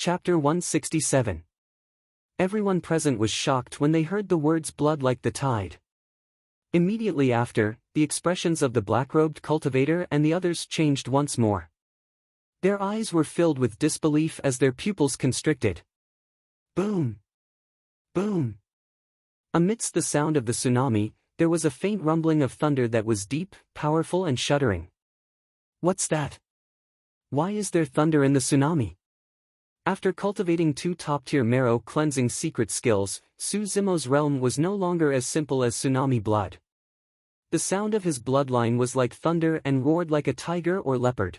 Chapter 167. Everyone present was shocked when they heard the words blood like the tide. Immediately after, the expressions of the black-robed cultivator and the others changed once more. Their eyes were filled with disbelief as their pupils constricted. Boom! Boom! Amidst the sound of the tsunami, there was a faint rumbling of thunder that was deep, powerful and shuddering. What's that? Why is there thunder in the tsunami? After cultivating 2 top-tier marrow-cleansing secret skills, Suzumo's realm was no longer as simple as tsunami blood. The sound of his bloodline was like thunder and roared like a tiger or leopard.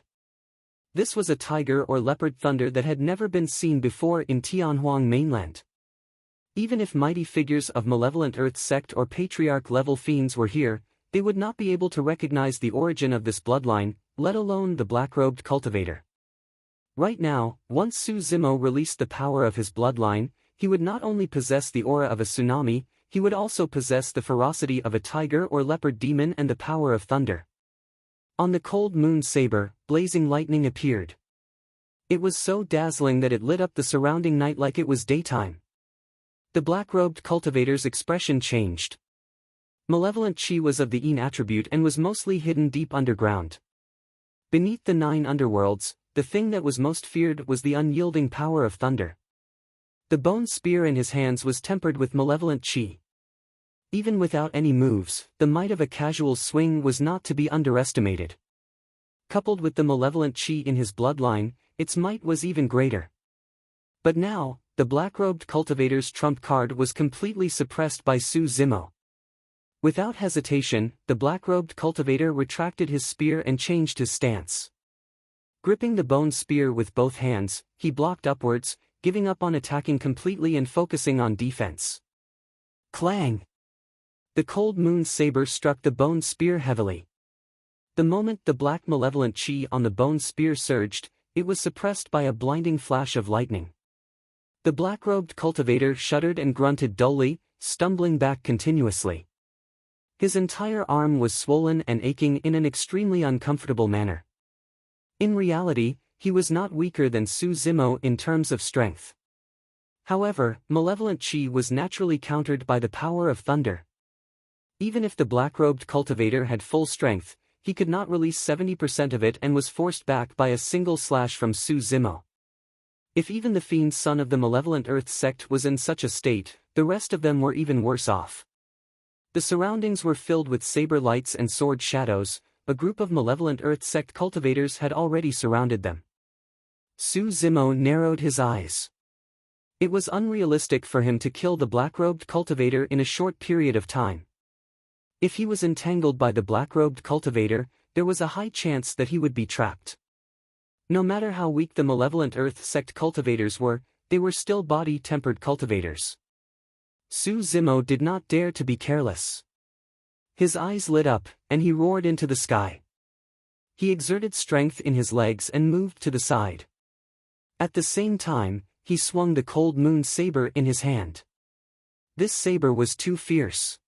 This was a tiger or leopard thunder that had never been seen before in Tianhuang mainland. Even if mighty figures of malevolent earth sect or patriarch-level fiends were here, they would not be able to recognize the origin of this bloodline, let alone the black-robed cultivator. Right now, once Suzumo released the power of his bloodline, he would not only possess the aura of a tsunami, he would also possess the ferocity of a tiger or leopard demon and the power of thunder. On the cold moon saber, blazing lightning appeared. It was so dazzling that it lit up the surrounding night like it was daytime. The black-robed cultivator's expression changed. Malevolent chi was of the Yin attribute and was mostly hidden deep underground. Beneath the 9 underworlds, the thing that was most feared was the unyielding power of thunder. The bone spear in his hands was tempered with malevolent chi. Even without any moves, the might of a casual swing was not to be underestimated. Coupled with the malevolent chi in his bloodline, its might was even greater. But now, the black-robed cultivator's trump card was completely suppressed by Suzumo. Without hesitation, the black-robed cultivator retracted his spear and changed his stance. Gripping the bone spear with both hands, he blocked upwards, giving up on attacking completely and focusing on defense. Clang! The cold moon saber struck the bone spear heavily. The moment the black malevolent chi on the bone spear surged, it was suppressed by a blinding flash of lightning. The black-robed cultivator shuddered and grunted dully, stumbling back continuously. His entire arm was swollen and aching in an extremely uncomfortable manner. In reality, he was not weaker than Suzumo in terms of strength. However, malevolent chi was naturally countered by the power of thunder. Even if the black-robed cultivator had full strength, he could not release 70% of it and was forced back by a single slash from Suzumo. If even the fiend son of the malevolent earth sect was in such a state, the rest of them were even worse off. The surroundings were filled with saber lights and sword shadows. A group of malevolent earth sect cultivators had already surrounded them. Suzumo narrowed his eyes. It was unrealistic for him to kill the black-robed cultivator in a short period of time. If he was entangled by the black-robed cultivator, there was a high chance that he would be trapped. No matter how weak the malevolent earth sect cultivators were, they were still body-tempered cultivators. Suzumo did not dare to be careless. His eyes lit up, and he roared into the sky. He exerted strength in his legs and moved to the side. At the same time, he swung the cold moon saber in his hand. This saber was too fierce.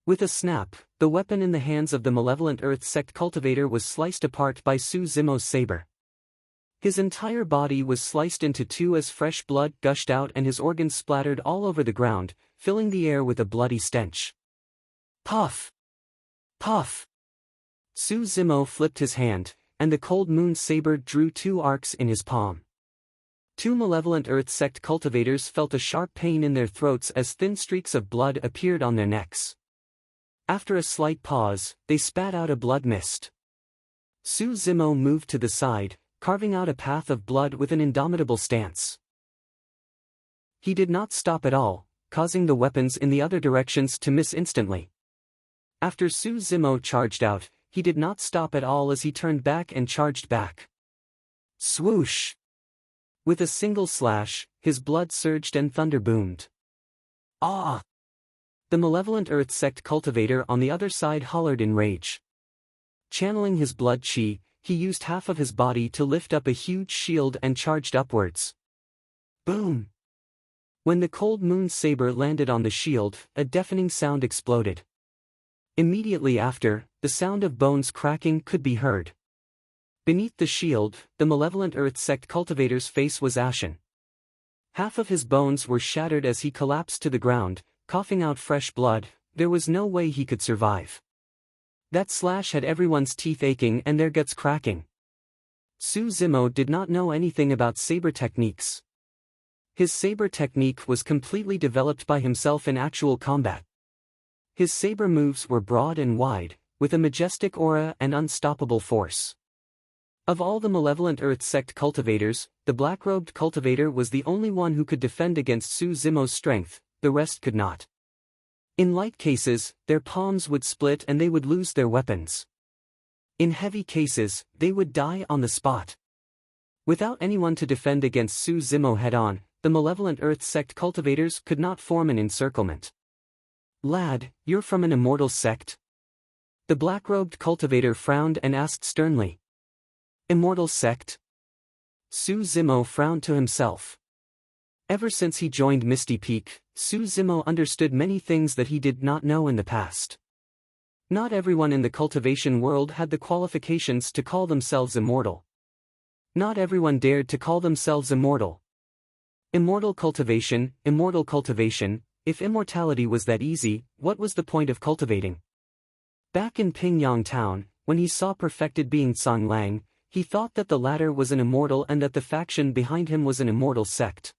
With a snap, the weapon in the hands of the malevolent earth sect cultivator was sliced apart by Suzumo's saber. His entire body was sliced into 2 as fresh blood gushed out and his organs splattered all over the ground, filling the air with a bloody stench. Puff! Puff! Suzumo flipped his hand, and the cold moon saber drew 2 arcs in his palm. 2 malevolent earth sect cultivators felt a sharp pain in their throats as thin streaks of blood appeared on their necks. After a slight pause, they spat out a blood mist. Suzumo moved to the side, carving out a path of blood with an indomitable stance. He did not stop at all, causing the weapons in the other directions to miss instantly. After Suzumo charged out, he did not stop at all as he turned back and charged back. Swoosh! With a single slash, his blood surged and thunder boomed. Ah! The malevolent earth sect cultivator on the other side hollered in rage. Channeling his blood chi, he used half of his body to lift up a huge shield and charged upwards. Boom! When the cold moon saber landed on the shield, a deafening sound exploded. Immediately after, the sound of bones cracking could be heard. Beneath the shield, the malevolent earth sect cultivator's face was ashen. Half of his bones were shattered as he collapsed to the ground, coughing out fresh blood. There was no way he could survive. That slash had everyone's teeth aching and their guts cracking. Suzumo did not know anything about saber techniques. His saber technique was completely developed by himself in actual combat. His saber moves were broad and wide, with a majestic aura and unstoppable force. Of all the malevolent Earth sect cultivators, the black-robed cultivator was the only one who could defend against Suzumo's strength, the rest could not. In light cases, their palms would split and they would lose their weapons. In heavy cases, they would die on the spot. Without anyone to defend against Suzumo head-on, the malevolent Earth sect cultivators could not form an encirclement. "Lad, you're from an immortal sect?" The black-robed cultivator frowned and asked sternly. "Immortal sect?" Suzumo frowned to himself. Ever since he joined Misty Peak, Suzumo understood many things that he did not know in the past. Not everyone in the cultivation world had the qualifications to call themselves immortal. Not everyone dared to call themselves immortal. Immortal cultivation, if immortality was that easy, what was the point of cultivating? Back in Pingyang Town, when he saw perfected being Song Lang, he thought that the latter was an immortal and that the faction behind him was an immortal sect.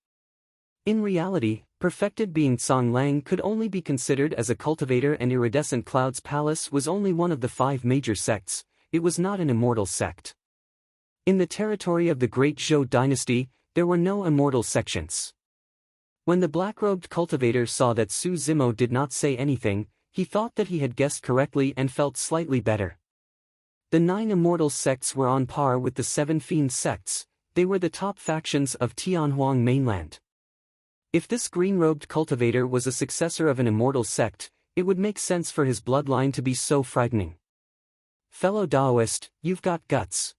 In reality, perfected being Song Lang could only be considered as a cultivator, and Iridescent Cloud's Palace was only one of the 5 major sects. It was not an immortal sect. In the territory of the Great Zhou dynasty, there were no immortal sections. When the black-robed cultivator saw that Suzumo did not say anything, he thought that he had guessed correctly and felt slightly better. The 9 immortal sects were on par with the 7 fiend sects. They were the top factions of Tianhuang mainland. If this green-robed cultivator was a successor of an immortal sect, it would make sense for his bloodline to be so frightening. "Fellow Daoist, you've got guts.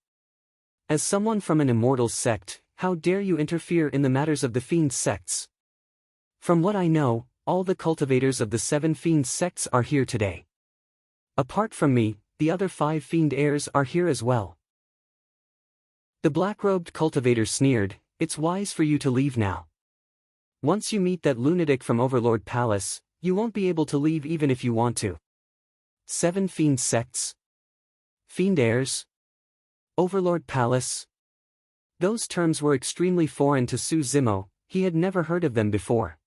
As someone from an immortal sect, how dare you interfere in the matters of the fiend sects? From what I know, all the cultivators of the 7 fiend sects are here today. Apart from me, the other 5 fiend heirs are here as well." The black-robed cultivator sneered, "It's wise for you to leave now. Once you meet that lunatic from Overlord Palace, you won't be able to leave even if you want to." 7 fiend sects? Fiend heirs? Overlord Palace? Those terms were extremely foreign to Suzumo. He had never heard of them before.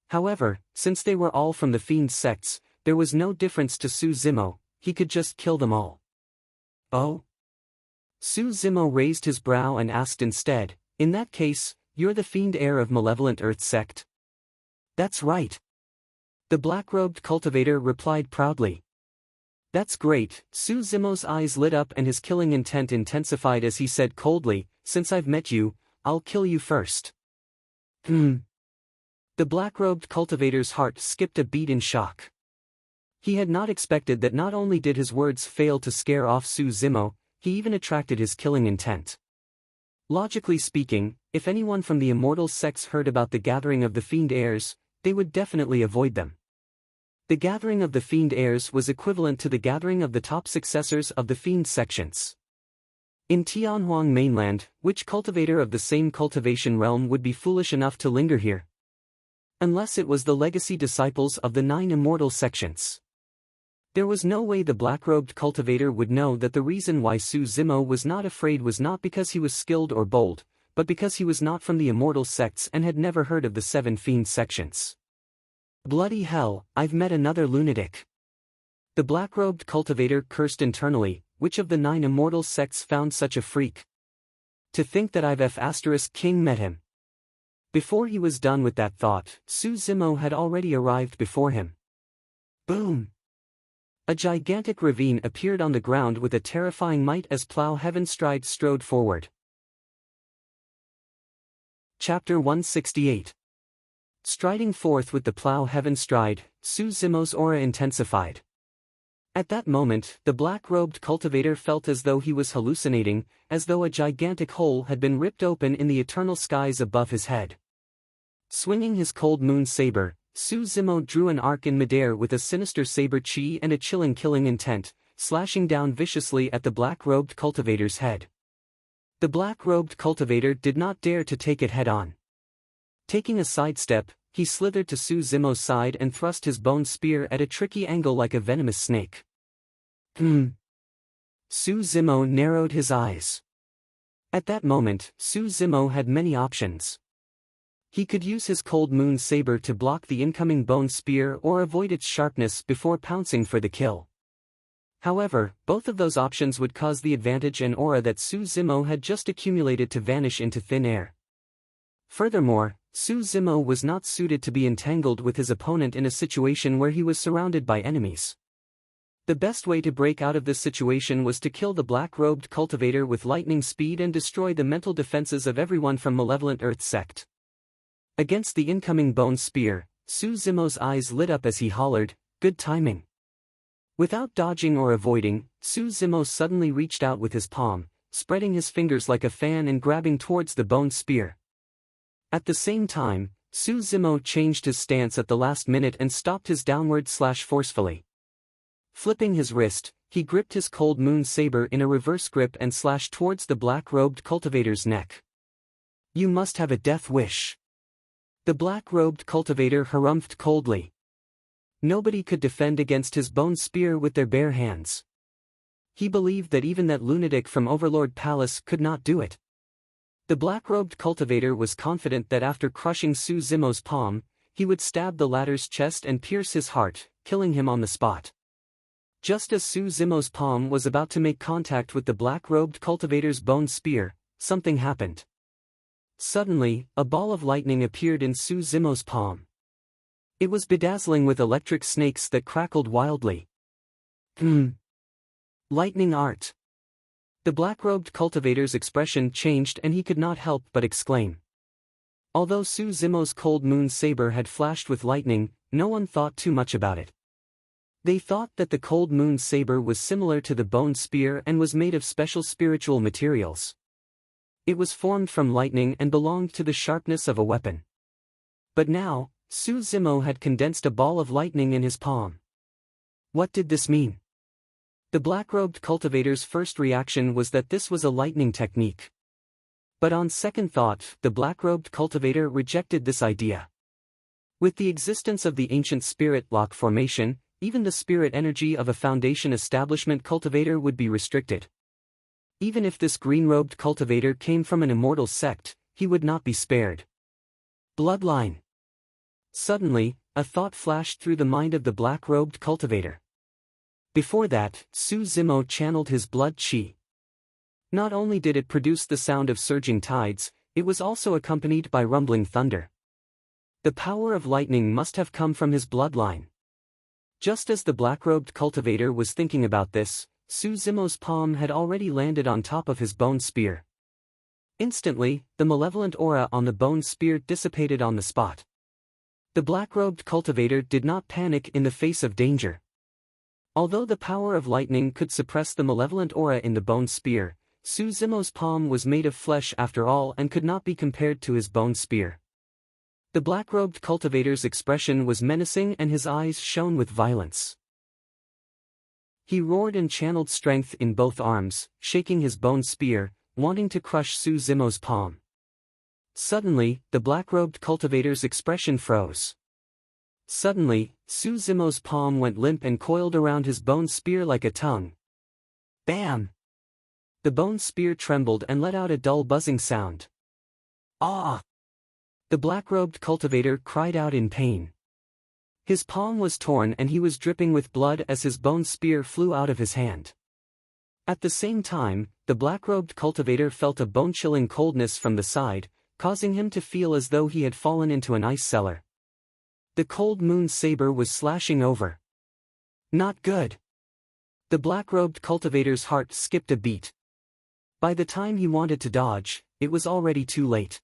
However, since they were all from the fiend sects, there was no difference to Suzumo. He could just kill them all. "Oh?" Suzumo raised his brow and asked instead, "In that case, you're the fiend heir of Malevolent Earth sect?" "That's right." The black-robed cultivator replied proudly. "That's great." Suzumo's eyes lit up and his killing intent intensified as he said coldly, "Since I've met you, I'll kill you first." The black-robed cultivator's heart skipped a beat in shock. He had not expected that not only did his words fail to scare off Suzumo, he even attracted his killing intent. Logically speaking, if anyone from the immortal sects heard about the gathering of the fiend heirs, they would definitely avoid them. The gathering of the fiend heirs was equivalent to the gathering of the top successors of the fiend sections. In Tianhuang mainland, which cultivator of the same cultivation realm would be foolish enough to linger here? Unless it was the legacy disciples of the 9 immortal sections. There was no way the black-robed cultivator would know that the reason why Suzumo was not afraid was not because he was skilled or bold, but because he was not from the immortal sects and had never heard of the 7 fiend sections. "Bloody hell, I've met another lunatic." The black-robed cultivator cursed internally. Which of the 9 immortal sects found such a freak? To think that I've King met him. Before he was done with that thought, Suzumo had already arrived before him. Boom! A gigantic ravine appeared on the ground with a terrifying might as Plow Heavenstride strode forward. Chapter 168. Striding forth with the Plow Heavenstride, Suzumo's aura intensified. At that moment, the black-robed cultivator felt as though he was hallucinating, as though a gigantic hole had been ripped open in the eternal skies above his head. Swinging his cold moon saber, Suzumo drew an arc in midair with a sinister saber chi and a chilling killing intent, slashing down viciously at the black-robed cultivator's head. The black-robed cultivator did not dare to take it head-on. Taking a sidestep, he slithered to Su Zimo's side and thrust his bone spear at a tricky angle like a venomous snake. Su Zimo narrowed his eyes. At that moment, Su Zimo had many options. He could use his cold moon saber to block the incoming bone spear or avoid its sharpness before pouncing for the kill. However, both of those options would cause the advantage and aura that Su Zimo had just accumulated to vanish into thin air. Furthermore, Su Zimo was not suited to be entangled with his opponent in a situation where he was surrounded by enemies. The best way to break out of this situation was to kill the black-robed cultivator with lightning speed and destroy the mental defenses of everyone from Malevolent Earth Sect. Against the incoming bone spear, Su Zimo's eyes lit up as he hollered, "Good timing." Without dodging or avoiding, Su Zimo suddenly reached out with his palm, spreading his fingers like a fan and grabbing towards the bone spear. At the same time, Su Zimo changed his stance at the last minute and stopped his downward slash forcefully. Flipping his wrist, he gripped his cold moon saber in a reverse grip and slashed towards the black-robed cultivator's neck. "You must have a death wish." The black-robed cultivator harumphed coldly. Nobody could defend against his bone spear with their bare hands. He believed that even that lunatic from Overlord Palace could not do it. The black-robed cultivator was confident that after crushing Su Zimo's palm, he would stab the latter's chest and pierce his heart, killing him on the spot. Just as Su Zimo's palm was about to make contact with the black-robed cultivator's bone spear, something happened. Suddenly, a ball of lightning appeared in Su Zimo's palm. It was bedazzling with electric snakes that crackled wildly. Lightning art. The black-robed cultivator's expression changed and he could not help but exclaim. Although Su Zimo's cold moon saber had flashed with lightning, no one thought too much about it. They thought that the cold moon saber was similar to the bone spear and was made of special spiritual materials. It was formed from lightning and belonged to the sharpness of a weapon. But now, Su Zimo had condensed a ball of lightning in his palm. What did this mean? The black-robed cultivator's first reaction was that this was a lightning technique. But on second thought, the black-robed cultivator rejected this idea. With the existence of the ancient spirit lock formation, even the spirit energy of a Foundation establishment cultivator would be restricted. Even if this green-robed cultivator came from an immortal sect, he would not be spared. Bloodline. Suddenly, a thought flashed through the mind of the black-robed cultivator. Before that, Su Zimo channeled his blood chi. Not only did it produce the sound of surging tides, it was also accompanied by rumbling thunder. The power of lightning must have come from his bloodline. Just as the black-robed cultivator was thinking about this, Su Zimo's palm had already landed on top of his bone spear. Instantly, the malevolent aura on the bone spear dissipated on the spot. The black-robed cultivator did not panic in the face of danger. Although the power of lightning could suppress the malevolent aura in the bone spear, Su Zimo's palm was made of flesh after all and could not be compared to his bone spear. The black-robed cultivator's expression was menacing and his eyes shone with violence. He roared and channeled strength in both arms, shaking his bone spear, wanting to crush Su Zimo's palm. Suddenly, the black-robed cultivator's expression froze. Suddenly, Su Zimo's palm went limp and coiled around his bone spear like a tongue. Bam! The bone spear trembled and let out a dull buzzing sound. Ah! The black-robed cultivator cried out in pain. His palm was torn and he was dripping with blood as his bone spear flew out of his hand. At the same time, the black-robed cultivator felt a bone-chilling coldness from the side, causing him to feel as though he had fallen into an ice cellar. The cold moon saber was slashing over. Not good. The black-robed cultivator's heart skipped a beat. By the time he wanted to dodge, it was already too late.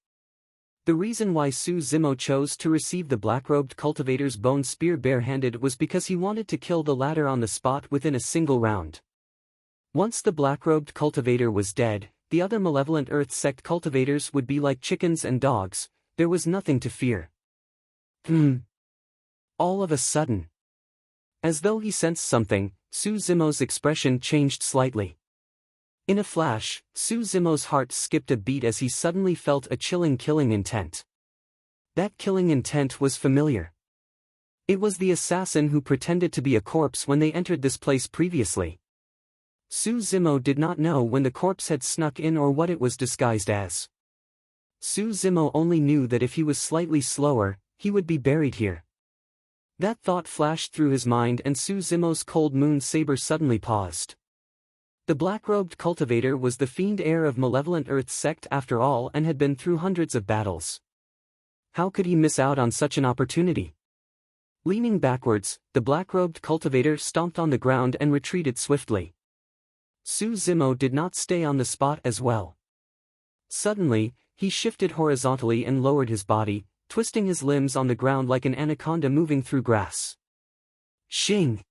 The reason why Su Zimo chose to receive the black-robed cultivator's bone spear barehanded was because he wanted to kill the latter on the spot within a single round. Once the black-robed cultivator was dead, the other malevolent Earth sect cultivators would be like chickens and dogs. There was nothing to fear. All of a sudden, as though he sensed something, Su Zimo's expression changed slightly. In a flash, Su Zimo's heart skipped a beat as he suddenly felt a chilling killing intent. That killing intent was familiar. It was the assassin who pretended to be a corpse when they entered this place previously. Su Zimo did not know when the corpse had snuck in or what it was disguised as. Su Zimo only knew that if he was slightly slower, he would be buried here. That thought flashed through his mind and Su Zimo's cold moon saber suddenly paused. The black-robed cultivator was the fiend heir of malevolent Earth sect after all and had been through hundreds of battles. How could he miss out on such an opportunity? Leaning backwards, the black-robed cultivator stomped on the ground and retreated swiftly. Su Zimo did not stay on the spot as well. Suddenly, he shifted horizontally and lowered his body, twisting his limbs on the ground like an anaconda moving through grass. Shing!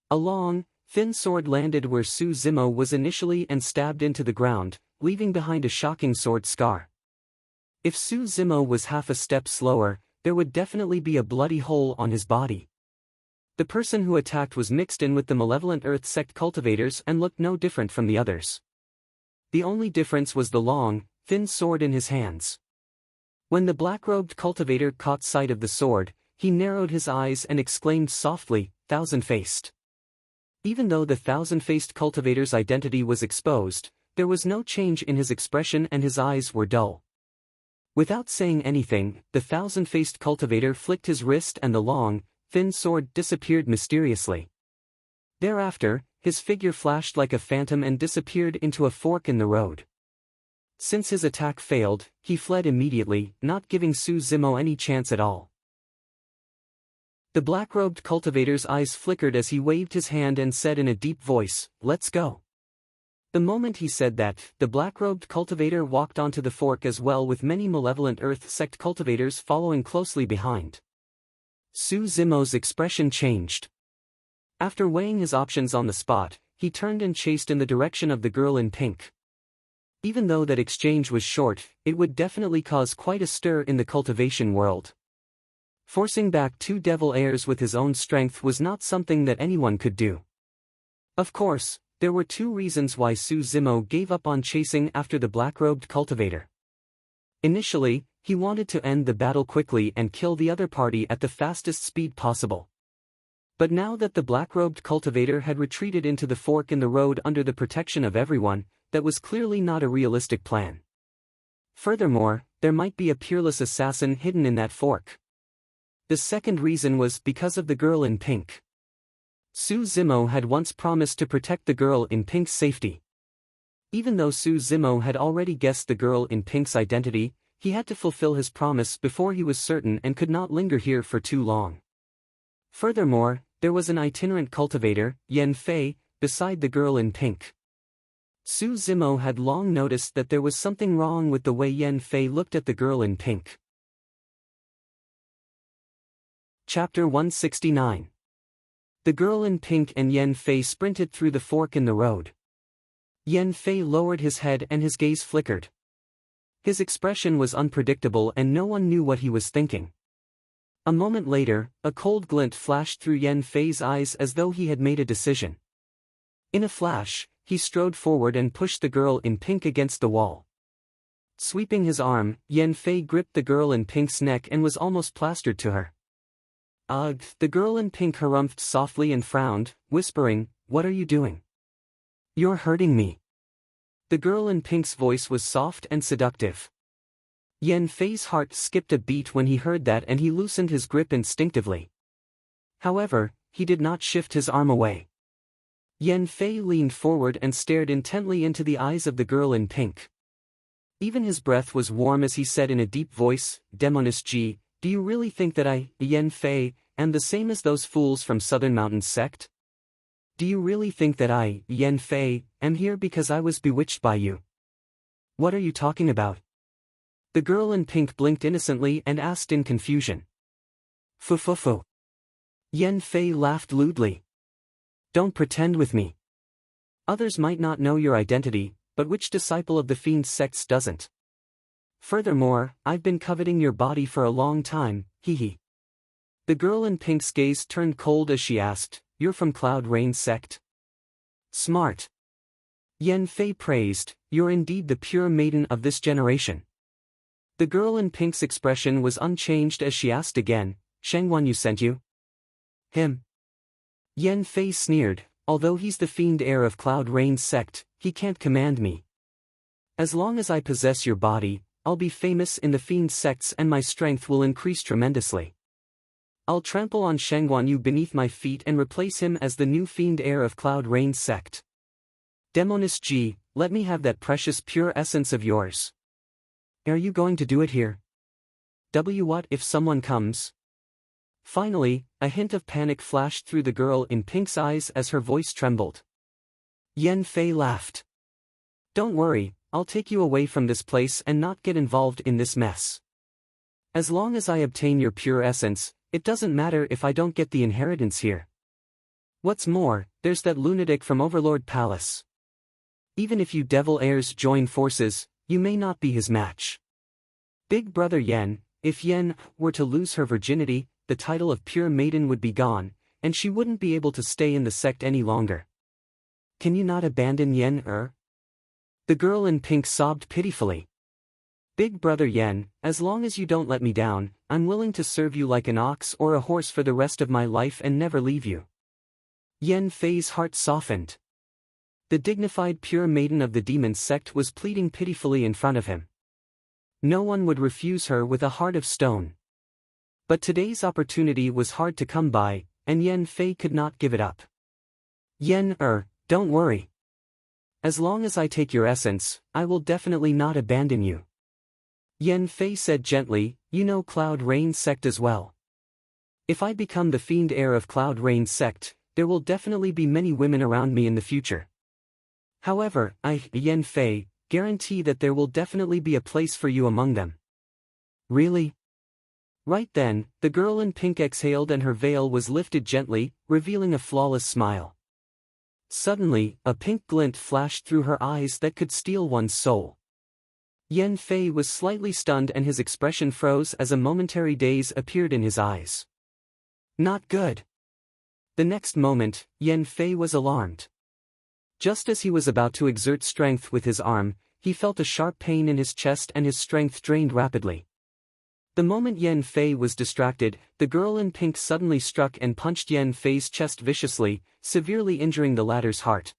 A long, thin sword landed where Su Zimo was initially and stabbed into the ground, leaving behind a shocking sword scar. If Su Zimo was half a step slower, there would definitely be a bloody hole on his body. The person who attacked was mixed in with the malevolent Earth sect cultivators and looked no different from the others. The only difference was the long, thin sword in his hands. When the black-robed cultivator caught sight of the sword, he narrowed his eyes and exclaimed softly, "Thousand-faced." Even though the thousand-faced cultivator's identity was exposed, there was no change in his expression and his eyes were dull. Without saying anything, the thousand-faced cultivator flicked his wrist and the long, thin sword disappeared mysteriously. Thereafter, his figure flashed like a phantom and disappeared into a fork in the road. Since his attack failed, he fled immediately, not giving Su Zimo any chance at all. The black-robed cultivator's eyes flickered as he waved his hand and said in a deep voice, "Let's go." The moment he said that, the black-robed cultivator walked onto the fork as well with many malevolent Earth sect cultivators following closely behind. Su Zimo's expression changed. After weighing his options on the spot, he turned and chased in the direction of the girl in pink. Even though that exchange was short, it would definitely cause quite a stir in the cultivation world. Forcing back two devil heirs with his own strength was not something that anyone could do. Of course, there were two reasons why Su Zimo gave up on chasing after the black-robed cultivator. Initially, he wanted to end the battle quickly and kill the other party at the fastest speed possible. But now that the black-robed cultivator had retreated into the fork in the road under the protection of everyone, that was clearly not a realistic plan. Furthermore, there might be a peerless assassin hidden in that fork. The second reason was because of the girl in pink. Su Zimo had once promised to protect the girl in pink's safety. Even though Su Zimo had already guessed the girl in pink's identity, he had to fulfill his promise before he was certain and could not linger here for too long. Furthermore, there was an itinerant cultivator, Yan Fei, beside the girl in pink. Su Zimo had long noticed that there was something wrong with the way Yan Fei looked at the girl in pink. Chapter 169. The girl in pink and Yan Fei sprinted through the fork in the road. Yan Fei lowered his head and his gaze flickered. His expression was unpredictable and no one knew what he was thinking. A moment later, a cold glint flashed through Yan Fei's eyes as though he had made a decision. In a flash, he strode forward and pushed the girl in pink against the wall. Sweeping his arm, Yan Fei gripped the girl in pink's neck and was almost plastered to her. Ugh! The girl in pink harumphed softly and frowned, whispering, "What are you doing? You're hurting me." The girl in pink's voice was soft and seductive. Yan Fei's heart skipped a beat when he heard that and he loosened his grip instinctively. However, he did not shift his arm away. Yan Fei leaned forward and stared intently into the eyes of the girl in pink. Even his breath was warm as he said in a deep voice, "Demoness G, do you really think that I, Yan Fei, am the same as those fools from Southern Mountain sect? Do you really think that I, Yan Fei, am here because I was bewitched by you? What are you talking about?" The girl in pink blinked innocently and asked in confusion. "Fu. Yan Fei laughed lewdly. "Don't pretend with me. Others might not know your identity, but which disciple of the fiend sects doesn't? Furthermore, I've been coveting your body for a long time, hee." The girl in pink's gaze turned cold as she asked, "You're from Cloud Rain sect?" "Smart." Yan Fei praised, "You're indeed the pure maiden of this generation." The girl in pink's expression was unchanged as she asked again, Shangwan Yu sent you? Him? Yan Fei sneered, although he's the fiend heir of Cloud Rain's sect, he can't command me. As long as I possess your body, I'll be famous in the fiend sects and my strength will increase tremendously. I'll trample on Shangwan Yu beneath my feet and replace him as the new fiend heir of Cloud Rain's sect. Demonis G, let me have that precious pure essence of yours. Are you going to do it here? What if someone comes? Finally, a hint of panic flashed through the girl in pink's eyes as her voice trembled. Yan Fei laughed. Don't worry, I'll take you away from this place and not get involved in this mess. As long as I obtain your pure essence, it doesn't matter if I don't get the inheritance here. What's more, there's that lunatic from Overlord Palace. Even if you devil heirs join forces, you may not be his match. Big brother Yen, if Yen were to lose her virginity, the title of pure maiden would be gone, and she wouldn't be able to stay in the sect any longer. Can you not abandon Yen? The girl in pink sobbed pitifully. Big brother Yen, as long as you don't let me down, I'm willing to serve you like an ox or a horse for the rest of my life and never leave you. Yan Fei's heart softened. The dignified pure maiden of the demon sect was pleading pitifully in front of him. No one would refuse her with a heart of stone. But today's opportunity was hard to come by, and Yan Fei could not give it up. Yen, don't worry. As long as I take your essence, I will definitely not abandon you. Yan Fei said gently, you know Cloud Rain's sect as well. If I become the fiend heir of Cloud Rain's sect, there will definitely be many women around me in the future. However, Yan Fei, guarantee that there will definitely be a place for you among them. Really? Right then, the girl in pink exhaled and her veil was lifted gently, revealing a flawless smile. Suddenly, a pink glint flashed through her eyes that could steal one's soul. Yan Fei was slightly stunned and his expression froze as a momentary daze appeared in his eyes. Not good. The next moment, Yan Fei was alarmed. Just as he was about to exert strength with his arm, he felt a sharp pain in his chest and his strength drained rapidly. The moment Yan Fei was distracted, the girl in pink suddenly struck and punched Yan Fei's chest viciously, severely injuring the latter's heart.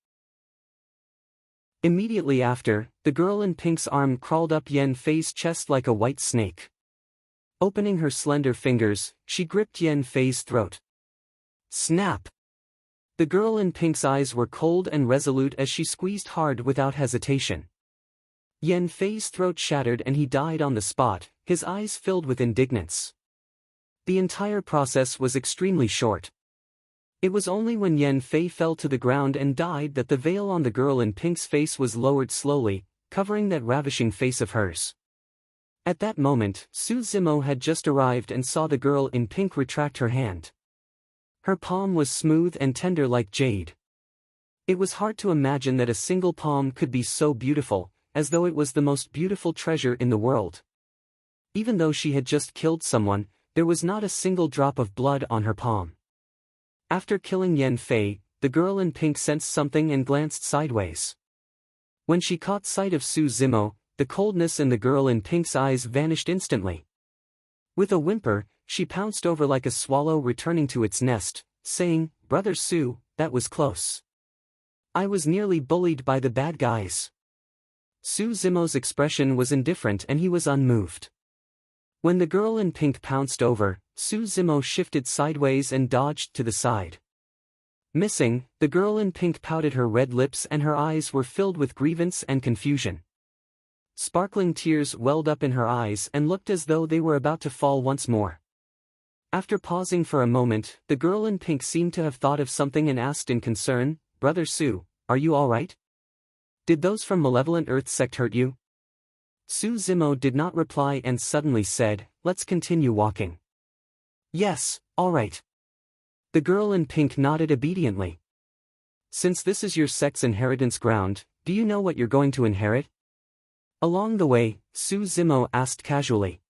Immediately after, the girl in pink's arm crawled up Yan Fei's chest like a white snake. Opening her slender fingers, she gripped Yan Fei's throat. Snap! The girl in pink's eyes were cold and resolute as she squeezed hard without hesitation. Yan Fei's throat shattered and he died on the spot, his eyes filled with indignance. The entire process was extremely short. It was only when Yan Fei fell to the ground and died that the veil on the girl in pink's face was lowered slowly, covering that ravishing face of hers. At that moment, Su Zimo had just arrived and saw the girl in pink retract her hand. Her palm was smooth and tender like jade. It was hard to imagine that a single palm could be so beautiful, as though it was the most beautiful treasure in the world. Even though she had just killed someone, there was not a single drop of blood on her palm. After killing Yan Fei, the girl in pink sensed something and glanced sideways. When she caught sight of Su Zimo, the coldness in the girl in pink's eyes vanished instantly. With a whimper, she pounced over like a swallow returning to its nest, saying, "Brother Su, that was close. I was nearly bullied by the bad guys." Su Zimo's expression was indifferent and he was unmoved. When the girl in pink pounced over, Su Zimo shifted sideways and dodged to the side. Missing, the girl in pink pouted her red lips and her eyes were filled with grievance and confusion. Sparkling tears welled up in her eyes and looked as though they were about to fall once more. After pausing for a moment, the girl in pink seemed to have thought of something and asked in concern, "Brother Su, are you all right? Did those from Malevolent Earth sect hurt you?" Su Zimo did not reply and suddenly said, "Let's continue walking." "Yes, all right." The girl in pink nodded obediently. "Since this is your sect's inheritance ground, do you know what you're going to inherit?" Along the way, Su Zimo asked casually.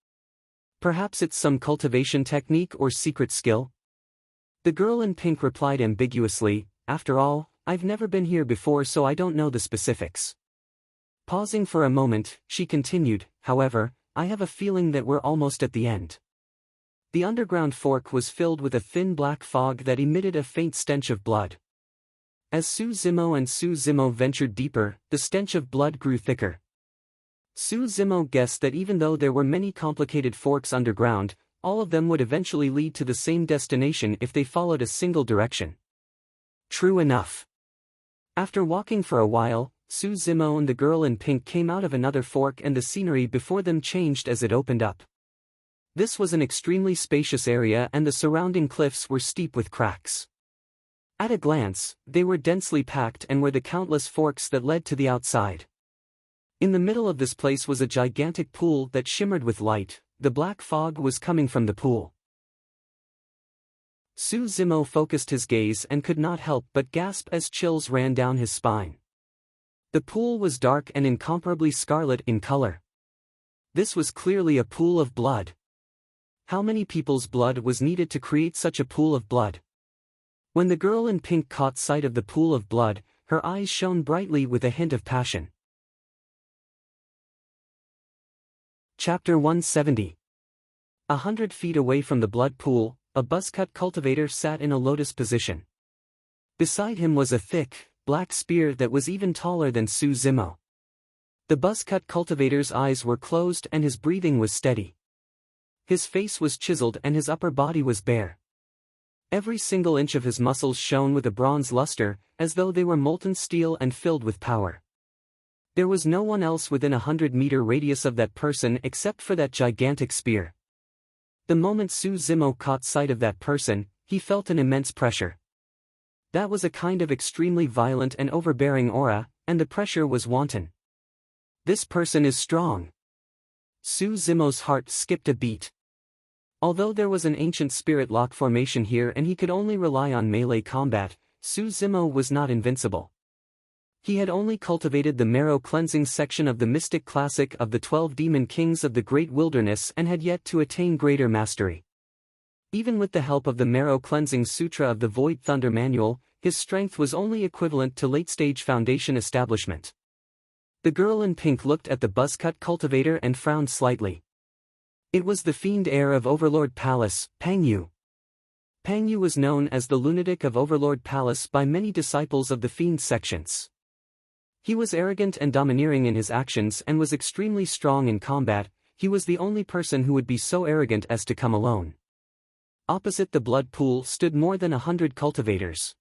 "Perhaps it's some cultivation technique or secret skill?" The girl in pink replied ambiguously, "After all, I've never been here before so I don't know the specifics." Pausing for a moment, she continued, "However, I have a feeling that we're almost at the end. The underground fork was filled with a thin black fog that emitted a faint stench of blood. As Su Zimo and Su Zimo ventured deeper, the stench of blood grew thicker. Su Zimo guessed that even though there were many complicated forks underground, all of them would eventually lead to the same destination if they followed a single direction. True enough. After walking for a while, Su Zimo and the girl in pink came out of another fork and the scenery before them changed as it opened up. This was an extremely spacious area and the surrounding cliffs were steep with cracks. At a glance, they were densely packed and were the countless forks that led to the outside. In the middle of this place was a gigantic pool that shimmered with light. The black fog was coming from the pool. Su Zimo focused his gaze and could not help but gasp as chills ran down his spine. The pool was dark and incomparably scarlet in color. This was clearly a pool of blood. How many people's blood was needed to create such a pool of blood? When the girl in pink caught sight of the pool of blood, her eyes shone brightly with a hint of passion. Chapter 170. 100 feet away from the blood pool, a buzzcut cultivator sat in a lotus position. Beside him was a thick, black spear that was even taller than Su Zimo. The buzzcut cultivator's eyes were closed and his breathing was steady. His face was chiseled and his upper body was bare. Every single inch of his muscles shone with a bronze luster, as though they were molten steel and filled with power. There was no one else within 100-meter radius of that person except for that gigantic spear. The moment Su Zimo caught sight of that person, he felt an immense pressure. That was a kind of extremely violent and overbearing aura, and the pressure was wanton. This person is strong. Su Zimo's heart skipped a beat. Although there was an ancient spirit lock formation here and he could only rely on melee combat, Su Zimo was not invincible. He had only cultivated the marrow cleansing section of the mystic classic of the 12 demon kings of the great wilderness and had yet to attain greater mastery. Even with the help of the marrow cleansing sutra of the Void Thunder Manual, his strength was only equivalent to late-stage foundation establishment. The girl in pink looked at the buzzcut cultivator and frowned slightly. It was the fiend heir of Overlord Palace, Pangyu. Pangyu was known as the lunatic of Overlord Palace by many disciples of the fiend sections. He was arrogant and domineering in his actions and was extremely strong in combat. He was the only person who would be so arrogant as to come alone. Opposite the blood pool stood more than 100 cultivators.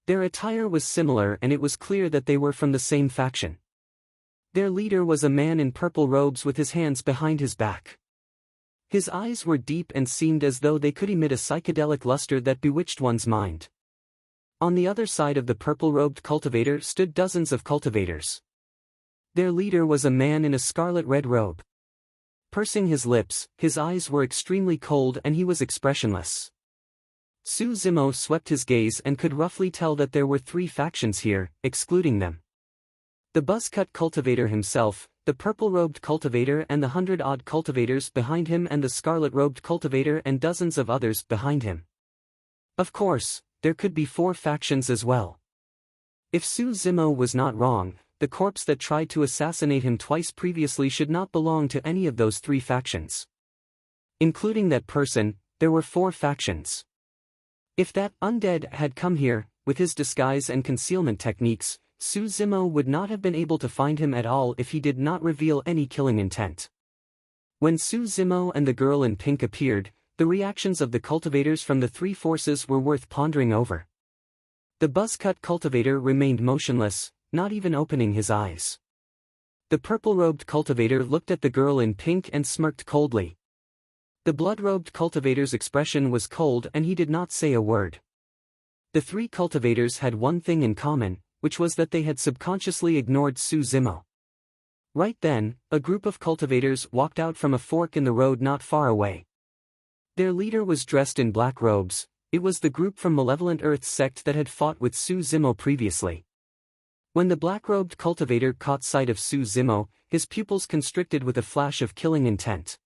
Their attire was similar and it was clear that they were from the same faction. Their leader was a man in purple robes with his hands behind his back. His eyes were deep and seemed as though they could emit a psychedelic luster that bewitched one's mind. On the other side of the purple-robed cultivator stood dozens of cultivators. Their leader was a man in a scarlet-red robe. Pursing his lips, his eyes were extremely cold and he was expressionless. Su Zimo swept his gaze and could roughly tell that there were 3 factions here, excluding them. The buzzcut cultivator himself, the purple-robed cultivator and the 100-odd cultivators behind him and the scarlet-robed cultivator and dozens of others behind him. Of course, there could be 4 factions as well. If Su Zimo was not wrong, the corpse that tried to assassinate him twice previously should not belong to any of those 3 factions. Including that person, there were 4 factions. If that undead had come here, with his disguise and concealment techniques, Su Zimo would not have been able to find him at all if he did not reveal any killing intent. When Su Zimo and the girl in pink appeared, the reactions of the cultivators from the 3 forces were worth pondering over. The buzzcut cultivator remained motionless, not even opening his eyes. The purple-robed cultivator looked at the girl in pink and smirked coldly. The blood-robed cultivator's expression was cold and he did not say a word. The 3 cultivators had one thing in common, which was that they had subconsciously ignored Su Zimo. Right then, a group of cultivators walked out from a fork in the road not far away. Their leader was dressed in black robes. It was the group from Malevolent Earth's sect that had fought with Su Zimo previously. When the black-robed cultivator caught sight of Su Zimo, his pupils constricted with a flash of killing intent.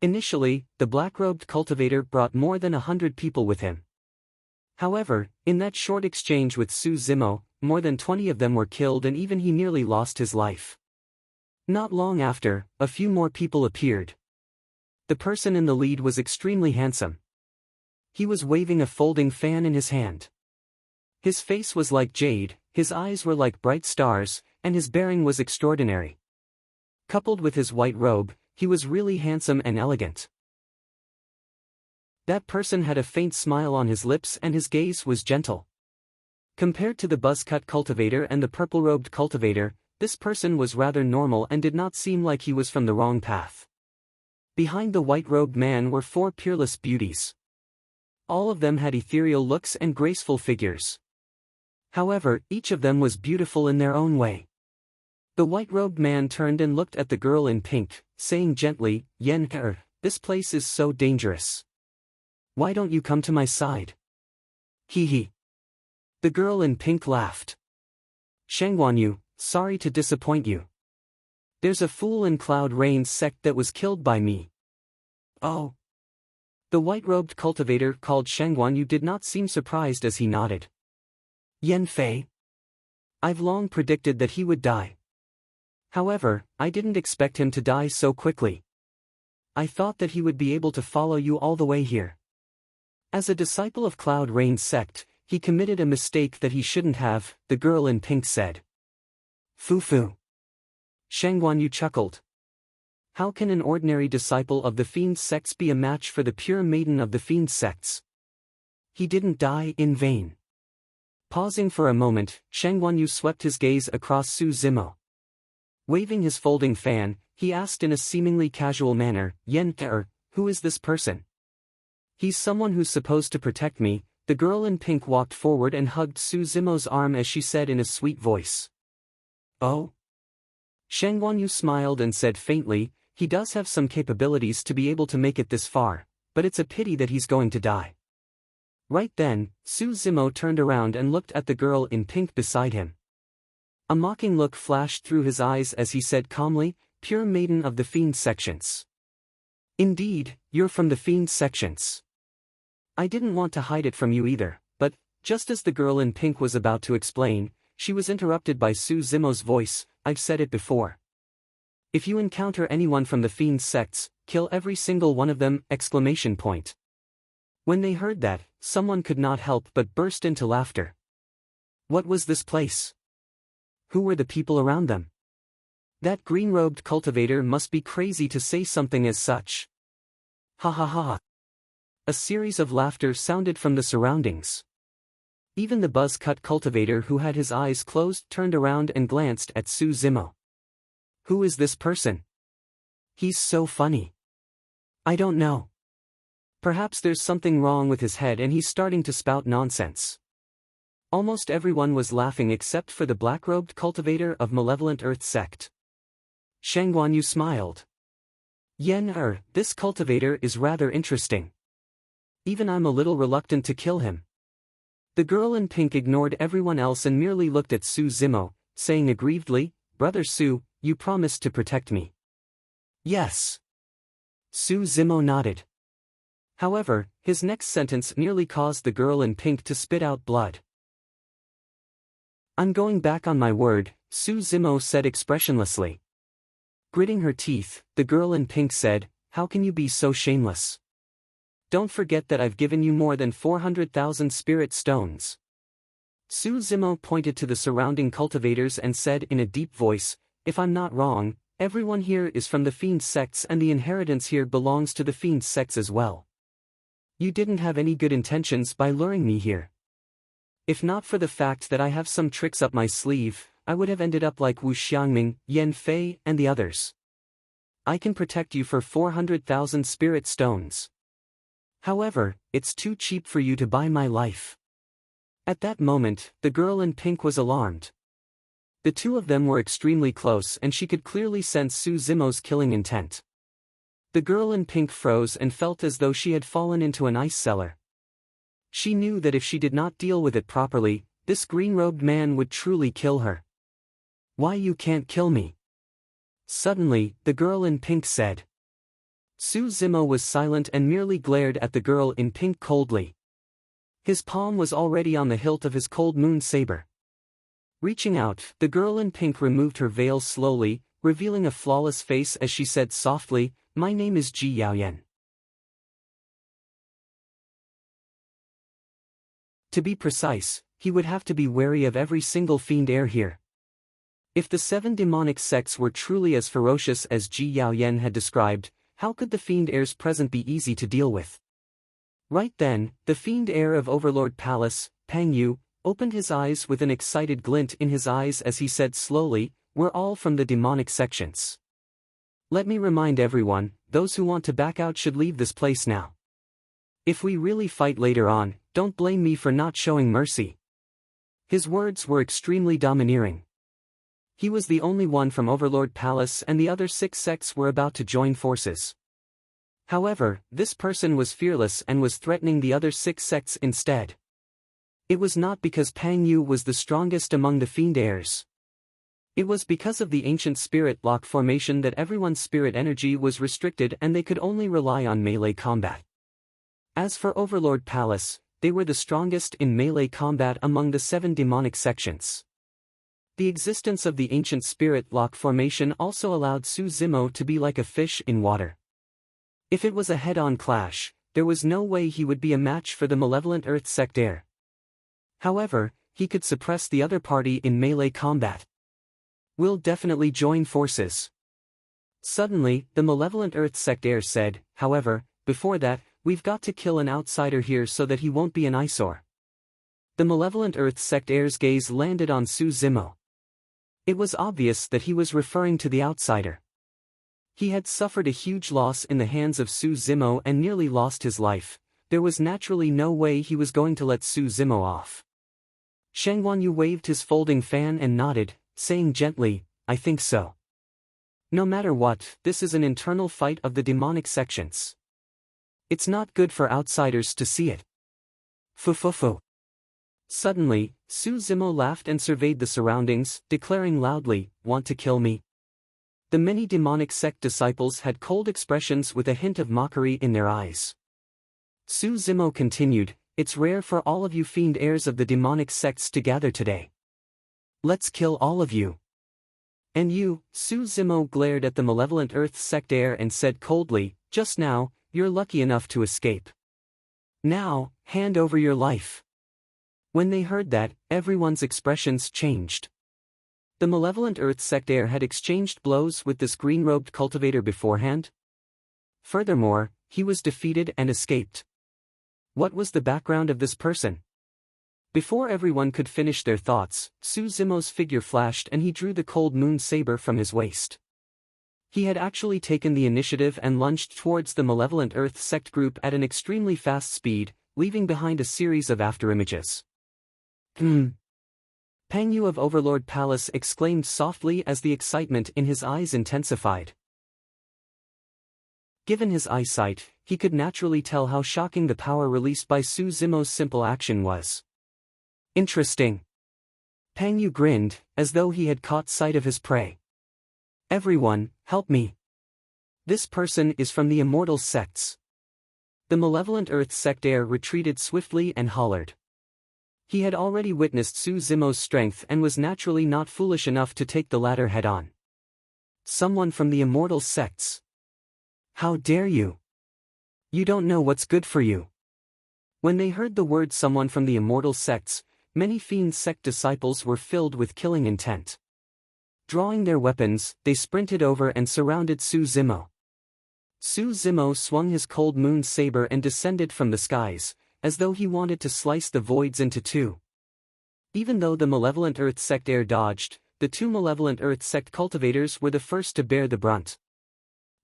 Initially, the black-robed cultivator brought more than 100 people with him. However, in that short exchange with Su Zimo, more than 20 of them were killed and even he nearly lost his life. Not long after, a few more people appeared. The person in the lead was extremely handsome. He was waving a folding fan in his hand. His face was like jade, his eyes were like bright stars, and his bearing was extraordinary. Coupled with his white robe, he was really handsome and elegant. That person had a faint smile on his lips and his gaze was gentle. Compared to the buzz-cut cultivator and the purple-robed cultivator, this person was rather normal and did not seem like he was from the wrong path. Behind the white-robed man were four peerless beauties. All of them had ethereal looks and graceful figures. However, each of them was beautiful in their own way. The white-robed man turned and looked at the girl in pink, saying gently, "Yen-er, this place is so dangerous. Why don't you come to my side?" Hee hee. The girl in pink laughed. "Shangguanyu, sorry to disappoint you. There's a fool in Cloud Rain's sect that was killed by me." "Oh." The white-robed cultivator called Shangguanyu did not seem surprised as he nodded. "Yen Fei. I've long predicted that he would die. However, I didn't expect him to die so quickly. I thought that he would be able to follow you all the way here. As a disciple of Cloud Rain's sect, he committed a mistake that he shouldn't have," the girl in pink said. "Foo-foo." Shangguanyu chuckled. "How can an ordinary disciple of the fiend sects be a match for the pure maiden of the fiend sects? He didn't die in vain." Pausing for a moment, Shangguanyu swept his gaze across Su Zimo. Waving his folding fan, he asked in a seemingly casual manner, "Yen-er, who is this person?" "He's someone who's supposed to protect me." The girl in pink walked forward and hugged Su Zimo's arm as she said in a sweet voice. "Oh?" Shangguanyu smiled and said faintly, "He does have some capabilities to be able to make it this far, but it's a pity that he's going to die." Right then, Su Zimo turned around and looked at the girl in pink beside him. A mocking look flashed through his eyes as he said calmly, "Pure maiden of the fiend sections. Indeed, you're from the fiend sections. I didn't want to hide it from you either," but, just as the girl in pink was about to explain, she was interrupted by Su Zimo's voice, "I've said it before. If you encounter anyone from the fiend sects, kill every single one of them!" When they heard that, someone could not help but burst into laughter. What was this place? Who were the people around them? That green-robed cultivator must be crazy to say something as such. Ha ha ha. A series of laughter sounded from the surroundings. Even the buzz-cut cultivator who had his eyes closed turned around and glanced at Su Zimo. Who is this person? He's so funny. I don't know. Perhaps there's something wrong with his head and he's starting to spout nonsense. Almost everyone was laughing except for the black-robed cultivator of Malevolent Earth sect. Shangguanyu smiled. Yen-er, this cultivator is rather interesting. Even I'm a little reluctant to kill him." The girl in pink ignored everyone else and merely looked at Su Zimo, saying aggrievedly, "Brother Su, you promised to protect me." "Yes." Su Zimo nodded. However, his next sentence nearly caused the girl in pink to spit out blood. "I'm going back on my word," Su Zimo said expressionlessly. Gritting her teeth, the girl in pink said, "How can you be so shameless? Don't forget that I've given you more than 400,000 spirit stones." Su Zimo pointed to the surrounding cultivators and said in a deep voice, "If I'm not wrong, everyone here is from the fiend sects and the inheritance here belongs to the fiend sects as well. You didn't have any good intentions by luring me here. If not for the fact that I have some tricks up my sleeve, I would have ended up like Wu Xiangming, Yen Fei, and the others. I can protect you for 400,000 spirit stones. However, it's too cheap for you to buy my life." At that moment, the girl in pink was alarmed. The two of them were extremely close and she could clearly sense Su Zimo's killing intent. The girl in pink froze and felt as though she had fallen into an ice cellar. She knew that if she did not deal with it properly, this green-robed man would truly kill her. "Why you can't kill me?" Suddenly, the girl in pink said. Su Zimo was silent and merely glared at the girl in pink coldly. His palm was already on the hilt of his cold moon saber. Reaching out, the girl in pink removed her veil slowly, revealing a flawless face as she said softly, "My name is Ji Yaoyan." To be precise, he would have to be wary of every single fiend heir here. If the 7 demonic sects were truly as ferocious as Ji Yaoyan had described, how could the fiend heirs present be easy to deal with? Right then, the fiend heir of Overlord Palace, Pang Yu, opened his eyes with an excited glint in his eyes as he said slowly, "We're all from the demonic sections. Let me remind everyone, those who want to back out should leave this place now. If we really fight later on, don't blame me for not showing mercy." His words were extremely domineering. He was the only one from Overlord Palace and the other 6 sects were about to join forces. However, this person was fearless and was threatening the other 6 sects instead. It was not because Pang Yu was the strongest among the fiend heirs. It was because of the ancient spirit lock formation that everyone's spirit energy was restricted and they could only rely on melee combat. As for Overlord Palace, they were the strongest in melee combat among the 7 demonic sections. The existence of the ancient spirit lock formation also allowed Su Zimo to be like a fish in water. If it was a head-on clash, there was no way he would be a match for the malevolent Earth Sect heir. However, he could suppress the other party in melee combat. "We'll definitely join forces." Suddenly, the malevolent Earth Sect heir said, "However, before that, we've got to kill an outsider here so that he won't be an eyesore." The malevolent Earth Sect heir's gaze landed on Su Zimo. It was obvious that he was referring to the outsider. He had suffered a huge loss in the hands of Su Zimo and nearly lost his life. There was naturally no way he was going to let Su Zimo off. Shang Wanyu waved his folding fan and nodded, saying gently, "I think so. No matter what, this is an internal fight of the demonic sections. It's not good for outsiders to see it." Fu. Suddenly, Su Zimo laughed and surveyed the surroundings, declaring loudly, "Want to kill me?" The many demonic sect disciples had cold expressions with a hint of mockery in their eyes. Su Zimo continued, "It's rare for all of you fiend heirs of the demonic sects to gather today. Let's kill all of you." "And you," Su Zimo glared at the malevolent Earth Sect heir and said coldly, "Just now, you're lucky enough to escape. Now, hand over your life." When they heard that, everyone's expressions changed. The malevolent Earth Sect heir had exchanged blows with this green-robed cultivator beforehand. Furthermore, he was defeated and escaped. What was the background of this person? Before everyone could finish their thoughts, Su Zimo's figure flashed and he drew the cold moon saber from his waist. He had actually taken the initiative and lunged towards the malevolent Earth Sect group at an extremely fast speed, leaving behind a series of afterimages. Pang Yu of Overlord Palace exclaimed softly as the excitement in his eyes intensified. Given his eyesight, he could naturally tell how shocking the power released by Su Zimo's simple action was. "Interesting." Pang Yu grinned, as though he had caught sight of his prey. "Everyone, help me. This person is from the immortal sects." The malevolent Earth Sect heir retreated swiftly and hollered. He had already witnessed Su Zimo's strength and was naturally not foolish enough to take the latter head-on. "Someone from the immortal sects. How dare you? You don't know what's good for you." When they heard the word "someone from the immortal sects," many fiend sect disciples were filled with killing intent. Drawing their weapons, they sprinted over and surrounded Su Zimo. Su Zimo swung his cold moon saber and descended from the skies, as though he wanted to slice the voids into two. Even though the malevolent Earth Sect heir dodged, the 2 malevolent Earth Sect cultivators were the first to bear the brunt.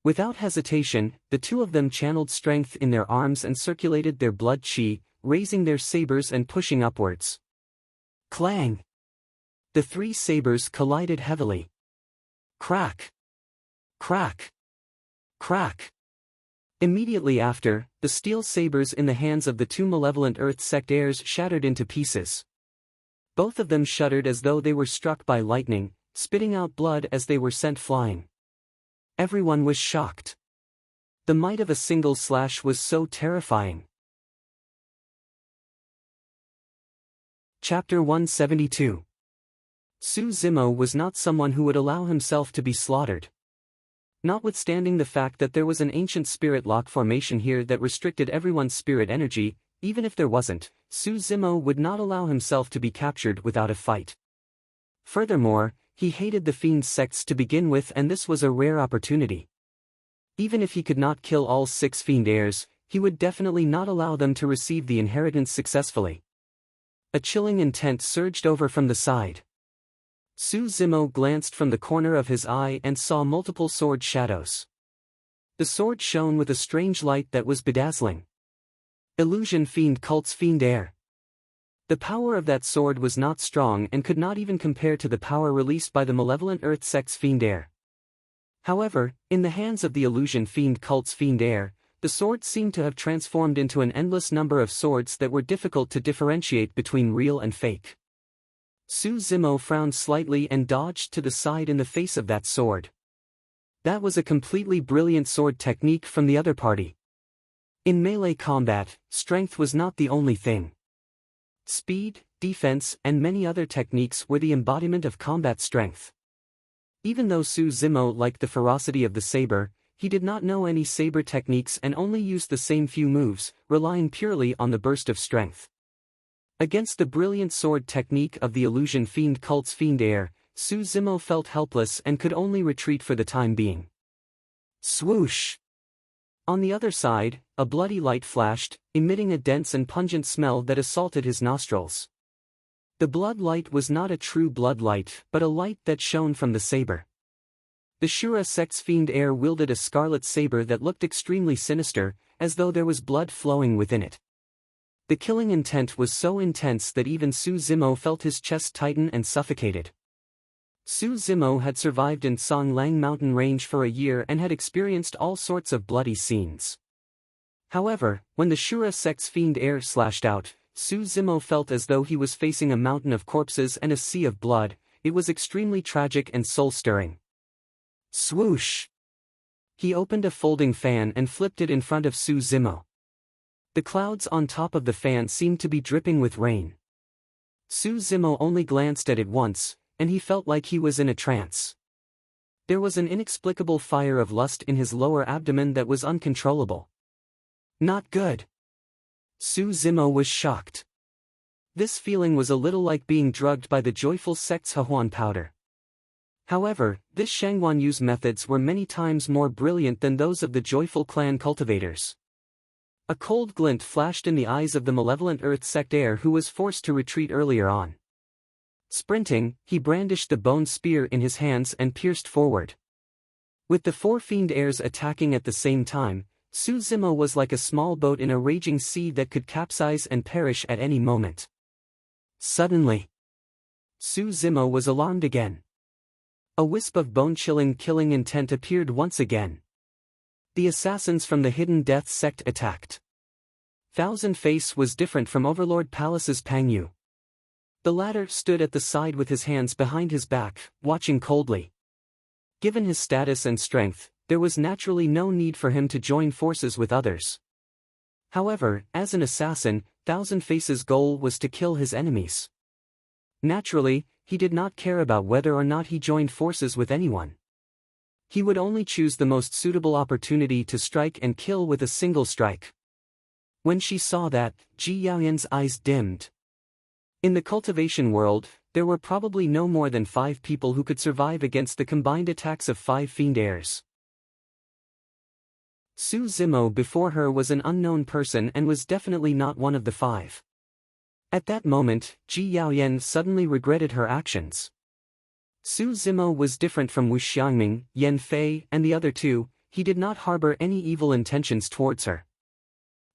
Without hesitation, the 2 of them channeled strength in their arms and circulated their blood chi, raising their sabers and pushing upwards. Clang! The 3 sabers collided heavily. Crack! Crack! Crack! Immediately after, the steel sabers in the hands of the 2 malevolent Earth Sect heirs shattered into pieces. Both of them shuddered as though they were struck by lightning, spitting out blood as they were sent flying. Everyone was shocked. The might of a single slash was so terrifying. Chapter 172. Su Zimo was not someone who would allow himself to be slaughtered. Notwithstanding the fact that there was an ancient spirit lock formation here that restricted everyone's spirit energy, even if there wasn't, Su Zimo would not allow himself to be captured without a fight. Furthermore, he hated the fiend sects to begin with, and this was a rare opportunity. Even if he could not kill all 6 fiend heirs, he would definitely not allow them to receive the inheritance successfully. A chilling intent surged over from the side. Su Zimo glanced from the corner of his eye and saw multiple sword shadows. The sword shone with a strange light that was bedazzling. Illusion Fiend Cult's Fiend Heir. The power of that sword was not strong and could not even compare to the power released by the malevolent Earth Sect's Fiend Heir. However, in the hands of the Illusion Fiend Cult's Fiend Heir, the sword seemed to have transformed into an endless number of swords that were difficult to differentiate between real and fake. Su Zimo frowned slightly and dodged to the side in the face of that sword. That was a completely brilliant sword technique from the other party. In melee combat, strength was not the only thing. Speed, defense, and many other techniques were the embodiment of combat strength. Even though Su Zimo liked the ferocity of the saber, he did not know any saber techniques and only used the same few moves, relying purely on the burst of strength. Against the brilliant sword technique of the Illusion Fiend Cult's Fiend Heir, Su Zimo felt helpless and could only retreat for the time being. Swoosh! On the other side, a bloody light flashed, emitting a dense and pungent smell that assaulted his nostrils. The blood light was not a true blood light, but a light that shone from the saber. The Shura sect's Fiend Heir wielded a scarlet saber that looked extremely sinister, as though there was blood flowing within it. The killing intent was so intense that even Su Zimo felt his chest tighten and suffocated. Su Zimo had survived in Songlang mountain range for a year and had experienced all sorts of bloody scenes. However, when the Shura sect's Fiend Heir slashed out, Su Zimo felt as though he was facing a mountain of corpses and a sea of blood. It was extremely tragic and soul-stirring. Swoosh! He opened a folding fan and flipped it in front of Su Zimo. The clouds on top of the fan seemed to be dripping with rain. Su Zimo only glanced at it once, and he felt like he was in a trance. There was an inexplicable fire of lust in his lower abdomen that was uncontrollable. Not good. Su Zimo was shocked. This feeling was a little like being drugged by the joyful sect's Hahuan powder. However, this Shangguan Yu's methods were many times more brilliant than those of the joyful clan cultivators. A cold glint flashed in the eyes of the malevolent Earth Sect heir who was forced to retreat earlier on. Sprinting, he brandished the bone spear in his hands and pierced forward. With the 4 fiend heirs attacking at the same time, Su Zimo was like a small boat in a raging sea that could capsize and perish at any moment. Suddenly, Su Zimo was alarmed again. A wisp of bone-chilling killing intent appeared once again. The assassins from the Hidden Death sect attacked. Thousand Face was different from Overlord Palace's Pangyu. The latter stood at the side with his hands behind his back, watching coldly. Given his status and strength, there was naturally no need for him to join forces with others. However, as an assassin, Thousand Face's goal was to kill his enemies. Naturally, he did not care about whether or not he joined forces with anyone. He would only choose the most suitable opportunity to strike and kill with a single strike. When she saw that, Ji Yaoyan's eyes dimmed. In the cultivation world, there were probably no more than 5 people who could survive against the combined attacks of 5 fiend heirs. Su Zimo before her was an unknown person and was definitely not one of the 5. At that moment, Ji Yaoyan suddenly regretted her actions. Su Zimo was different from Wu Xiangming, Yan Fei, and the other 2. He did not harbor any evil intentions towards her.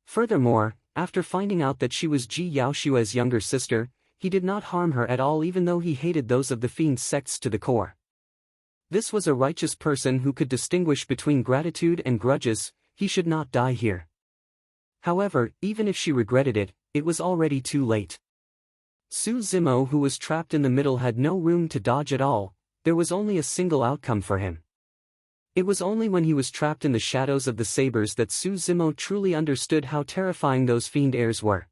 Furthermore, after finding out that she was Ji Yaoshua's younger sister, he did not harm her at all even though he hated those of the fiend sects to the core. This was a righteous person who could distinguish between gratitude and grudges. He should not die here. However, even if she regretted it, it was already too late. Su Zimo, who was trapped in the middle, had no room to dodge at all. There was only a single outcome for him. It was only when he was trapped in the shadows of the sabers that Su Zimo truly understood how terrifying those fiend heirs were.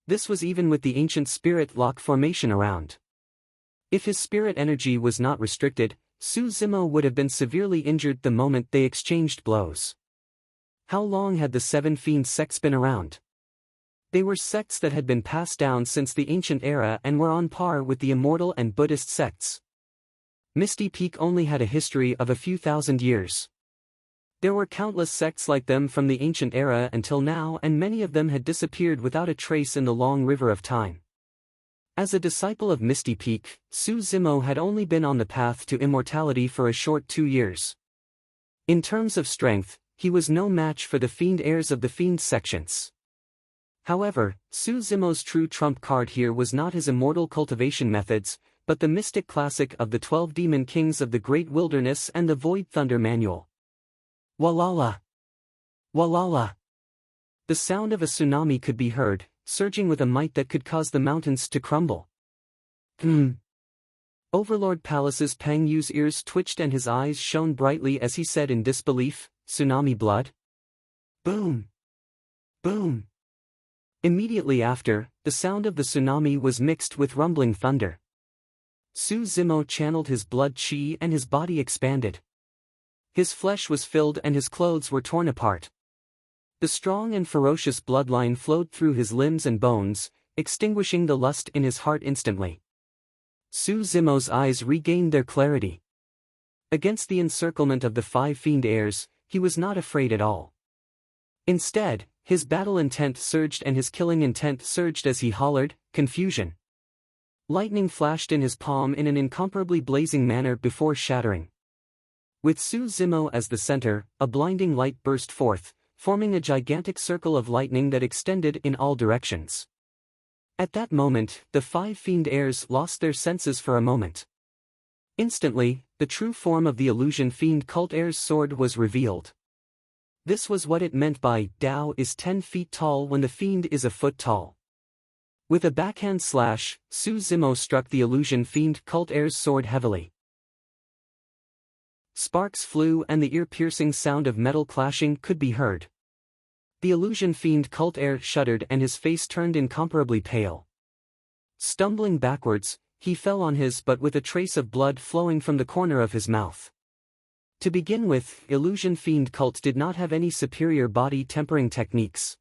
This was even with the ancient spirit lock formation around. If his spirit energy was not restricted, Suzumo would have been severely injured the moment they exchanged blows. How long had the seven fiend sects been around? They were sects that had been passed down since the ancient era and were on par with the immortal and Buddhist sects. Misty Peak only had a history of a few thousand years. There were countless sects like them from the ancient era until now, and many of them had disappeared without a trace in the long river of time. As a disciple of Misty Peak, Suzumo had only been on the path to immortality for a short 2 years. In terms of strength, he was no match for the fiend heirs of the fiend sections. However, Suzumo's true trump card here was not his immortal cultivation methods, but the mystic classic of the 12 demon kings of the Great Wilderness and the Void Thunder Manual. Walala! Walala! The sound of a tsunami could be heard, surging with a might that could cause the mountains to crumble. Overlord Palace's Peng Yu's ears twitched and his eyes shone brightly as he said in disbelief, "Tsunami blood?" Boom! Boom! Immediately after, the sound of the tsunami was mixed with rumbling thunder. Suzumo channeled his blood chi and his body expanded. His flesh was filled and his clothes were torn apart. The strong and ferocious bloodline flowed through his limbs and bones, extinguishing the lust in his heart instantly. Suzumo's eyes regained their clarity. Against the encirclement of the 5 fiend heirs, he was not afraid at all. Instead, his battle intent surged and his killing intent surged as he hollered, "Confusion!" Lightning flashed in his palm in an incomparably blazing manner before shattering. With Suzumo as the center, a blinding light burst forth, forming a gigantic circle of lightning that extended in all directions. At that moment, the 5 fiend heirs lost their senses for a moment. Instantly, the true form of the illusion fiend cult heir's sword was revealed. This was what it meant by Tao is 10 feet tall when the fiend is a foot tall. With a backhand slash, Suzumo struck the illusion fiend cult heir's sword heavily. Sparks flew and the ear-piercing sound of metal clashing could be heard. The illusion fiend cult heir shuddered and his face turned incomparably pale. Stumbling backwards, he fell on his butt with a trace of blood flowing from the corner of his mouth. To begin with, illusion fiend cult did not have any superior body tempering techniques.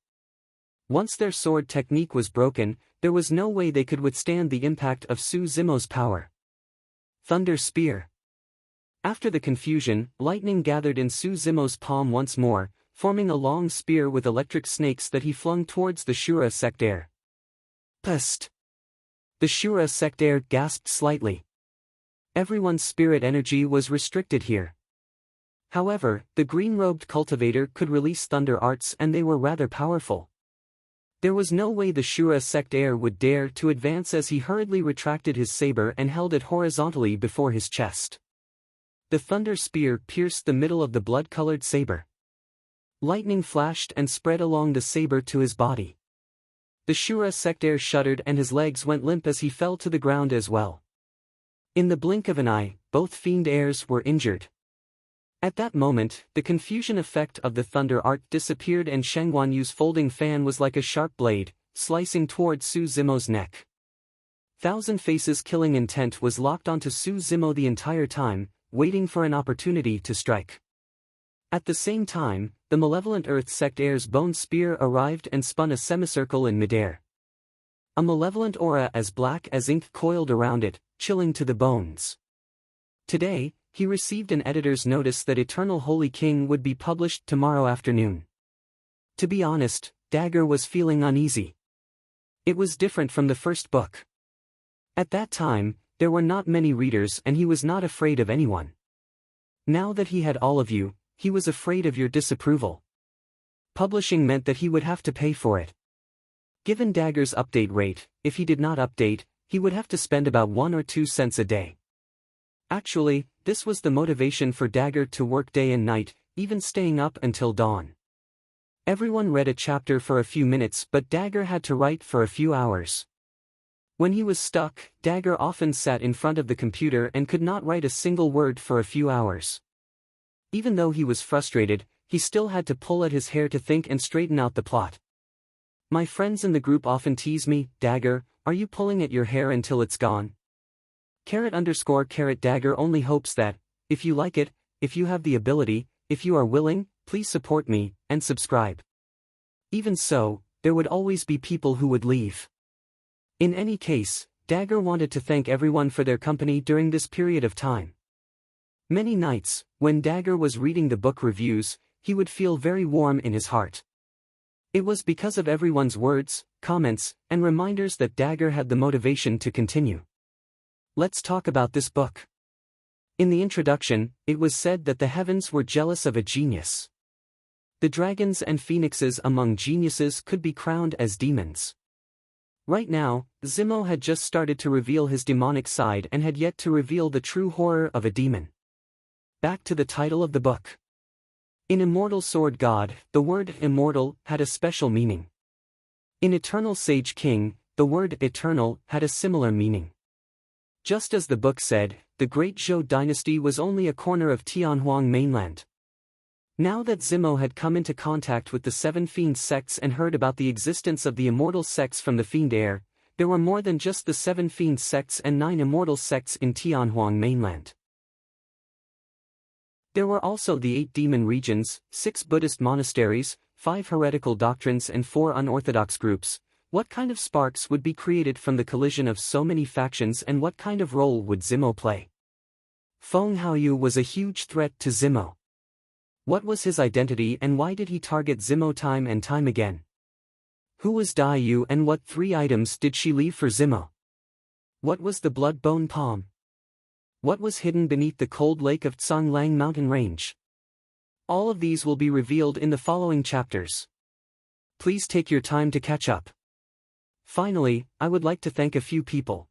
Once their sword technique was broken, there was no way they could withstand the impact of Suzumo's power. Thunder Spear. After the confusion, lightning gathered in Suzumo's palm once more, forming a long spear with electric snakes that he flung towards the Shura sect heir. Psst! The Shura sect heir gasped slightly. Everyone's spirit energy was restricted here. However, the green-robed cultivator could release thunder arts and they were rather powerful. There was no way the Shura sect heir would dare to advance as he hurriedly retracted his saber and held it horizontally before his chest. The thunder spear pierced the middle of the blood-colored saber. Lightning flashed and spread along the saber to his body. The Shura sect heir shuddered and his legs went limp as he fell to the ground as well. In the blink of an eye, both fiend heirs were injured. At that moment, the confusion effect of the thunder art disappeared and Shangguanyu's folding fan was like a sharp blade, slicing toward Suzumo's neck. Thousand Faces' killing intent was locked onto Suzumo the entire time, waiting for an opportunity to strike. At the same time, the malevolent Earth sect heir's bone spear arrived and spun a semicircle in midair. A malevolent aura as black as ink coiled around it, chilling to the bones. Today, he received an editor's notice that Eternal Holy King would be published tomorrow afternoon. To be honest, Dagger was feeling uneasy. It was different from the first book. At that time, there were not many readers and he was not afraid of anyone. Now that he had all of you, he was afraid of your disapproval. Publishing meant that he would have to pay for it. Given Dagger's update rate, if he did not update, he would have to spend about 1 or 2 cents a day. Actually, this was the motivation for Dagger to work day and night, even staying up until dawn. Everyone read a chapter for a few minutes but Dagger had to write for a few hours. When he was stuck, Dagger often sat in front of the computer and could not write a single word for a few hours. Even though he was frustrated, he still had to pull at his hair to think and straighten out the plot. My friends in the group often tease me, "Dagger, are you pulling at your hair until it's gone?" Dagger only hopes that, if you like it, if you have the ability, if you are willing, please support me, and subscribe. Even so, there would always be people who would leave. In any case, Dagger wanted to thank everyone for their company during this period of time. Many nights, when Dagger was reading the book reviews, he would feel very warm in his heart. It was because of everyone's words, comments, and reminders that Dagger had the motivation to continue. Let's talk about this book. In the introduction, it was said that the heavens were jealous of a genius. The dragons and phoenixes among geniuses could be crowned as demons. Right now, Zemo had just started to reveal his demonic side and had yet to reveal the true horror of a demon. Back to the title of the book. In Immortal Sword God, the word immortal had a special meaning. In Eternal Sage King, the word eternal had a similar meaning. Just as the book said, the Great Zhou dynasty was only a corner of Tianhuang mainland. Now that Zemo had come into contact with the 7 fiend sects and heard about the existence of the immortal sects from the fiend heir, there were more than just the 7 fiend sects and 9 immortal sects in Tianhuang mainland. There were also the 8 demon regions, 6 Buddhist monasteries, 5 heretical doctrines and 4 unorthodox groups. What kind of sparks would be created from the collision of so many factions, and what kind of role would Zemo play? Feng Haoyu was a huge threat to Zemo. What was his identity and why did he target Zemo time and time again? Who was Dai Yu and what 3 items did she leave for Zemo? What was the blood bone palm? What was hidden beneath the cold lake of Tsanglang mountain range? All of these will be revealed in the following chapters. Please take your time to catch up. Finally, I would like to thank a few people.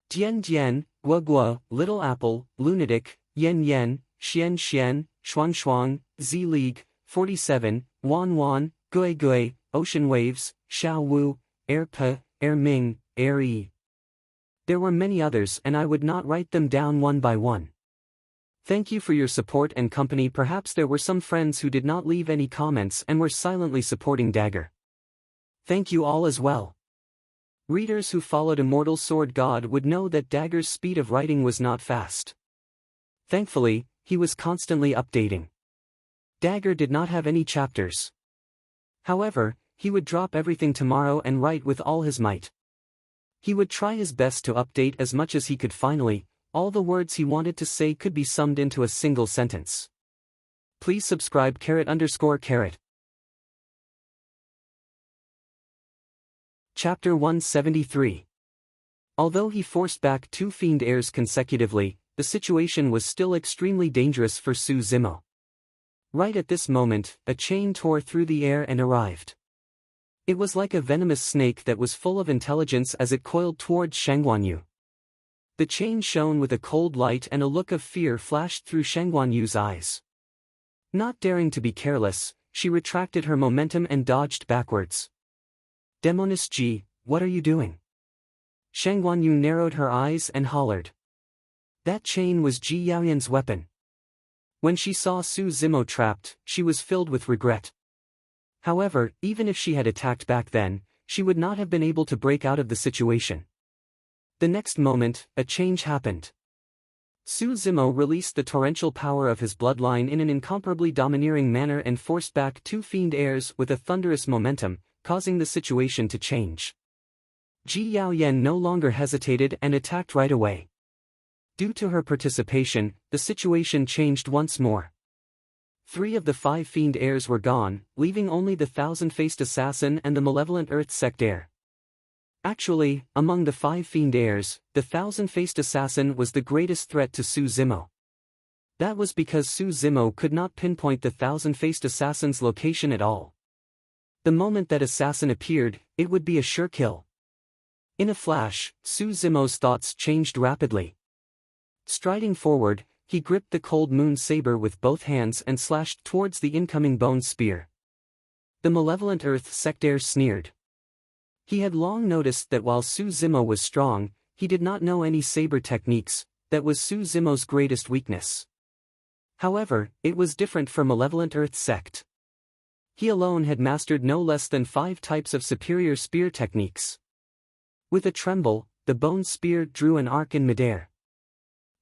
Jian Jian, Guo Guo, Little Apple, Lunatic, Yen Yen, Xian Xian, Shuang Shuang, Z League, 47, Wan Wan, Gui Gui, Ocean Waves, Xiao Wu, Air Pe, Air Ming, Air E. There were many others and I would not write them down one by one. Thank you for your support and company. Perhaps there were some friends who did not leave any comments and were silently supporting Dagger. Thank you all as well. Readers who followed Immortal Sword God would know that Dagger's speed of writing was not fast. Thankfully, he was constantly updating. Dagger did not have any chapters. However, he would drop everything tomorrow and write with all his might. He would try his best to update as much as he could. Finally, all the words he wanted to say could be summed into a single sentence. Please subscribe _. Chapter 173. Although he forced back 2 fiend heirs consecutively, the situation was still extremely dangerous for Su Zimo. Right at this moment, a chain tore through the air and arrived. It was like a venomous snake that was full of intelligence as it coiled towards Shangguanyu. The chain shone with a cold light and a look of fear flashed through Shangguanyu's eyes. Not daring to be careless, she retracted her momentum and dodged backwards. Demoness Ji, what are you doing? Shangguanyu narrowed her eyes and hollered. That chain was Ji Yaoyan's weapon. When she saw Su Zimo trapped, she was filled with regret. However, even if she had attacked back then, she would not have been able to break out of the situation. The next moment, a change happened. Su Zimo released the torrential power of his bloodline in an incomparably domineering manner and forced back 2 fiend heirs with a thunderous momentum, causing the situation to change. Ji Yaoyan no longer hesitated and attacked right away. Due to her participation, the situation changed once more. 3 of the 5 fiend heirs were gone, leaving only the thousand-faced assassin and the malevolent earth sect heir. Actually, among the 5 fiend heirs, the thousand-faced assassin was the greatest threat to Su Zimo. That was because Su Zimo could not pinpoint the thousand-faced assassin's location at all. The moment that assassin appeared, it would be a sure kill. In a flash, Su Zimo's thoughts changed rapidly. Striding forward, he gripped the cold moon saber with both hands and slashed towards the incoming bone spear. The malevolent earth sect heir sneered. He had long noticed that while Su Zimo was strong, he did not know any saber techniques. That was Su Zimo's greatest weakness. However, it was different for malevolent earth sect. He alone had mastered no less than 5 types of superior spear techniques. With a tremble, the bone spear drew an arc in midair.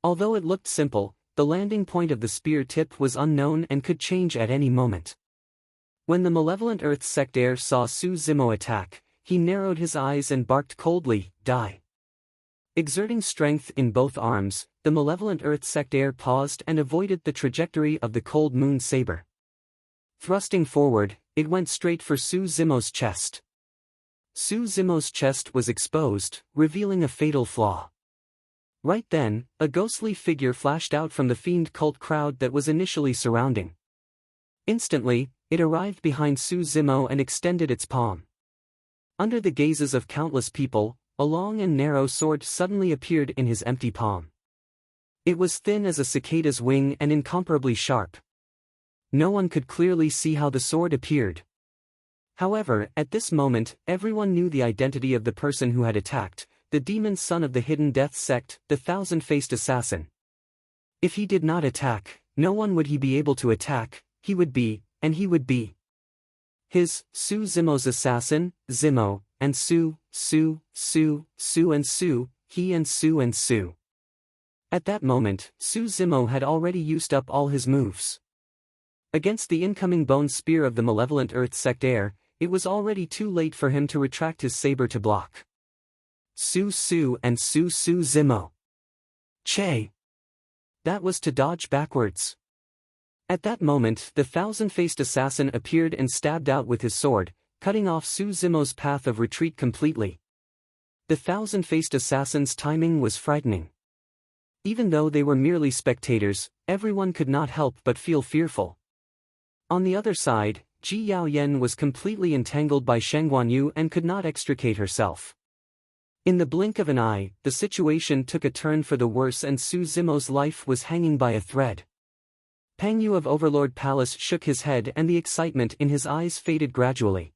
Although it looked simple, the landing point of the spear tip was unknown and could change at any moment. When the malevolent Earth Sectaire saw Su Zimo attack, he narrowed his eyes and barked coldly, "Die." Exerting strength in both arms, the malevolent Earth Sectaire paused and avoided the trajectory of the cold moon saber. Thrusting forward, it went straight for Su Zimo's chest. Su Zimo's chest was exposed, revealing a fatal flaw. Right then, a ghostly figure flashed out from the fiend cult crowd that was initially surrounding. Instantly, it arrived behind Su Zimo and extended its palm. Under the gazes of countless people, a long and narrow sword suddenly appeared in his empty palm. It was thin as a cicada's wing and incomparably sharp. No one could clearly see how the sword appeared. However, at this moment, everyone knew the identity of the person who had attacked, the demon son of the hidden death sect, the thousand-faced assassin. If he did not attack, no one would he be able to attack, he would be, and he would be. His, Su Zimo's assassin, Zimo, and Su, and Su, he and Su. At that moment, Su Zimo had already used up all his moves. Against the incoming bone spear of the malevolent Earth Sectaire, it was already too late for him to retract his saber to block. Su and Su Zimo. Che! That was to dodge backwards. At that moment, the thousand-faced assassin appeared and stabbed out with his sword, cutting off Su Zimo's path of retreat completely. The thousand-faced assassin's timing was frightening. Even though they were merely spectators, everyone could not help but feel fearful. On the other side, Ji Yaoyan was completely entangled by Sheng Guanyu and could not extricate herself. In the blink of an eye, the situation took a turn for the worse and Su Zimo's life was hanging by a thread. Pang Yu of Overlord Palace shook his head and the excitement in his eyes faded gradually.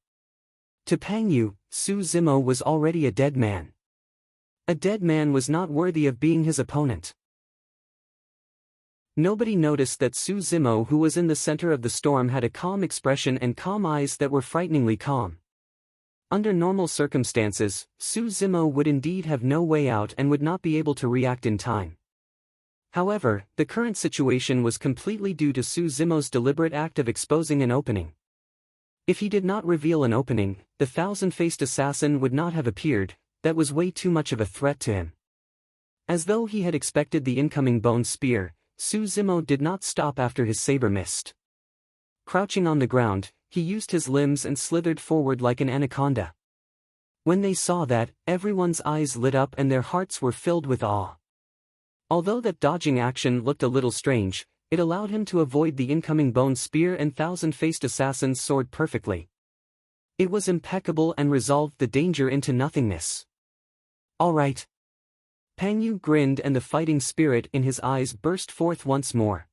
To Pang Yu, Su Zimo was already a dead man. A dead man was not worthy of being his opponent. Nobody noticed that Su Zimo, who was in the center of the storm, had a calm expression and calm eyes that were frighteningly calm. Under normal circumstances, Su Zimo would indeed have no way out and would not be able to react in time. However, the current situation was completely due to Su Zimo's deliberate act of exposing an opening. If he did not reveal an opening, the thousand-faced assassin would not have appeared. That was way too much of a threat to him. As though he had expected the incoming bone spear, Su Zimo did not stop after his saber missed. Crouching on the ground, he used his limbs and slithered forward like an anaconda. When they saw that, everyone's eyes lit up and their hearts were filled with awe. Although that dodging action looked a little strange, it allowed him to avoid the incoming bone spear and thousand-faced assassin's sword perfectly. It was impeccable and resolved the danger into nothingness. All right. Pang Yu grinned and the fighting spirit in his eyes burst forth once more.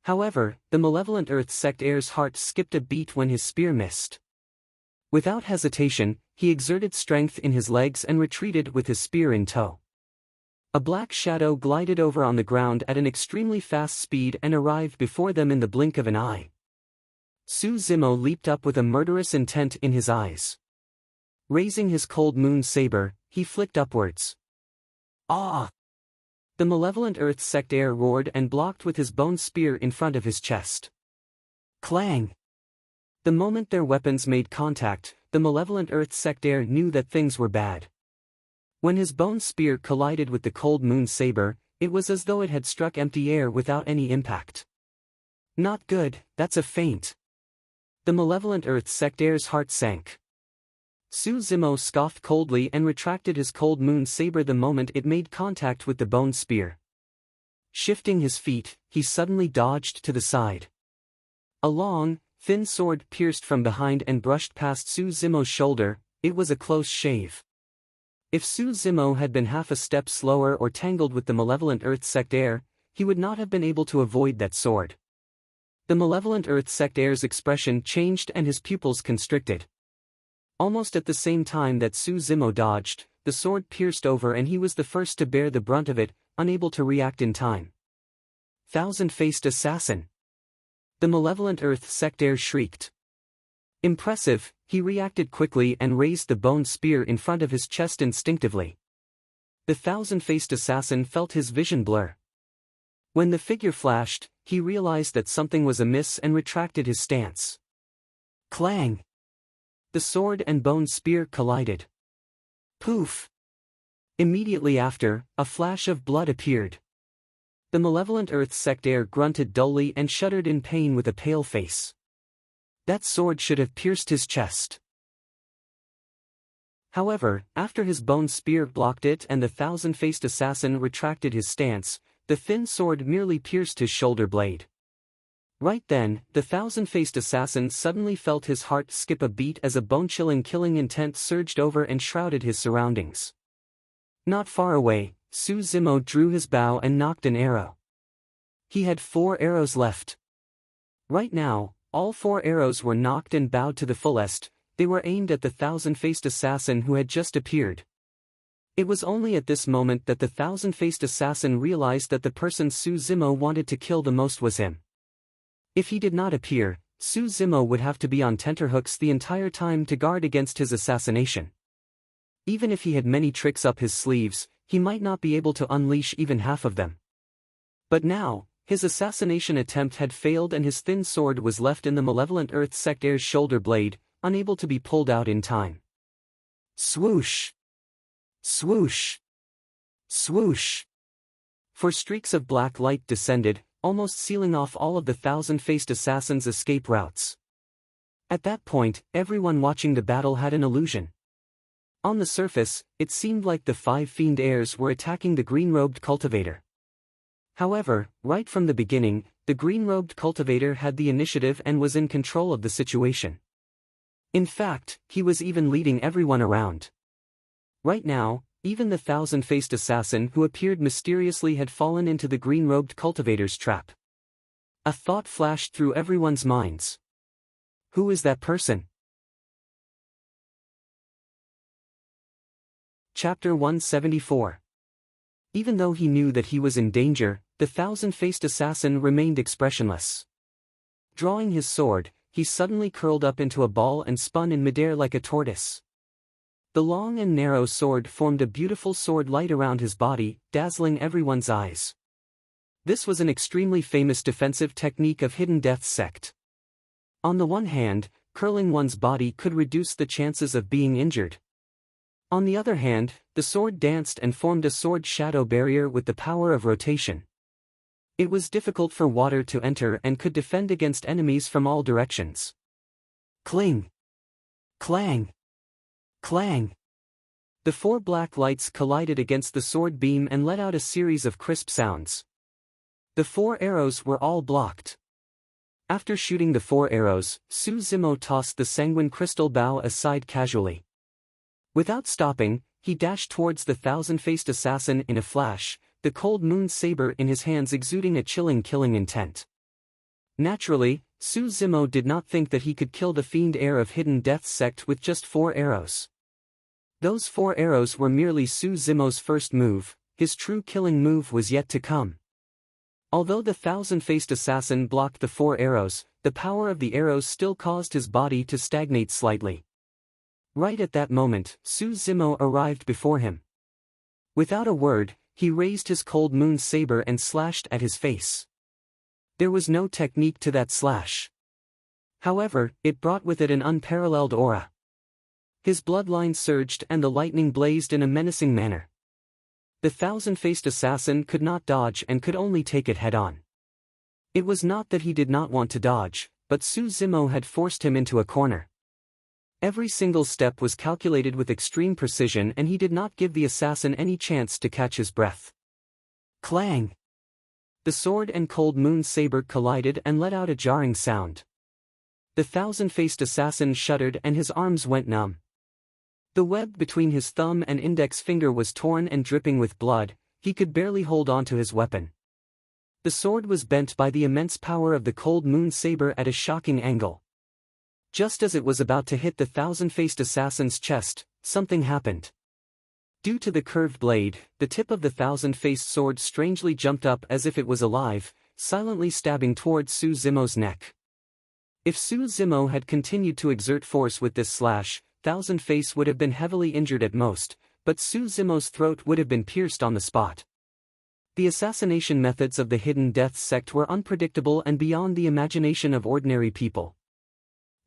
However, the malevolent Earth Sectaire's heart skipped a beat when his spear missed. Without hesitation, he exerted strength in his legs and retreated with his spear in tow. A black shadow glided over on the ground at an extremely fast speed and arrived before them in the blink of an eye. Su Zimo leaped up with a murderous intent in his eyes. Raising his cold moon saber, he flicked upwards. Ah! The malevolent Earth Sectaire roared and blocked with his bone spear in front of his chest. Clang! The moment their weapons made contact, the malevolent Earth Sectaire knew that things were bad. When his bone spear collided with the cold moon saber, it was as though it had struck empty air without any impact. Not good, that's a feint. The malevolent Earth Sectaire's heart sank. Su Zimo scoffed coldly and retracted his cold moon saber the moment it made contact with the bone spear. Shifting his feet, he suddenly dodged to the side. A long, thin sword pierced from behind and brushed past Su Zimo's shoulder. It was a close shave. If Su Zimo had been half a step slower or tangled with the malevolent Earth Sectaire, he would not have been able to avoid that sword. The malevolent Earth Sectaire's expression changed and his pupils constricted. Almost at the same time that Su Zimo dodged, the sword pierced over and he was the first to bear the brunt of it, unable to react in time. Thousand-faced assassin! The malevolent Earth Sectaire shrieked. Impressive, he reacted quickly and raised the bone spear in front of his chest instinctively. The thousand-faced assassin felt his vision blur. When the figure flashed, he realized that something was amiss and retracted his stance. Clang! The sword and bone spear collided. Poof! Immediately after, a flash of blood appeared. The malevolent earth sectaire grunted dully and shuddered in pain with a pale face. That sword should have pierced his chest. However, after his bone spear blocked it and the thousand-faced assassin retracted his stance, the thin sword merely pierced his shoulder blade. Right then, the thousand-faced assassin suddenly felt his heart skip a beat as a bone-chilling killing intent surged over and shrouded his surroundings. Not far away, Su Zimo drew his bow and nocked an arrow. He had 4 arrows left. Right now, all 4 arrows were nocked and bowed to the fullest. They were aimed at the thousand-faced assassin who had just appeared. It was only at this moment that the thousand-faced assassin realized that the person Su Zimo wanted to kill the most was him. If he did not appear, Su Zimo would have to be on tenterhooks the entire time to guard against his assassination. Even if he had many tricks up his sleeves, he might not be able to unleash even half of them. But now, his assassination attempt had failed and his thin sword was left in the malevolent earth sectaire's shoulder blade, unable to be pulled out in time. Swoosh! Swoosh! Swoosh! 4 streaks of black light descended, almost sealing off all of the thousand-faced assassin's escape routes. At that point, everyone watching the battle had an illusion. On the surface, it seemed like the 5 fiend heirs were attacking the green-robed cultivator. However, right from the beginning, the green-robed cultivator had the initiative and was in control of the situation. In fact, he was even leading everyone around. Right now, even the thousand-faced assassin who appeared mysteriously had fallen into the green-robed cultivator's trap. A thought flashed through everyone's minds. Who is that person? Chapter 174. Even though he knew that he was in danger, the thousand-faced assassin remained expressionless. Drawing his sword, he suddenly curled up into a ball and spun in midair like a tortoise. The long and narrow sword formed a beautiful sword light around his body, dazzling everyone's eyes. This was an extremely famous defensive technique of Hidden Death's sect. On the one hand, curling one's body could reduce the chances of being injured. On the other hand, the sword danced and formed a sword shadow barrier with the power of rotation. It was difficult for water to enter and could defend against enemies from all directions. Cling! Clang! Clang! The 4 black lights collided against the sword beam and let out a series of crisp sounds. The 4 arrows were all blocked. After shooting the 4 arrows, Su Zimo tossed the sanguine crystal bow aside casually. Without stopping, he dashed towards the thousand-faced assassin in a flash, the cold moon saber in his hands exuding a chilling killing intent. Naturally, Su Zimo did not think that he could kill the fiend heir of Hidden Death's sect with just 4 arrows. Those 4 arrows were merely Su Zimo's first move, his true killing move was yet to come. Although the thousand-faced assassin blocked the 4 arrows, the power of the arrows still caused his body to stagnate slightly. Right at that moment, Su Zimo arrived before him. Without a word, he raised his cold moon saber and slashed at his face. There was no technique to that slash. However, it brought with it an unparalleled aura. His bloodline surged and the lightning blazed in a menacing manner. The thousand-faced assassin could not dodge and could only take it head-on. It was not that he did not want to dodge, but Su Zimo had forced him into a corner. Every single step was calculated with extreme precision and he did not give the assassin any chance to catch his breath. Clang! The sword and cold moon saber collided and let out a jarring sound. The thousand-faced assassin shuddered and his arms went numb. The web between his thumb and index finger was torn and dripping with blood, he could barely hold on to his weapon. The sword was bent by the immense power of the cold moon saber at a shocking angle. Just as it was about to hit the thousand-faced assassin's chest, something happened. Due to the curved blade, the tip of the thousand-faced sword strangely jumped up as if it was alive, silently stabbing towards Su Zimo's neck. If Su Zimo had continued to exert force with this slash, Thousand Face would have been heavily injured at most, but Su Zimo's throat would have been pierced on the spot. The assassination methods of the Hidden Death sect were unpredictable and beyond the imagination of ordinary people.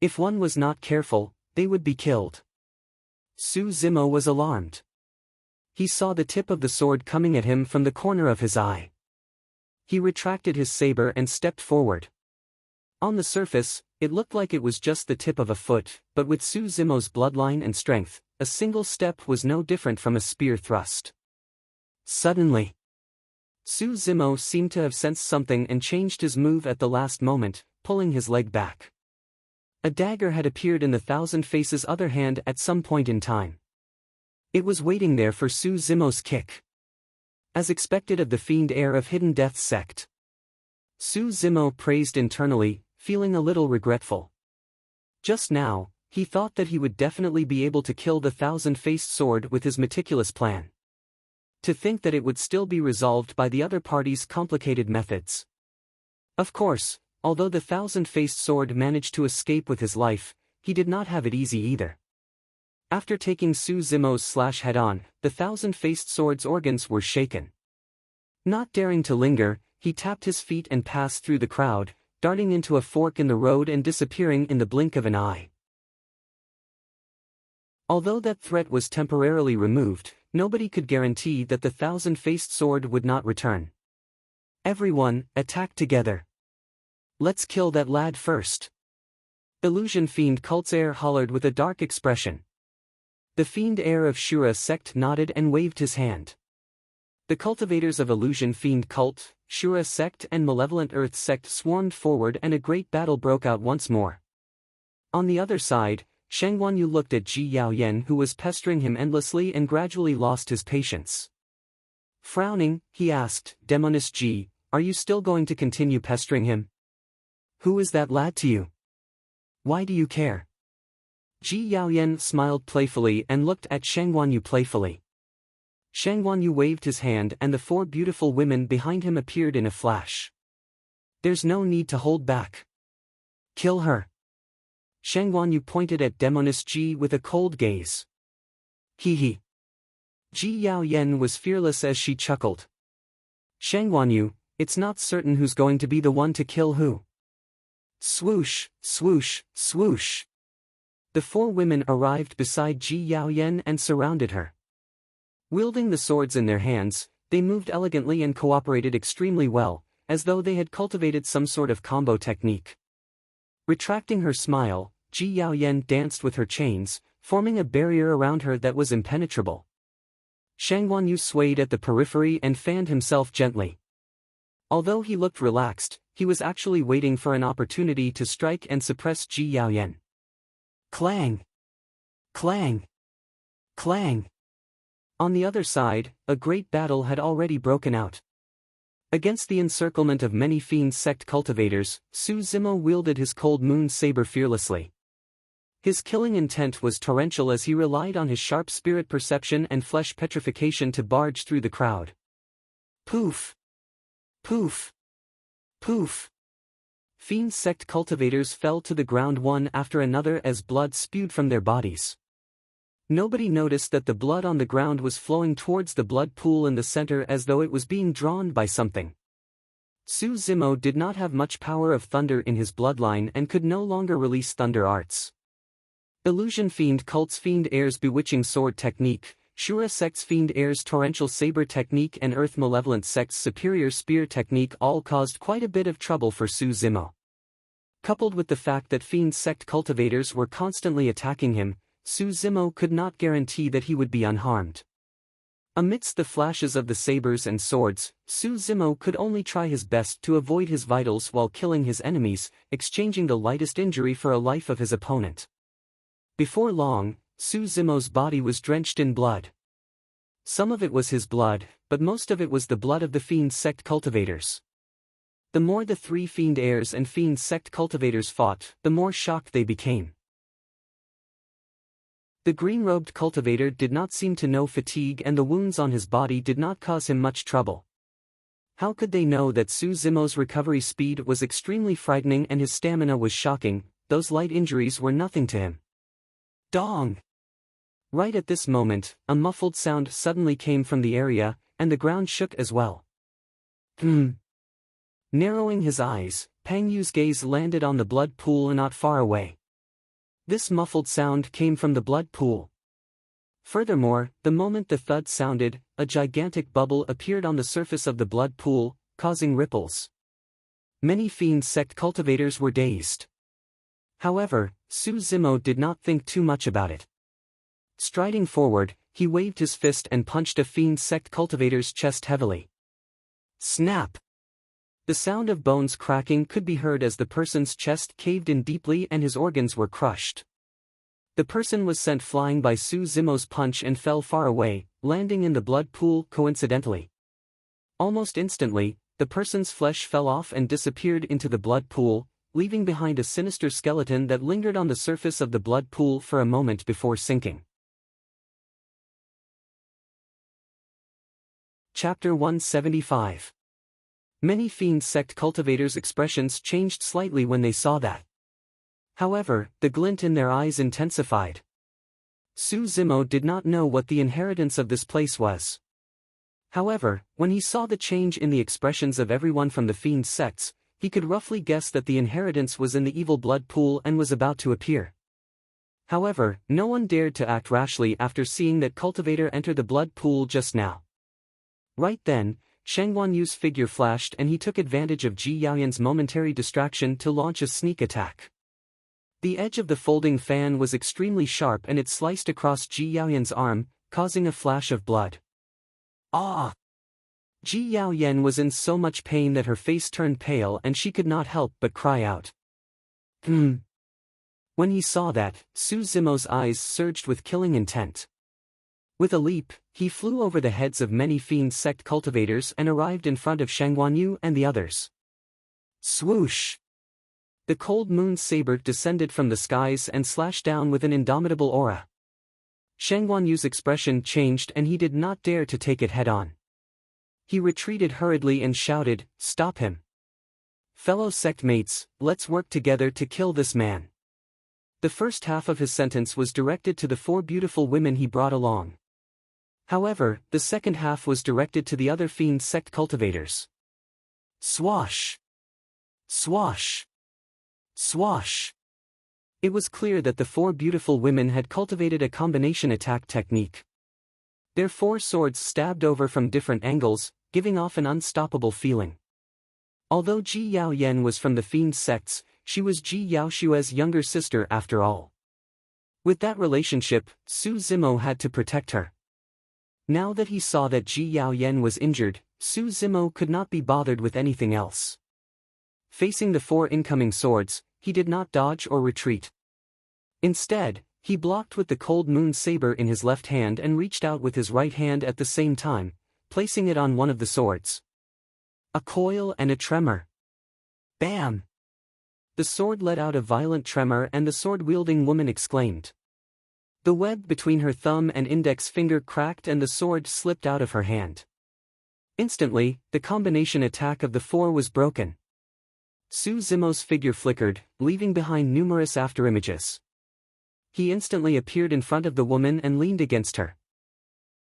If one was not careful, they would be killed. Su Zimo was alarmed. He saw the tip of the sword coming at him from the corner of his eye. He retracted his saber and stepped forward. On the surface, it looked like it was just the tip of a foot, but with Su Zimo's bloodline and strength, a single step was no different from a spear thrust. Suddenly, Su Zimo seemed to have sensed something and changed his move at the last moment, pulling his leg back. A dagger had appeared in the Thousand Faces' other hand at some point in time. It was waiting there for Su Zimo's kick. As expected of the fiend heir of Hidden Death sect, Su Zimo praised internally, feeling a little regretful. Just now, he thought that he would definitely be able to kill the Thousand-Faced Sword with his meticulous plan. To think that it would still be resolved by the other party's complicated methods. Of course, although the Thousand-Faced Sword managed to escape with his life, he did not have it easy either. After taking Su Zimo's slash head-on, the Thousand-Faced Sword's organs were shaken. Not daring to linger, he tapped his feet and passed through the crowd, darting into a fork in the road and disappearing in the blink of an eye. Although that threat was temporarily removed, nobody could guarantee that the Thousand-Faced Sword would not return. Everyone, attack together. Let's kill that lad first. Illusion Fiend Cult's heir hollered with a dark expression. The fiend heir of Shura sect nodded and waved his hand. The cultivators of Illusion Fiend Cult, Shura sect and Malevolent Earth sect swarmed forward and a great battle broke out once more. On the other side, Sheng Wanyu looked at Ji Yaoyan, who was pestering him endlessly and gradually lost his patience. Frowning, he asked, Demoness Ji, are you still going to continue pestering him? Who is that lad to you? Why do you care? Ji Yaoyan smiled playfully and looked at Sheng Wanyu playfully. Sheng Wanyu waved his hand and the four beautiful women behind him appeared in a flash. There's no need to hold back. Kill her. Sheng Wanyu pointed at Demoness Ji with a cold gaze. Hee hee. Ji Yaoyan was fearless as she chuckled. Sheng Wanyu, it's not certain who's going to be the one to kill who. Swoosh, swoosh, swoosh. The four women arrived beside Ji Yaoyan and surrounded her. Wielding the swords in their hands, they moved elegantly and cooperated extremely well, as though they had cultivated some sort of combo technique. Retracting her smile, Ji Yaoyan danced with her chains, forming a barrier around her that was impenetrable. Sheng Wanyu swayed at the periphery and fanned himself gently. Although he looked relaxed, he was actually waiting for an opportunity to strike and suppress Ji Yaoyan. Clang! Clang! Clang! On the other side, a great battle had already broken out. Against the encirclement of many fiend sect cultivators, Su Zimo wielded his cold moon saber fearlessly. His killing intent was torrential as he relied on his sharp spirit perception and flesh petrification to barge through the crowd. Poof! Poof! Poof! Fiend sect cultivators fell to the ground one after another as blood spewed from their bodies. Nobody noticed that the blood on the ground was flowing towards the blood pool in the center as though it was being drawn by something. Su Zimo did not have much power of thunder in his bloodline and could no longer release thunder arts. Illusion Fiend Cult's Fiend Heir's Bewitching Sword Technique, Shura Sect's Fiend Heir's Torrential Saber Technique and Earth Malevolent Sect's Superior Spear Technique all caused quite a bit of trouble for Su Zimo. Coupled with the fact that Fiend Sect cultivators were constantly attacking him, Su Zimo could not guarantee that he would be unharmed. Amidst the flashes of the sabers and swords, Su Zimo could only try his best to avoid his vitals while killing his enemies, exchanging the lightest injury for a life of his opponent. Before long, Su Zimo's body was drenched in blood. Some of it was his blood, but most of it was the blood of the Fiend Sect cultivators. The more the three Fiend Heirs and Fiend Sect cultivators fought, the more shocked they became. The green-robed cultivator did not seem to know fatigue and the wounds on his body did not cause him much trouble. How could they know that Su Zimo's recovery speed was extremely frightening and his stamina was shocking? Those light injuries were nothing to him. Dong! Right at this moment, a muffled sound suddenly came from the area, and the ground shook as well. Narrowing his eyes, Pang Yu's gaze landed on the blood pool not far away. This muffled sound came from the blood pool. Furthermore, the moment the thud sounded, a gigantic bubble appeared on the surface of the blood pool, causing ripples. Many fiend sect cultivators were dazed. However, Su Zimo did not think too much about it. Striding forward, he waved his fist and punched a fiend sect cultivator's chest heavily. Snap! The sound of bones cracking could be heard as the person's chest caved in deeply and his organs were crushed. The person was sent flying by Su Zimo's punch and fell far away, landing in the blood pool coincidentally. Almost instantly, the person's flesh fell off and disappeared into the blood pool, leaving behind a sinister skeleton that lingered on the surface of the blood pool for a moment before sinking. Chapter 175. Many fiend sect cultivators' expressions changed slightly when they saw that. However, the glint in their eyes intensified. Su Zimo did not know what the inheritance of this place was. However, when he saw the change in the expressions of everyone from the fiend sects, he could roughly guess that the inheritance was in the evil blood pool and was about to appear. However, no one dared to act rashly after seeing that cultivator enter the blood pool just now. Right then, Shang Guanyu's figure flashed and he took advantage of Ji Yaoyan's momentary distraction to launch a sneak attack. The edge of the folding fan was extremely sharp and it sliced across Ji Yaoyan's arm, causing a flash of blood. Ah! Ji Yaoyan was in so much pain that her face turned pale and she could not help but cry out. When he saw that, Su Zimo's eyes surged with killing intent. With a leap, he flew over the heads of many fiend sect cultivators and arrived in front of Shang Guanyu and the others. Swoosh! The cold moon saber descended from the skies and slashed down with an indomitable aura. Shang Guanyu's expression changed and he did not dare to take it head-on. He retreated hurriedly and shouted, "Stop him! Fellow sect mates, let's work together to kill this man." The first half of his sentence was directed to the 4 beautiful women he brought along. However, the second half was directed to the other fiend sect cultivators. Swash! Swash! Swash! It was clear that the 4 beautiful women had cultivated a combination attack technique. Their 4 swords stabbed over from different angles, giving off an unstoppable feeling. Although Ji Yaoyan was from the fiend sects, she was Ji Yaoshua's younger sister after all. With that relationship, Su Zimo had to protect her. Now that he saw that Ji Yaoyan was injured, Su Zimo could not be bothered with anything else. Facing the 4 incoming swords, he did not dodge or retreat. Instead, he blocked with the cold moon saber in his left hand and reached out with his right hand at the same time, placing it on one of the swords. A coil and a tremor. Bam! The sword let out a violent tremor and the sword-wielding woman exclaimed. The web between her thumb and index finger cracked and the sword slipped out of her hand. Instantly, the combination attack of the 4 was broken. Su Zimo's figure flickered, leaving behind numerous afterimages. He instantly appeared in front of the woman and leaned against her.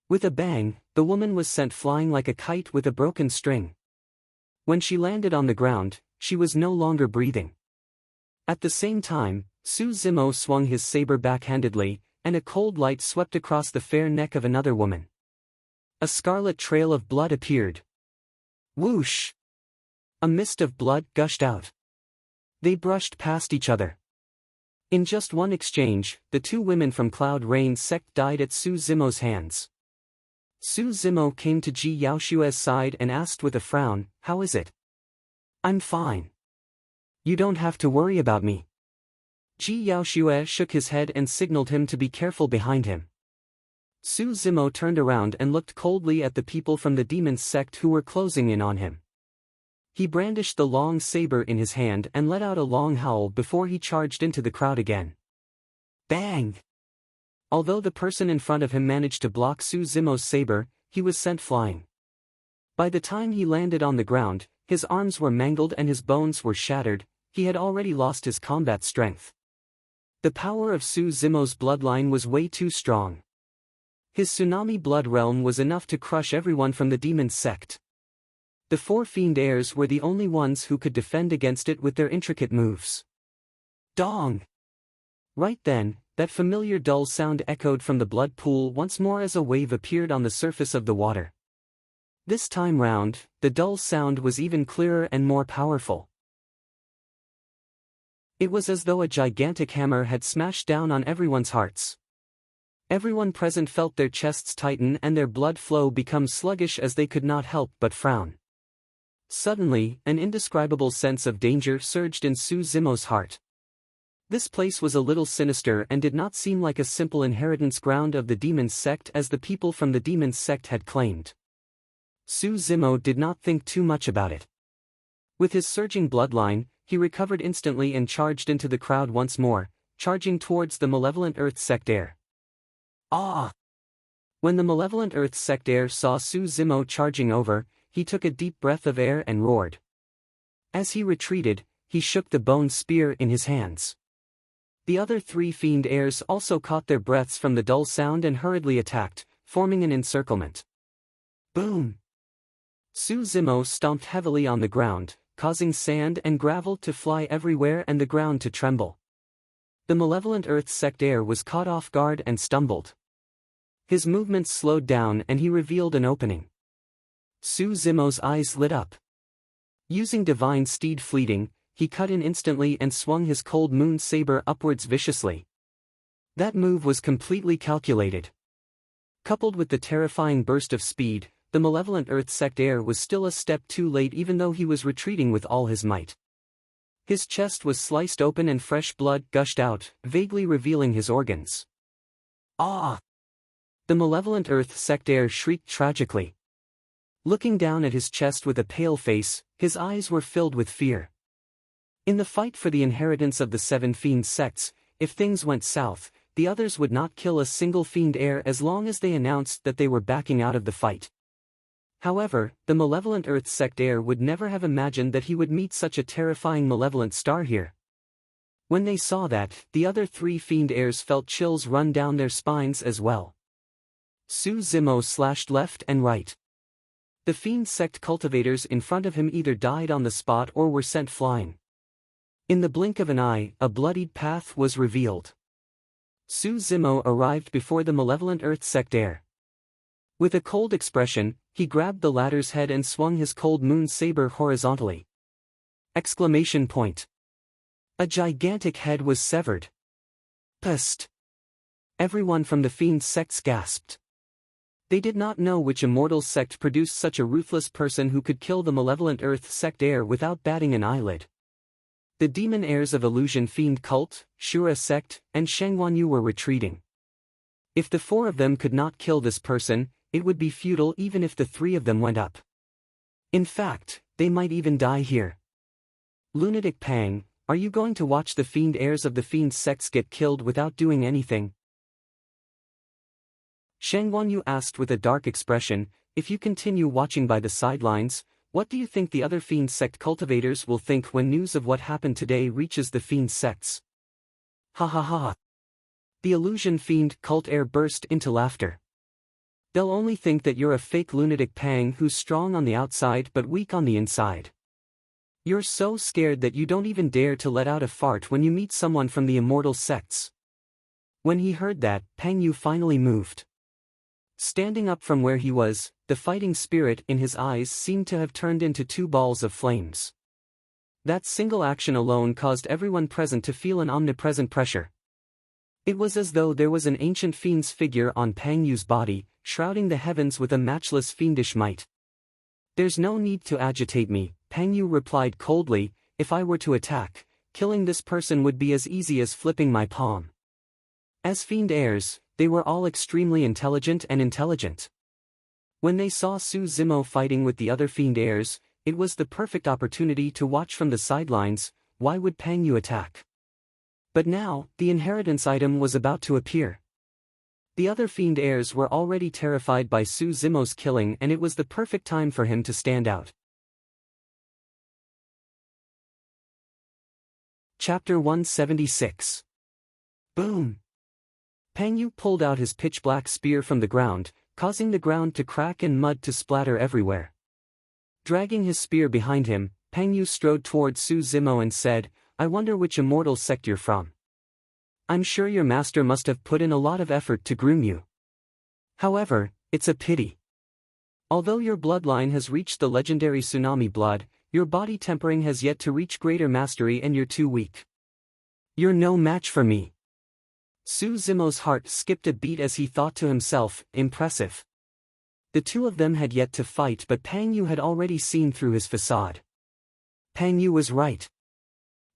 With a bang, the woman was sent flying like a kite with a broken string. When she landed on the ground, she was no longer breathing. At the same time, Su Zimo swung his saber backhandedly, and a cold light swept across the fair neck of another woman. A scarlet trail of blood appeared. Whoosh! A mist of blood gushed out. They brushed past each other. In just one exchange, the 2 women from Cloud Rain sect died at Su Zimo's hands. Su Zimo came to Ji Yaoshua's side and asked with a frown, "How is it?" "I'm fine. You don't have to worry about me." Ji Yaoshua shook his head and signaled him to be careful behind him. Su Zimo turned around and looked coldly at the people from the demon sect who were closing in on him. He brandished the long saber in his hand and let out a long howl before he charged into the crowd again. Bang! Although the person in front of him managed to block Su Zimo's saber, he was sent flying. By the time he landed on the ground, his arms were mangled and his bones were shattered. He had already lost his combat strength. The power of Su Zimo's bloodline was way too strong. His tsunami blood realm was enough to crush everyone from the demon sect. The four fiend heirs were the only ones who could defend against it with their intricate moves. Dong! Right then, that familiar dull sound echoed from the blood pool once more as a wave appeared on the surface of the water. This time round, the dull sound was even clearer and more powerful. It was as though a gigantic hammer had smashed down on everyone's hearts. Everyone present felt their chests tighten and their blood flow become sluggish as they could not help but frown. Suddenly, an indescribable sense of danger surged in Su Zimo's heart. This place was a little sinister and did not seem like a simple inheritance ground of the demon sect as the people from the demon sect had claimed. Su Zimo did not think too much about it. With his surging bloodline, he recovered instantly and charged into the crowd once more, charging towards the malevolent Earth sect heir. Ah! When the malevolent Earth sect heir saw Su Zimo charging over, he took a deep breath of air and roared. As he retreated, he shook the bone spear in his hands. The other three fiend heirs also caught their breaths from the dull sound and hurriedly attacked, forming an encirclement. Boom! Su Zimo stomped heavily on the ground, causing sand and gravel to fly everywhere and the ground to tremble. The malevolent Earth sect heir was caught off guard and stumbled. His movements slowed down and he revealed an opening. Su Zimo's eyes lit up. Using divine steed fleeting, he cut in instantly and swung his cold moon saber upwards viciously. That move was completely calculated. Coupled with the terrifying burst of speed, the malevolent Earth sect heir was still a step too late even though he was retreating with all his might. His chest was sliced open and fresh blood gushed out, vaguely revealing his organs. Ah! The malevolent Earth sect heir shrieked tragically. Looking down at his chest with a pale face, his eyes were filled with fear. In the fight for the inheritance of the seven fiend sects, if things went south, the others would not kill a single fiend heir as long as they announced that they were backing out of the fight. However, the malevolent Earth sect heir would never have imagined that he would meet such a terrifying malevolent star here. When they saw that, the other three fiend heirs felt chills run down their spines as well. Su Zimo slashed left and right. The fiend sect cultivators in front of him either died on the spot or were sent flying. In the blink of an eye, a bloodied path was revealed. Su Zimo arrived before the malevolent Earth sect heir. With a cold expression, he grabbed the latter's head and swung his cold moon saber horizontally. Exclamation point. A gigantic head was severed. Psst! Everyone from the fiend sects gasped. They did not know which immortal sect produced such a ruthless person who could kill the malevolent Earth sect heir without batting an eyelid. The demon heirs of Illusion Fiend Cult, Shura Sect, and Shangguanyu were retreating. If the four of them could not kill this person, it would be futile even if the three of them went up. In fact, they might even die here. Lunatic Pang, are you going to watch the fiend heirs of the fiend sects get killed without doing anything? Shangguanyu asked with a dark expression, if you continue watching by the sidelines, what do you think the other fiend sect cultivators will think when news of what happened today reaches the fiend sects? Ha ha ha. The Illusion Fiend Cult heir burst into laughter. They'll only think that you're a fake lunatic Pang who's strong on the outside but weak on the inside. You're so scared that you don't even dare to let out a fart when you meet someone from the immortal sects. When he heard that, Pang Yu finally moved. Standing up from where he was, the fighting spirit in his eyes seemed to have turned into two balls of flames. That single action alone caused everyone present to feel an omnipresent pressure. It was as though there was an ancient fiend's figure on Pang Yu's body, shrouding the heavens with a matchless fiendish might. There's no need to agitate me, Pang Yu replied coldly, if I were to attack, killing this person would be as easy as flipping my palm. As fiend heirs, they were all extremely intelligent and intelligent. When they saw Su Zimo fighting with the other fiend heirs, it was the perfect opportunity to watch from the sidelines. Why would Pang Yu attack? But now, the inheritance item was about to appear. The other fiend heirs were already terrified by Su Zimo's killing and it was the perfect time for him to stand out. Chapter 176. Boom! Pang Yu pulled out his pitch-black spear from the ground, causing the ground to crack and mud to splatter everywhere. Dragging his spear behind him, Pang Yu strode toward Su Zimo and said, "I wonder which immortal sect you're from. I'm sure your master must have put in a lot of effort to groom you. However, it's a pity. Although your bloodline has reached the legendary tsunami blood, your body tempering has yet to reach greater mastery and you're too weak. You're no match for me." Su Zimo's heart skipped a beat as he thought to himself, impressive. The two of them had yet to fight, but Pang Yu had already seen through his facade. Pang Yu was right.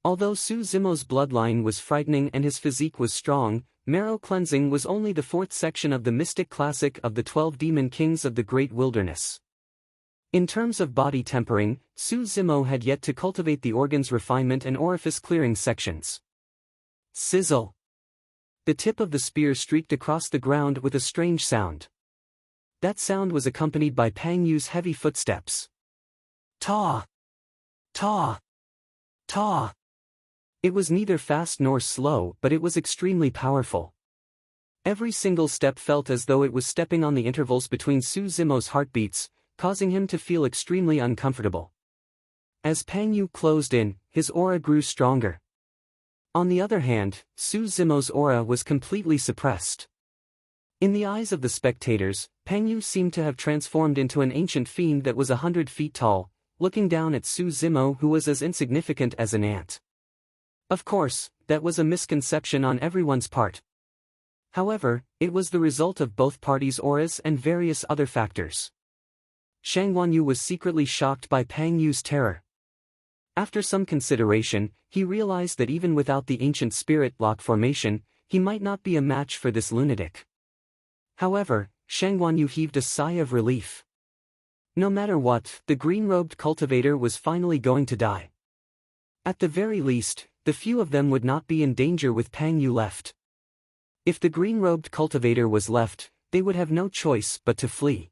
Although Su Zimo's bloodline was frightening and his physique was strong, marrow cleansing was only the fourth section of the mystic classic of the 12 demon kings of the great wilderness. In terms of body tempering, Su Zimo had yet to cultivate the organ's refinement and orifice clearing sections. Sizzle! The tip of the spear streaked across the ground with a strange sound. That sound was accompanied by Pang Yu's heavy footsteps. Ta! Ta! Ta! It was neither fast nor slow, but it was extremely powerful. Every single step felt as though it was stepping on the intervals between Su Zimo's heartbeats, causing him to feel extremely uncomfortable. As Pang Yu closed in, his aura grew stronger. On the other hand, Su Zimo's aura was completely suppressed. In the eyes of the spectators, Pang Yu seemed to have transformed into an ancient fiend that was 100 feet tall, looking down at Su Zimo, who was as insignificant as an ant. Of course, that was a misconception on everyone's part. However, it was the result of both parties' auras and various other factors. Shang Wanyu was secretly shocked by Pang Yu's terror. After some consideration, he realized that even without the ancient spirit lock formation, he might not be a match for this lunatic. However, Shang Wanyu heaved a sigh of relief. No matter what, the green-robed cultivator was finally going to die. At the very least, the few of them would not be in danger with Pang Yu left. If the green-robed cultivator was left, they would have no choice but to flee.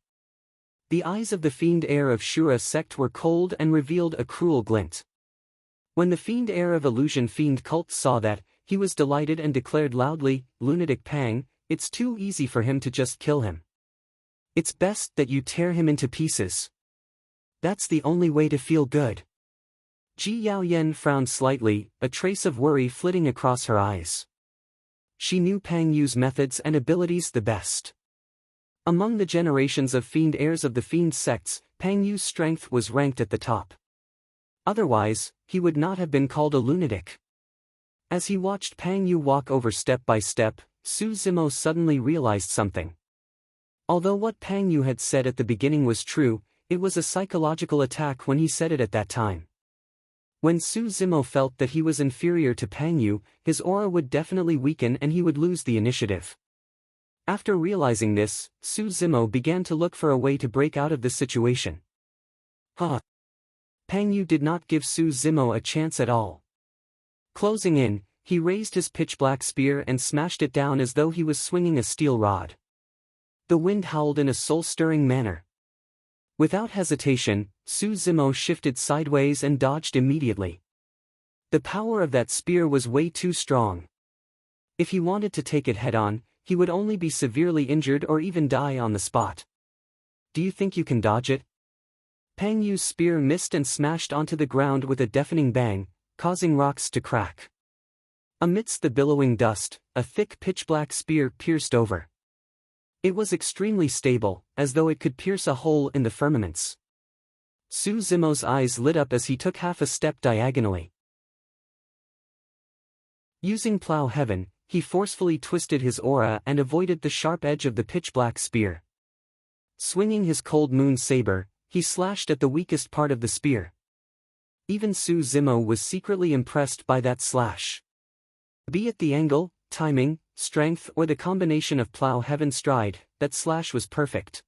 The eyes of the fiend heir of Shura sect were cold and revealed a cruel glint. When the fiend heir of illusion fiend cult saw that, he was delighted and declared loudly, "Lunatic Pang, it's too easy for him to just kill him. It's best that you tear him into pieces. That's the only way to feel good." Ji Yaoyan frowned slightly, a trace of worry flitting across her eyes. She knew Pang Yu's methods and abilities the best. Among the generations of fiend heirs of the fiend sects, Pang Yu's strength was ranked at the top. Otherwise, he would not have been called a lunatic. As he watched Pang Yu walk over step by step, Su Zimo suddenly realized something. Although what Pang Yu had said at the beginning was true, it was a psychological attack when he said it at that time. When Su Zimo felt that he was inferior to Pang Yu, his aura would definitely weaken and he would lose the initiative. After realizing this, Su Zimo began to look for a way to break out of this situation. Pang Yu did not give Su Zimo a chance at all. Closing in, he raised his pitch-black spear and smashed it down as though he was swinging a steel rod. The wind howled in a soul-stirring manner. Without hesitation, Su Zimo shifted sideways and dodged immediately. The power of that spear was way too strong. If he wanted to take it head-on, he would only be severely injured or even die on the spot. "Do you think you can dodge it?" Pang Yu's spear missed and smashed onto the ground with a deafening bang, causing rocks to crack. Amidst the billowing dust, a thick pitch-black spear pierced over. It was extremely stable, as though it could pierce a hole in the firmaments. Su Zimo's eyes lit up as he took half a step diagonally. Using Plow Heaven, he forcefully twisted his aura and avoided the sharp edge of the pitch-black spear. Swinging his cold moon saber, he slashed at the weakest part of the spear. Even Su Zimo was secretly impressed by that slash. Be it the angle, timing, strength or the combination of Plow Heaven stride, that slash was perfect.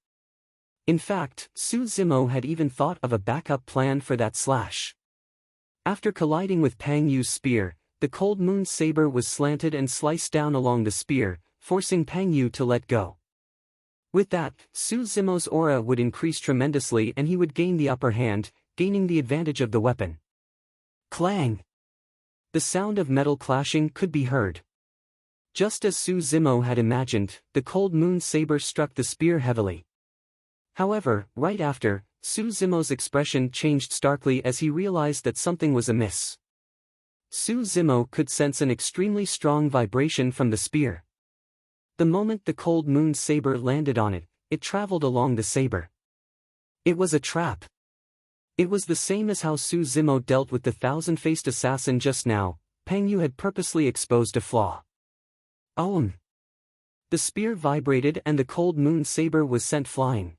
In fact, Su Zimo had even thought of a backup plan for that slash. After colliding with Pang Yu's spear, the cold moon saber was slanted and sliced down along the spear, forcing Pang Yu to let go. With that, Su Zimo's aura would increase tremendously and he would gain the upper hand, gaining the advantage of the weapon. Clang! The sound of metal clashing could be heard. Just as Su Zimo had imagined, the cold moon saber struck the spear heavily. However, right after, Su Zimo's expression changed starkly as he realized that something was amiss. Su Zimo could sense an extremely strong vibration from the spear. The moment the cold moon saber landed on it, it traveled along the saber. It was a trap. It was the same as how Su Zimo dealt with the thousand-faced assassin just now. Pang Yu had purposely exposed a flaw. Oh! The spear vibrated and the cold moon saber was sent flying.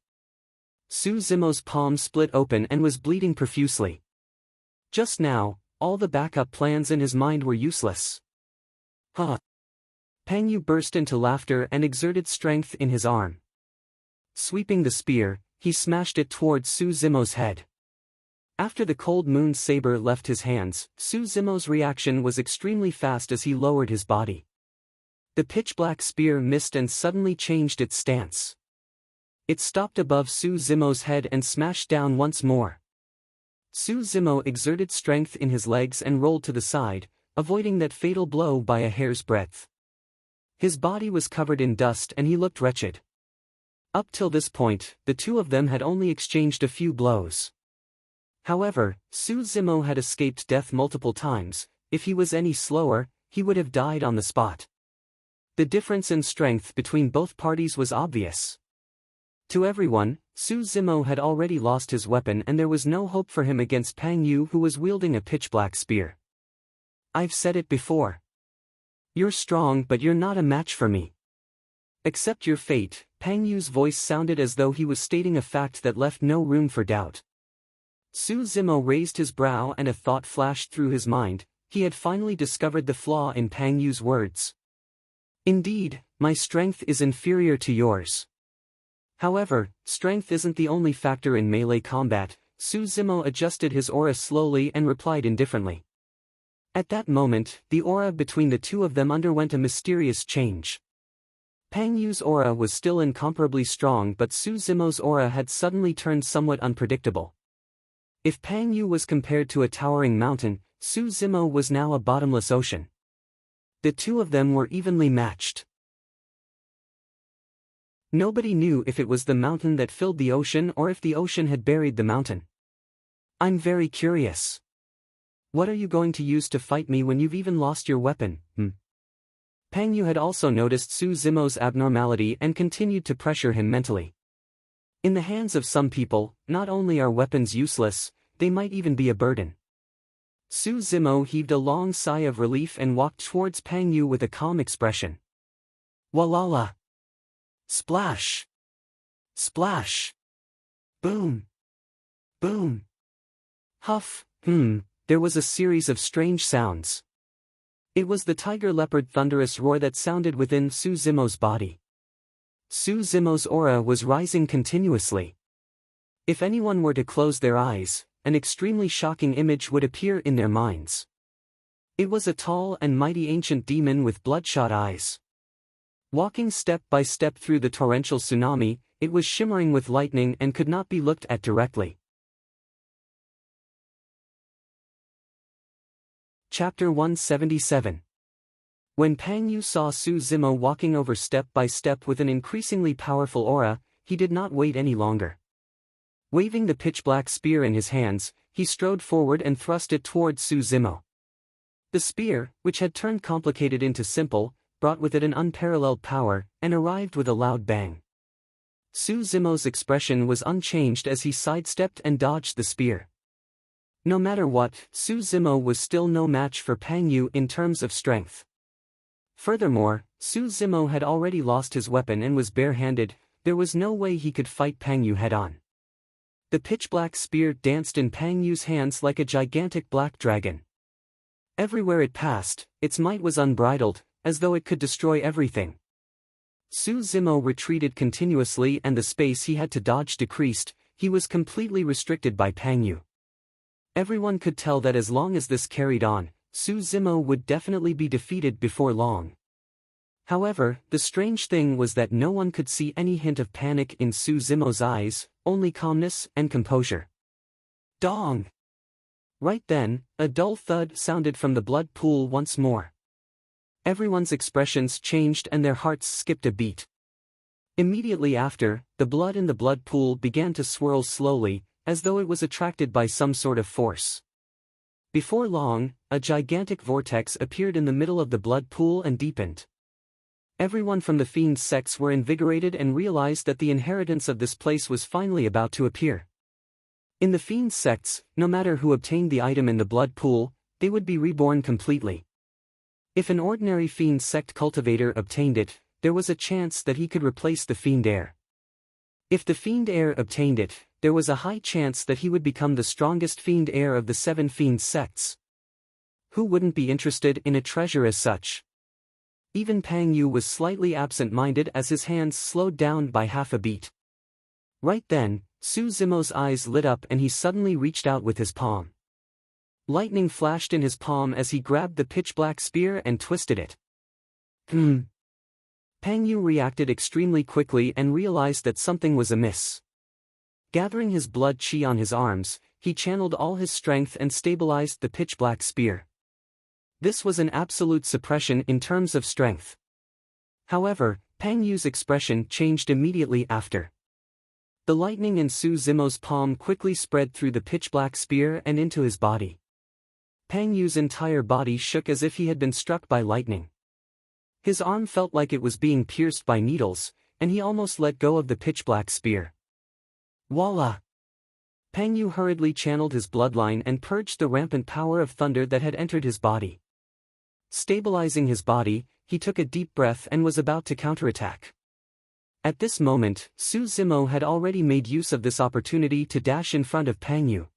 Su Zimo's palm split open and was bleeding profusely. Just now, all the backup plans in his mind were useless. Huh! Pang Yu burst into laughter and exerted strength in his arm. Sweeping the spear, he smashed it towards Su Zimo's head. After the cold moon saber left his hands, Su Zimo's reaction was extremely fast as he lowered his body. The pitch-black spear missed and suddenly changed its stance. It stopped above Su Zimo's head and smashed down once more. Su Zimo exerted strength in his legs and rolled to the side, avoiding that fatal blow by a hair's breadth. His body was covered in dust and he looked wretched. Up till this point, the two of them had only exchanged a few blows. However, Su Zimo had escaped death multiple times. If he was any slower, he would have died on the spot. The difference in strength between both parties was obvious. To everyone, Su Zimo had already lost his weapon and there was no hope for him against Pang Yu, who was wielding a pitch-black spear. I've said it before. You're strong, but you're not a match for me. Accept your fate. Pang Yu's voice sounded as though he was stating a fact that left no room for doubt. Su Zimo raised his brow and a thought flashed through his mind. He had finally discovered the flaw in Pang Yu's words. Indeed, my strength is inferior to yours. However, strength isn't the only factor in melee combat. Su Zimo adjusted his aura slowly and replied indifferently. At that moment, the aura between the two of them underwent a mysterious change. Pang Yu's aura was still incomparably strong, but Su Zimo's aura had suddenly turned somewhat unpredictable. If Pang Yu was compared to a towering mountain, Su Zimo was now a bottomless ocean. The two of them were evenly matched. Nobody knew if it was the mountain that filled the ocean or if the ocean had buried the mountain. I'm very curious. What are you going to use to fight me when you've even lost your weapon? Pang Yu had also noticed Su Zimo's abnormality and continued to pressure him mentally. In the hands of some people, not only are weapons useless, they might even be a burden. Su Zimo heaved a long sigh of relief and walked towards Pang Yu with a calm expression. Walala! Splash! Splash! Boom! Boom! Huff! There was a series of strange sounds. It was the tiger-leopard thunderous roar that sounded within Su Zimo's body. Su Zimo's aura was rising continuously. If anyone were to close their eyes, an extremely shocking image would appear in their minds. It was a tall and mighty ancient demon with bloodshot eyes. Walking step by step through the torrential tsunami, it was shimmering with lightning and could not be looked at directly. Chapter 177. When Pang Yu saw Su Zimo walking over step by step with an increasingly powerful aura, he did not wait any longer. Waving the pitch-black spear in his hands, he strode forward and thrust it towards Su Zimo. The spear, which had turned complicated into simple, brought with it an unparalleled power, and arrived with a loud bang. Su Zimo's expression was unchanged as he sidestepped and dodged the spear. No matter what, Su Zimo was still no match for Pang Yu in terms of strength. Furthermore, Su Zimo had already lost his weapon and was bare-handed. There was no way he could fight Pang Yu head-on. The pitch-black spear danced in Pang Yu's hands like a gigantic black dragon. Everywhere it passed, its might was unbridled, as though it could destroy everything. Su Zimo retreated continuously and the space he had to dodge decreased. He was completely restricted by Pang Yu. Everyone could tell that as long as this carried on, Su Zimo would definitely be defeated before long. However, the strange thing was that no one could see any hint of panic in Su Zimo's eyes, only calmness and composure. Dong! Right then, a dull thud sounded from the blood pool once more. Everyone's expressions changed and their hearts skipped a beat. Immediately after, the blood in the blood pool began to swirl slowly, as though it was attracted by some sort of force. Before long, a gigantic vortex appeared in the middle of the blood pool and deepened. Everyone from the fiend's sects were invigorated and realized that the inheritance of this place was finally about to appear. In the fiend's sects, no matter who obtained the item in the blood pool, they would be reborn completely. If an ordinary fiend sect cultivator obtained it, there was a chance that he could replace the fiend heir. If the fiend heir obtained it, there was a high chance that he would become the strongest fiend heir of the 7 fiend sects. Who wouldn't be interested in a treasure as such? Even Pang Yu was slightly absent-minded as his hands slowed down by half a beat. Right then, Su Zimo's eyes lit up and he suddenly reached out with his palm. Lightning flashed in his palm as he grabbed the pitch-black spear and twisted it. Pang Yu reacted extremely quickly and realized that something was amiss. Gathering his blood chi on his arms, he channeled all his strength and stabilized the pitch-black spear. This was an absolute suppression in terms of strength. However, Pang Yu's expression changed immediately after. The lightning in Su Zimo's palm quickly spread through the pitch-black spear and into his body. Pang Yu's entire body shook as if he had been struck by lightning. His arm felt like it was being pierced by needles, and he almost let go of the pitch-black spear. Voila! Pang Yu hurriedly channeled his bloodline and purged the rampant power of thunder that had entered his body. Stabilizing his body, he took a deep breath and was about to counterattack. At this moment, Su Zimo had already made use of this opportunity to dash in front of Pang Yu.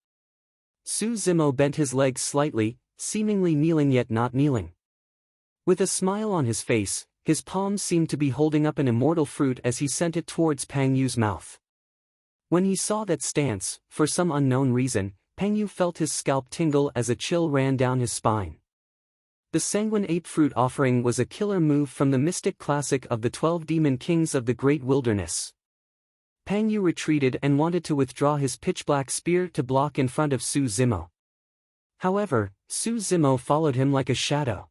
Su Zimo bent his legs slightly, seemingly kneeling yet not kneeling. With a smile on his face, his palms seemed to be holding up an immortal fruit as he sent it towards Pang Yu's mouth. When he saw that stance, for some unknown reason, Pang Yu felt his scalp tingle as a chill ran down his spine. The Sanguine Ape Fruit offering was a killer move from the mystic classic of the 12 Demon Kings of the Great Wilderness. Pang Yu retreated and wanted to withdraw his pitch-black spear to block in front of Su Zimo. However, Su Zimo followed him like a shadow.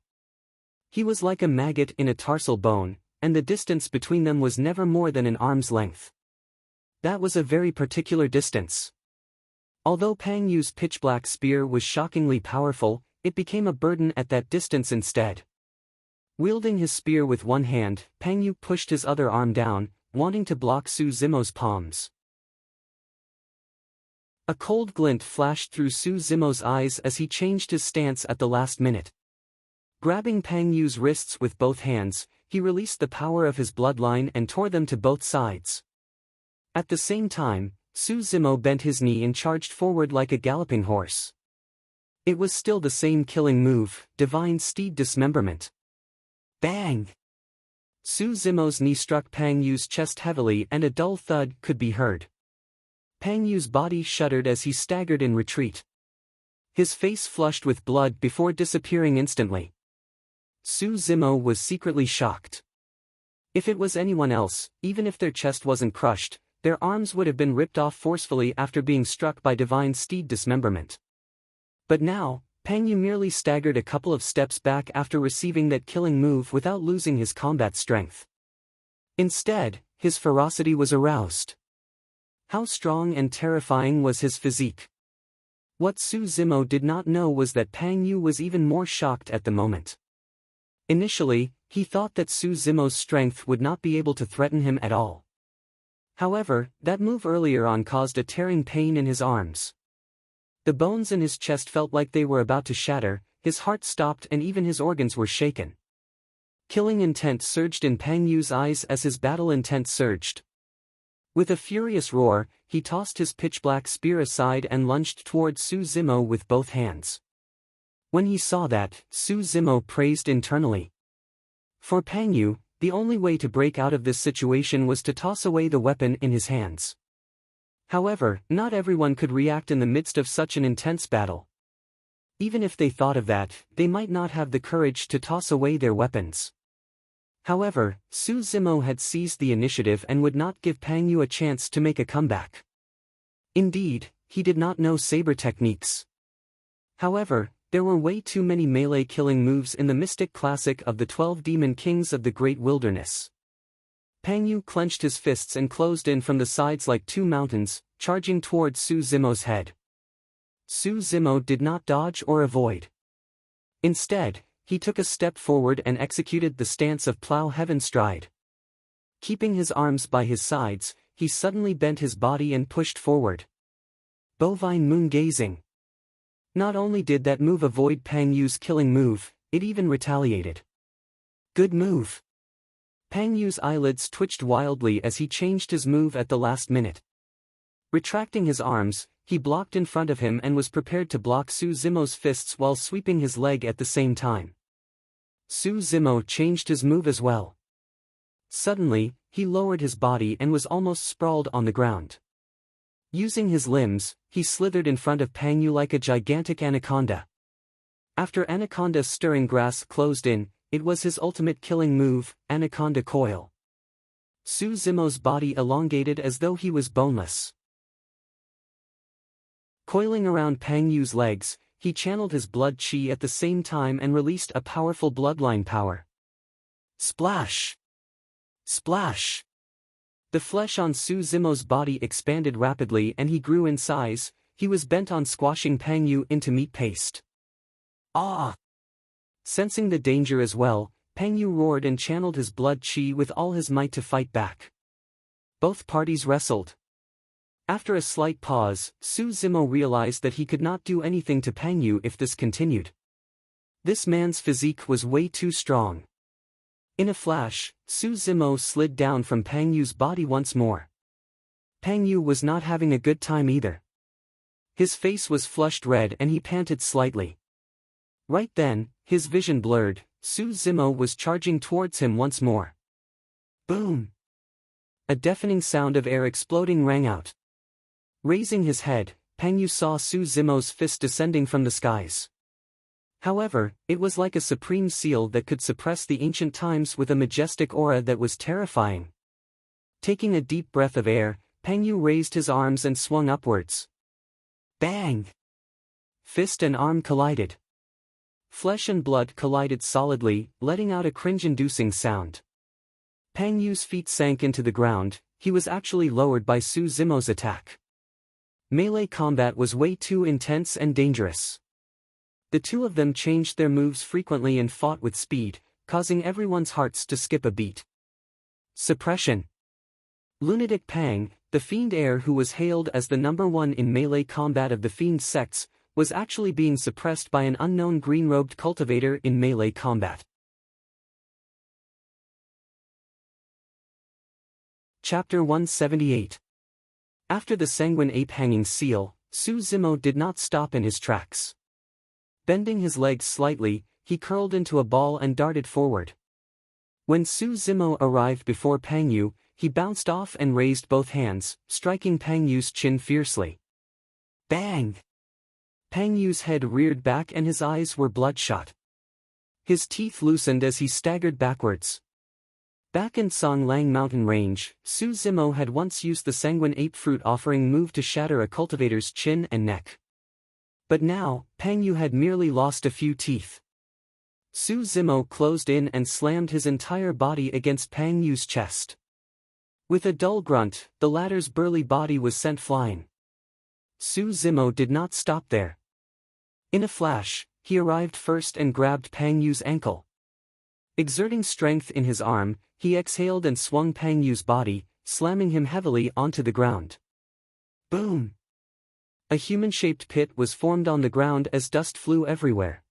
He was like a maggot in a tarsal bone, and the distance between them was never more than an arm's length. That was a very particular distance. Although Pang Yu's pitch-black spear was shockingly powerful, it became a burden at that distance instead. Wielding his spear with one hand, Pang Yu pushed his other arm down, wanting to block Su Zimo's palms. A cold glint flashed through Su Zimo's eyes as he changed his stance at the last minute. Grabbing Pang Yu's wrists with both hands, he released the power of his bloodline and tore them to both sides. At the same time, Su Zimo bent his knee and charged forward like a galloping horse. It was still the same killing move, Divine Steed Dismemberment. Bang! Su Zimo's knee struck Pang Yu's chest heavily and a dull thud could be heard. Pang Yu's body shuddered as he staggered in retreat. His face flushed with blood before disappearing instantly. Su Zimo was secretly shocked. If it was anyone else, even if their chest wasn't crushed, their arms would have been ripped off forcefully after being struck by Divine Steed Dismemberment. But now, Pang Yu merely staggered a couple of steps back after receiving that killing move without losing his combat strength. Instead, his ferocity was aroused. How strong and terrifying was his physique? What Su Zimo did not know was that Pang Yu was even more shocked at the moment. Initially, he thought that Su Zimo's strength would not be able to threaten him at all. However, that move earlier on caused a tearing pain in his arms. The bones in his chest felt like they were about to shatter, his heart stopped and even his organs were shaken. Killing intent surged in Pang Yu's eyes as his battle intent surged. With a furious roar, he tossed his pitch-black spear aside and lunged towards Su Zimo with both hands. When he saw that, Su Zimo praised internally. For Pang Yu, the only way to break out of this situation was to toss away the weapon in his hands. However, not everyone could react in the midst of such an intense battle. Even if they thought of that, they might not have the courage to toss away their weapons. However, Su Zimo had seized the initiative and would not give Pang Yu a chance to make a comeback. Indeed, he did not know saber techniques. However, There were way too many melee killing moves in the mystic classic of the 12 demon kings of the great wilderness. Pang Yu clenched his fists and closed in from the sides like two mountains, charging toward Su Zimo's head. Su Zimo did not dodge or avoid. Instead, he took a step forward and executed the stance of plow heaven stride. Keeping his arms by his sides, he suddenly bent his body and pushed forward. Bovine moon gazing. Not only did that move avoid Pang Yu's killing move, it even retaliated. Good move. Pang Yu's eyelids twitched wildly as he changed his move at the last minute. Retracting his arms, he blocked in front of him and was prepared to block Su Zimo's fists while sweeping his leg at the same time. Su Zimo changed his move as well. Suddenly, he lowered his body and was almost sprawled on the ground. Using his limbs, he slithered in front of Pang Yu like a gigantic anaconda. After Anaconda's stirring grasp closed in, it was his ultimate killing move, Anaconda Coil. Su Zimo's body elongated as though he was boneless. Coiling around Pang Yu's legs, he channeled his blood chi at the same time and released a powerful bloodline power. Splash! Splash! The flesh on Su Zimo's body expanded rapidly and he grew in size. He was bent on squashing Pang Yu into meat paste. Ah! Sensing the danger as well, Pang Yu roared and channeled his blood chi with all his might to fight back. Both parties wrestled. After a slight pause, Su Zimo realized that he could not do anything to Pang Yu if this continued. This man's physique was way too strong. In a flash, Su Zimo slid down from Pang Yu's body once more. Pang Yu was not having a good time either. His face was flushed red and he panted slightly. Right then, his vision blurred. Su Zimo was charging towards him once more. Boom! A deafening sound of air exploding rang out. Raising his head, Pang Yu saw Su Zimo's fist descending from the skies. However, it was like a supreme seal that could suppress the ancient times with a majestic aura that was terrifying. Taking a deep breath of air, Pang Yu raised his arms and swung upwards. Bang! Fist and arm collided. Flesh and blood collided solidly, letting out a cringe-inducing sound. Pang Yu's feet sank into the ground. He was actually lowered by Su Zimo's attack. Melee combat was way too intense and dangerous. The two of them changed their moves frequently and fought with speed, causing everyone's hearts to skip a beat. Suppression. Lunatic Pang, the fiend heir who was hailed as the #1 in melee combat of the fiend sects, was actually being suppressed by an unknown green-robed cultivator in melee combat. Chapter 178. After the sanguine ape hanging seal, Su Zimo did not stop in his tracks. Bending his legs slightly, he curled into a ball and darted forward. When Su Zimo arrived before Pang Yu, he bounced off and raised both hands, striking Pang Yu's chin fiercely. Bang! Pang Yu's head reared back and his eyes were bloodshot. His teeth loosened as he staggered backwards. Back in Song Lang Mountain Range, Su Zimo had once used the sanguine ape fruit offering move to shatter a cultivator's chin and neck. But now, Pang Yu had merely lost a few teeth. Su Zimo closed in and slammed his entire body against Pang Yu's chest. With a dull grunt, the latter's burly body was sent flying. Su Zimo did not stop there. In a flash, he arrived first and grabbed Pang Yu's ankle. Exerting strength in his arm, he exhaled and swung Pang Yu's body, slamming him heavily onto the ground. Boom! A human-shaped pit was formed on the ground as dust flew everywhere.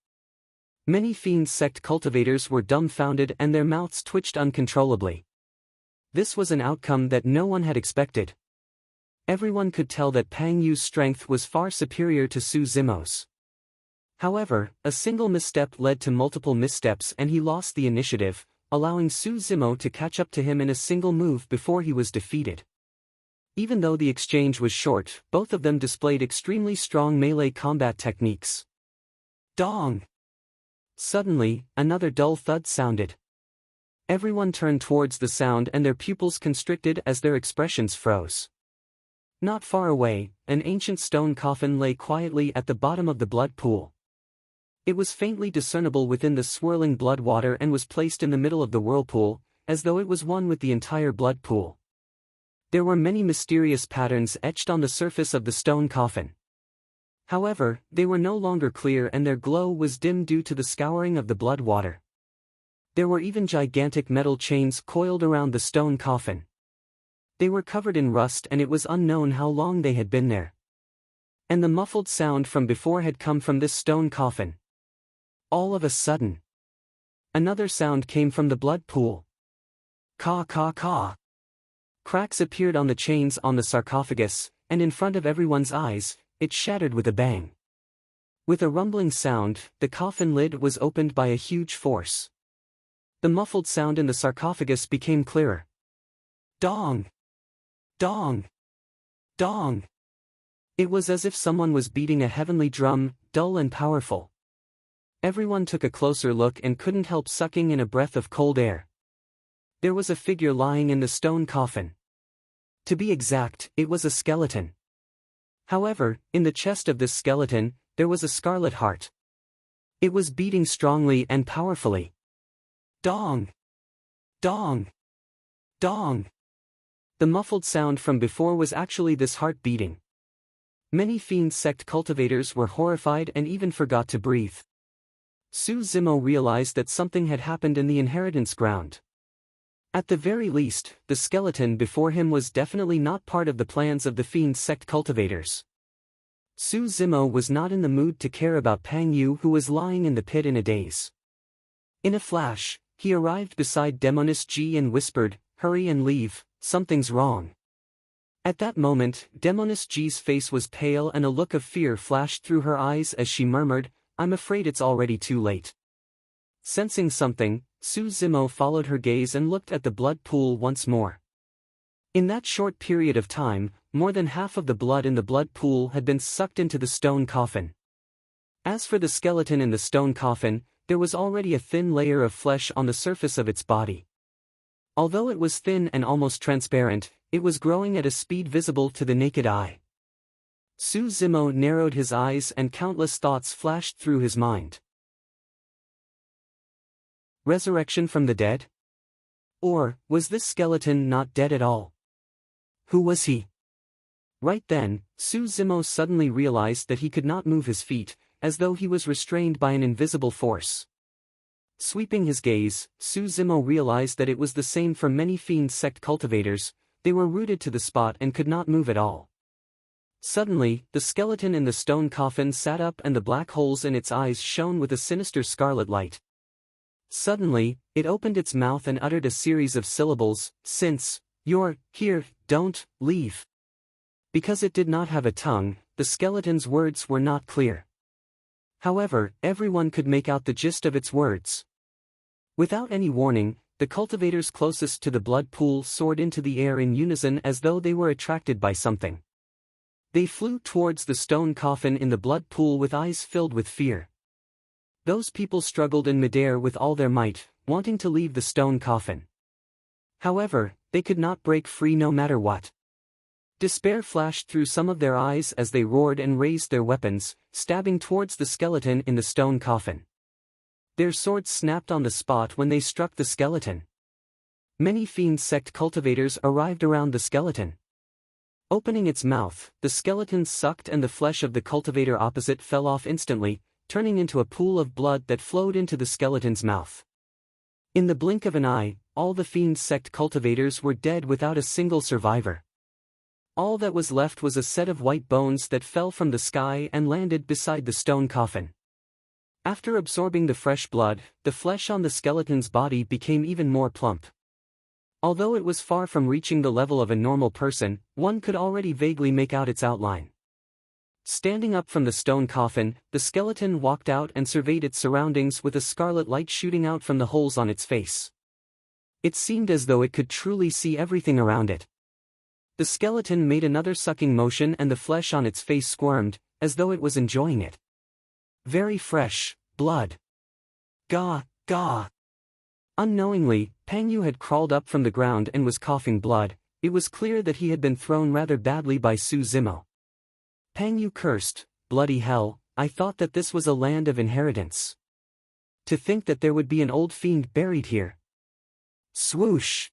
Many fiend sect cultivators were dumbfounded and their mouths twitched uncontrollably. This was an outcome that no one had expected. Everyone could tell that Pang Yu's strength was far superior to Su Zimo's. However, a single misstep led to multiple missteps and he lost the initiative, allowing Su Zimo to catch up to him in a single move before he was defeated. Even though the exchange was short, both of them displayed extremely strong melee combat techniques. Dong! Suddenly, another dull thud sounded. Everyone turned towards the sound and their pupils constricted as their expressions froze. Not far away, an ancient stone coffin lay quietly at the bottom of the blood pool. It was faintly discernible within the swirling blood water and was placed in the middle of the whirlpool, as though it was one with the entire blood pool. There were many mysterious patterns etched on the surface of the stone coffin. However, they were no longer clear and their glow was dim due to the scouring of the blood water. There were even gigantic metal chains coiled around the stone coffin. They were covered in rust and it was unknown how long they had been there. And the muffled sound from before had come from this stone coffin. All of a sudden, another sound came from the blood pool. Caw caw caw. Cracks appeared on the chains on the sarcophagus, and in front of everyone's eyes, it shattered with a bang. With a rumbling sound, the coffin lid was opened by a huge force. The muffled sound in the sarcophagus became clearer. Dong! Dong! Dong! It was as if someone was beating a heavenly drum, dull and powerful. Everyone took a closer look and couldn't help sucking in a breath of cold air. There was a figure lying in the stone coffin. To be exact, it was a skeleton. However, in the chest of this skeleton, there was a scarlet heart. It was beating strongly and powerfully. Dong! Dong! Dong! The muffled sound from before was actually this heart beating. Many fiend sect cultivators were horrified and even forgot to breathe. Su Zimo realized that something had happened in the inheritance ground. At the very least, the skeleton before him was definitely not part of the plans of the fiend sect cultivators. Su Zimo was not in the mood to care about Pang Yu, who was lying in the pit in a daze. In a flash, he arrived beside Demoness Ji and whispered, "Hurry and leave, something's wrong." At that moment, Demoness Ji's face was pale and a look of fear flashed through her eyes as she murmured, "I'm afraid it's already too late." Sensing something, Su Zimo followed her gaze and looked at the blood pool once more. In that short period of time, more than half of the blood in the blood pool had been sucked into the stone coffin. As for the skeleton in the stone coffin, there was already a thin layer of flesh on the surface of its body. Although it was thin and almost transparent, it was growing at a speed visible to the naked eye. Su Zimo narrowed his eyes and countless thoughts flashed through his mind. Resurrection from the dead? Or, was this skeleton not dead at all? Who was he? Right then, Su Zimo suddenly realized that he could not move his feet, as though he was restrained by an invisible force. Sweeping his gaze, Su Zimo realized that it was the same for many fiend sect cultivators. They were rooted to the spot and could not move at all. Suddenly, the skeleton in the stone coffin sat up and the black holes in its eyes shone with a sinister scarlet light. Suddenly, it opened its mouth and uttered a series of syllables, "Since you're here, don't leave." Because it did not have a tongue, the skeleton's words were not clear. However, everyone could make out the gist of its words. Without any warning, the cultivators closest to the blood pool soared into the air in unison as though they were attracted by something. They flew towards the stone coffin in the blood pool with eyes filled with fear. Those people struggled in midair with all their might, wanting to leave the stone coffin. However, they could not break free no matter what. Despair flashed through some of their eyes as they roared and raised their weapons, stabbing towards the skeleton in the stone coffin. Their swords snapped on the spot when they struck the skeleton. Many fiend sect cultivators arrived around the skeleton. Opening its mouth, the skeleton sucked and the flesh of the cultivator opposite fell off instantly, turning into a pool of blood that flowed into the skeleton's mouth. In the blink of an eye, all the fiend sect cultivators were dead without a single survivor. All that was left was a set of white bones that fell from the sky and landed beside the stone coffin. After absorbing the fresh blood, the flesh on the skeleton's body became even more plump. Although it was far from reaching the level of a normal person, one could already vaguely make out its outline. Standing up from the stone coffin, the skeleton walked out and surveyed its surroundings with a scarlet light shooting out from the holes on its face. It seemed as though it could truly see everything around it. The skeleton made another sucking motion and the flesh on its face squirmed, as though it was enjoying it. Very fresh blood. Gah, gah. Unknowingly, Pang Yu had crawled up from the ground and was coughing blood. It was clear that he had been thrown rather badly by Su Zimo. Pang Yu cursed, "Bloody hell, I thought that this was a land of inheritance. To think that there would be an old fiend buried here. Swoosh!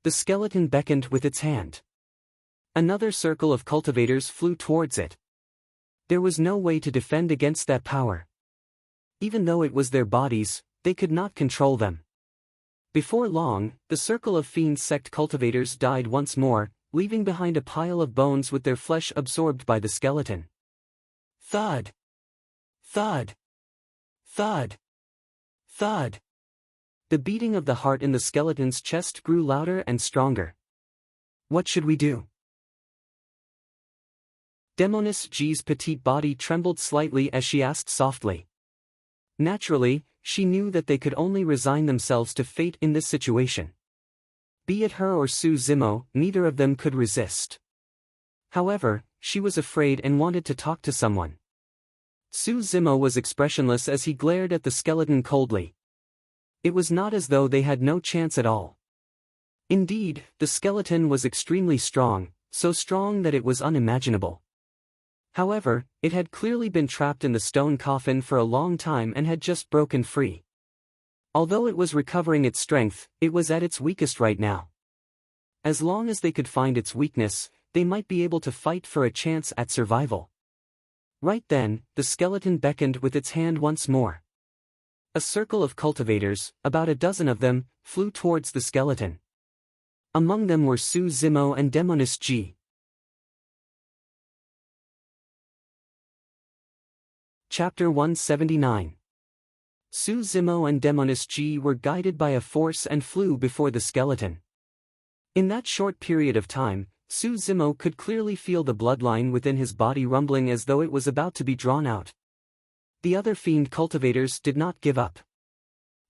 The skeleton beckoned with its hand. Another circle of cultivators flew towards it. There was no way to defend against that power. Even though it was their bodies, they could not control them. Before long, the circle of fiend sect cultivators died once more, leaving behind a pile of bones with their flesh absorbed by the skeleton. Thud! Thud! Thud! Thud! The beating of the heart in the skeleton's chest grew louder and stronger. What should we do? Demoness G's petite body trembled slightly as she asked softly. Naturally, she knew that they could only resign themselves to fate in this situation. Be it her or Su Zimo, neither of them could resist. However, she was afraid and wanted to talk to someone. Su Zimo was expressionless as he glared at the skeleton coldly. It was not as though they had no chance at all. Indeed, the skeleton was extremely strong, so strong that it was unimaginable. However, it had clearly been trapped in the stone coffin for a long time and had just broken free. Although it was recovering its strength, it was at its weakest right now. As long as they could find its weakness, they might be able to fight for a chance at survival. Right then, the skeleton beckoned with its hand once more. A circle of cultivators, about a dozen of them, flew towards the skeleton. Among them were Su Zimo and Demoness G. Chapter 179. Su Zimo and Demoness G were guided by a force and flew before the skeleton. In that short period of time, Su Zimo could clearly feel the bloodline within his body rumbling as though it was about to be drawn out. The other fiend cultivators did not give up.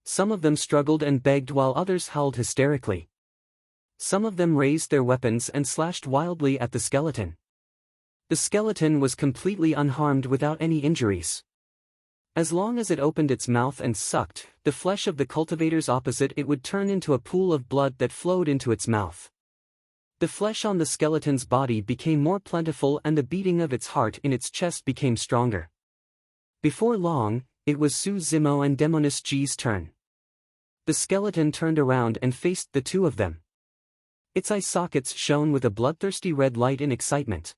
Some of them struggled and begged while others howled hysterically. Some of them raised their weapons and slashed wildly at the skeleton. The skeleton was completely unharmed without any injuries. As long as it opened its mouth and sucked, the flesh of the cultivators opposite it would turn into a pool of blood that flowed into its mouth. The flesh on the skeleton's body became more plentiful and the beating of its heart in its chest became stronger. Before long, it was Su Zimo and Demoness G's turn. The skeleton turned around and faced the two of them. Its eye sockets shone with a bloodthirsty red light in excitement.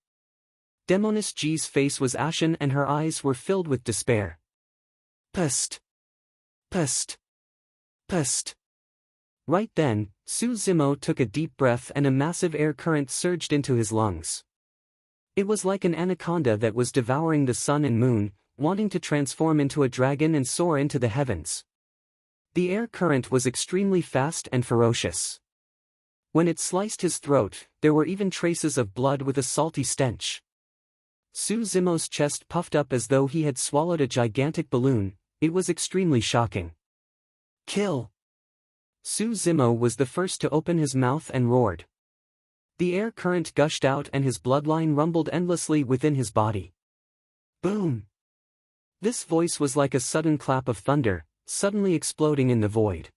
Demoness G's face was ashen and her eyes were filled with despair. Pust! Pust! Pust! Right then, Su Zimo took a deep breath and a massive air current surged into his lungs. It was like an anaconda that was devouring the sun and moon, wanting to transform into a dragon and soar into the heavens. The air current was extremely fast and ferocious. When it sliced his throat, there were even traces of blood with a salty stench. Su Zimo's chest puffed up as though he had swallowed a gigantic balloon. It was extremely shocking. Kill! Su Zimo was the first to open his mouth and roared. The air current gushed out and his bloodline rumbled endlessly within his body. Boom! This voice was like a sudden clap of thunder, suddenly exploding in the void.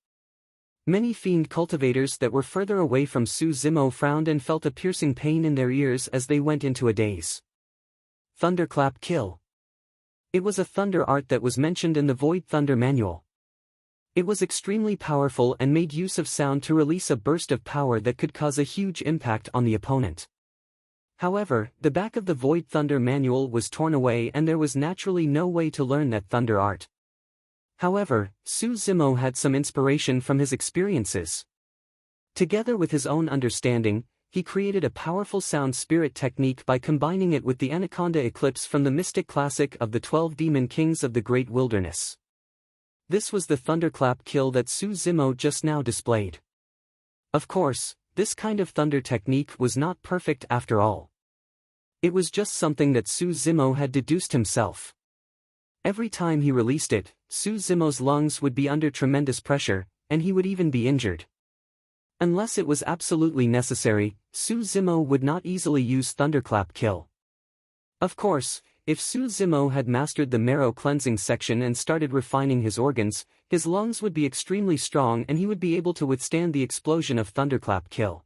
Many fiend cultivators that were further away from Su Zimo frowned and felt a piercing pain in their ears as they went into a daze. Thunderclap kill. It was a thunder art that was mentioned in the Void Thunder manual. It was extremely powerful and made use of sound to release a burst of power that could cause a huge impact on the opponent. However, the back of the Void Thunder manual was torn away and there was naturally no way to learn that thunder art. However, Su Zimo had some inspiration from his experiences. Together with his own understanding, he created a powerful sound spirit technique by combining it with the Anaconda Eclipse from the mystic classic of the 12 Demon Kings of the Great Wilderness. This was the thunderclap kill that Su Zimo just now displayed. Of course, this kind of thunder technique was not perfect after all. It was just something that Su Zimo had deduced himself. Every time he released it, Su Zimo's lungs would be under tremendous pressure, and he would even be injured. Unless it was absolutely necessary, Su Zimo would not easily use Thunderclap Kill. Of course, if Su Zimo had mastered the marrow cleansing section and started refining his organs, his lungs would be extremely strong and he would be able to withstand the explosion of Thunderclap Kill.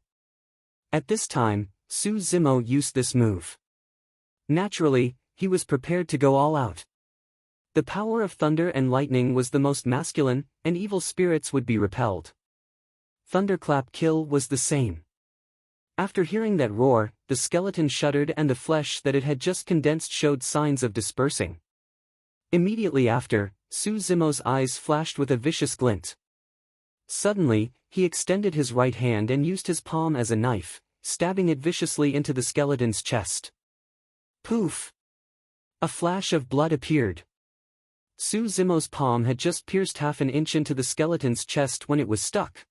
At this time, Su Zimo used this move. Naturally, he was prepared to go all out. The power of thunder and lightning was the most masculine, and evil spirits would be repelled. Thunderclap kill was the same. After hearing that roar, the skeleton shuddered and the flesh that it had just condensed showed signs of dispersing. Immediately after, Suzumo's eyes flashed with a vicious glint. Suddenly, he extended his right hand and used his palm as a knife, stabbing it viciously into the skeleton's chest. Poof! A flash of blood appeared. Suzumo's palm had just pierced half an inch into the skeleton's chest when it was stuck.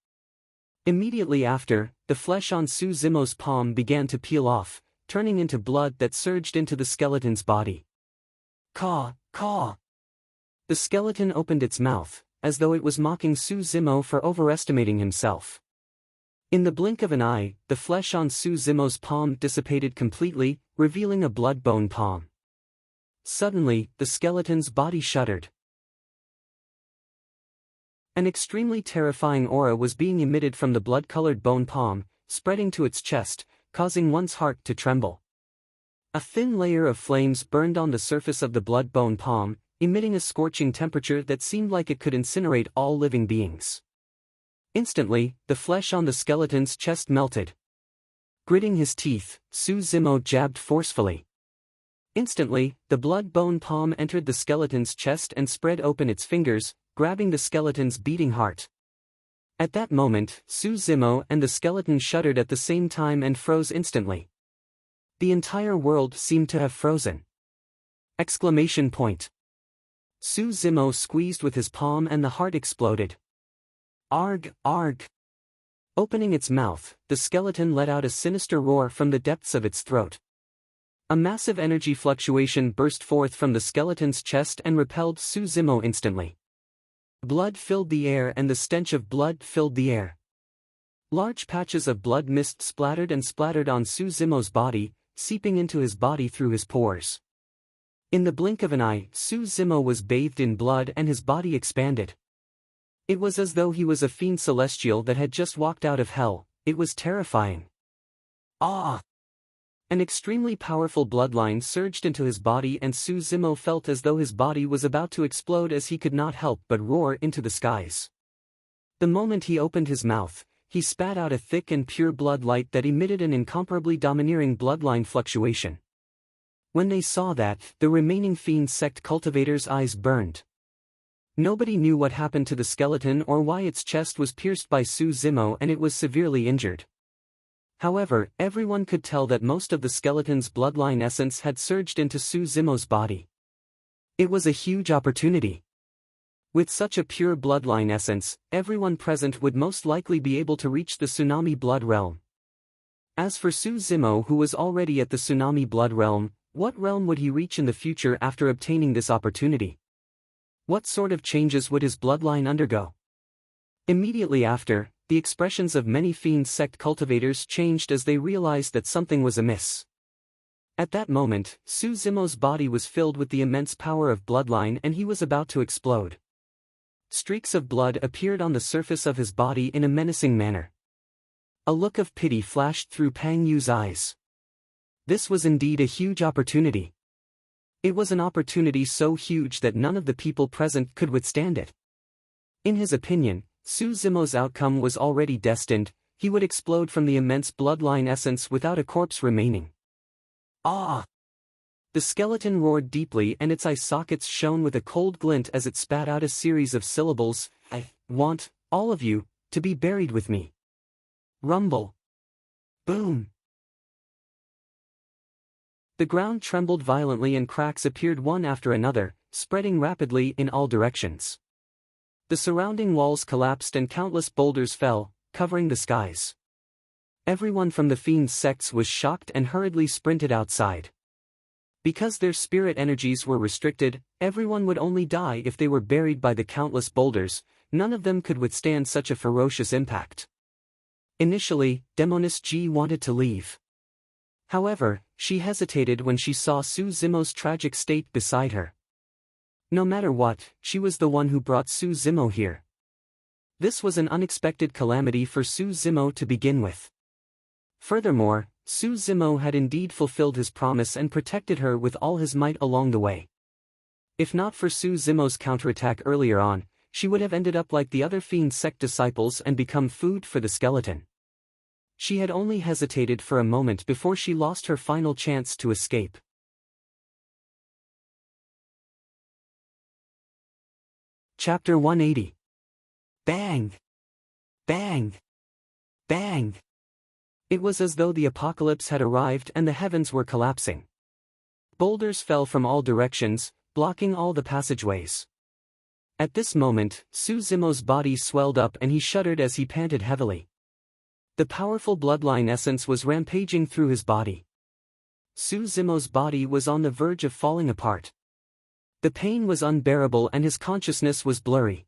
Immediately after, the flesh on Suzumo's palm began to peel off, turning into blood that surged into the skeleton's body. Caw, caw! The skeleton opened its mouth, as though it was mocking Suzumo for overestimating himself. In the blink of an eye, the flesh on Suzumo's palm dissipated completely, revealing a blood-bone palm. Suddenly, the skeleton's body shuddered. An extremely terrifying aura was being emitted from the blood-colored bone palm, spreading to its chest, causing one's heart to tremble. A thin layer of flames burned on the surface of the blood-bone palm, emitting a scorching temperature that seemed like it could incinerate all living beings. Instantly, the flesh on the skeleton's chest melted. Gritting his teeth, Suzumo jabbed forcefully. Instantly, the blood-bone palm entered the skeleton's chest and spread open its fingers, grabbing the skeleton's beating heart. At that moment, Suzumo and the skeleton shuddered at the same time and froze instantly. The entire world seemed to have frozen. Exclamation point. Suzumo squeezed with his palm and the heart exploded. Arg, arg. Opening its mouth, the skeleton let out a sinister roar from the depths of its throat. A massive energy fluctuation burst forth from the skeleton's chest and repelled Suzumo instantly. Blood filled the air and the stench of blood filled the air. Large patches of blood mist splattered on Suzumo's body, seeping into his body through his pores. In the blink of an eye, Suzumo was bathed in blood and his body expanded. It was as though he was a fiend celestial that had just walked out of hell. It was terrifying. Ah! An extremely powerful bloodline surged into his body and Suzumo felt as though his body was about to explode as he could not help but roar into the skies. The moment he opened his mouth, he spat out a thick and pure blood light that emitted an incomparably domineering bloodline fluctuation. When they saw that, the remaining fiend sect cultivators' eyes burned. Nobody knew what happened to the skeleton or why its chest was pierced by Suzumo and it was severely injured. However, everyone could tell that most of the skeleton's bloodline essence had surged into Suzumo's body. It was a huge opportunity. With such a pure bloodline essence, everyone present would most likely be able to reach the Tsunami Blood Realm. As for Suzumo, who was already at the Tsunami Blood Realm, what realm would he reach in the future after obtaining this opportunity? What sort of changes would his bloodline undergo? Immediately after, the expressions of many fiend sect cultivators changed as they realized that something was amiss. At that moment, Suzumo's body was filled with the immense power of bloodline and he was about to explode. Streaks of blood appeared on the surface of his body in a menacing manner. A look of pity flashed through Pang Yu's eyes. This was indeed a huge opportunity. It was an opportunity so huge that none of the people present could withstand it. In his opinion, Suzumo's outcome was already destined. He would explode from the immense bloodline essence without a corpse remaining. Ah! The skeleton roared deeply and its eye sockets shone with a cold glint as it spat out a series of syllables. I want, all of you, to be buried with me. Rumble. Boom. The ground trembled violently and cracks appeared one after another, spreading rapidly in all directions. The surrounding walls collapsed and countless boulders fell, covering the skies. Everyone from the fiend sects was shocked and hurriedly sprinted outside. Because their spirit energies were restricted, everyone would only die if they were buried by the countless boulders. None of them could withstand such a ferocious impact. Initially, Demoness G wanted to leave. However, she hesitated when she saw Suzumo's tragic state beside her. No matter what, she was the one who brought Suzumo here. This was an unexpected calamity for Suzumo to begin with. Furthermore, Zimo had indeed fulfilled his promise and protected her with all his might along the way. If not for Zimo's counterattack earlier on, she would have ended up like the other fiend sect disciples and become food for the skeleton. She had only hesitated for a moment before she lost her final chance to escape. Chapter 180. Bang! Bang! Bang! It was as though the apocalypse had arrived and the heavens were collapsing. Boulders fell from all directions, blocking all the passageways. At this moment, Zimo's body swelled up and he shuddered as he panted heavily. The powerful bloodline essence was rampaging through his body. Zimo's body was on the verge of falling apart. The pain was unbearable and his consciousness was blurry.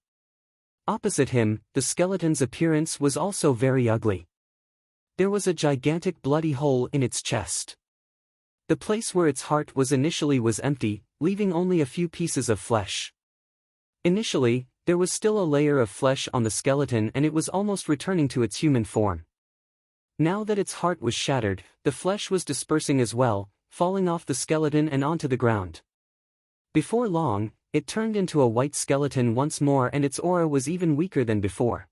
Opposite him, the skeleton's appearance was also very ugly. There was a gigantic bloody hole in its chest. The place where its heart was initially was empty, leaving only a few pieces of flesh. Initially, there was still a layer of flesh on the skeleton and it was almost returning to its human form. Now that its heart was shattered, the flesh was dispersing as well, falling off the skeleton and onto the ground. Before long, it turned into a white skeleton once more and its aura was even weaker than before.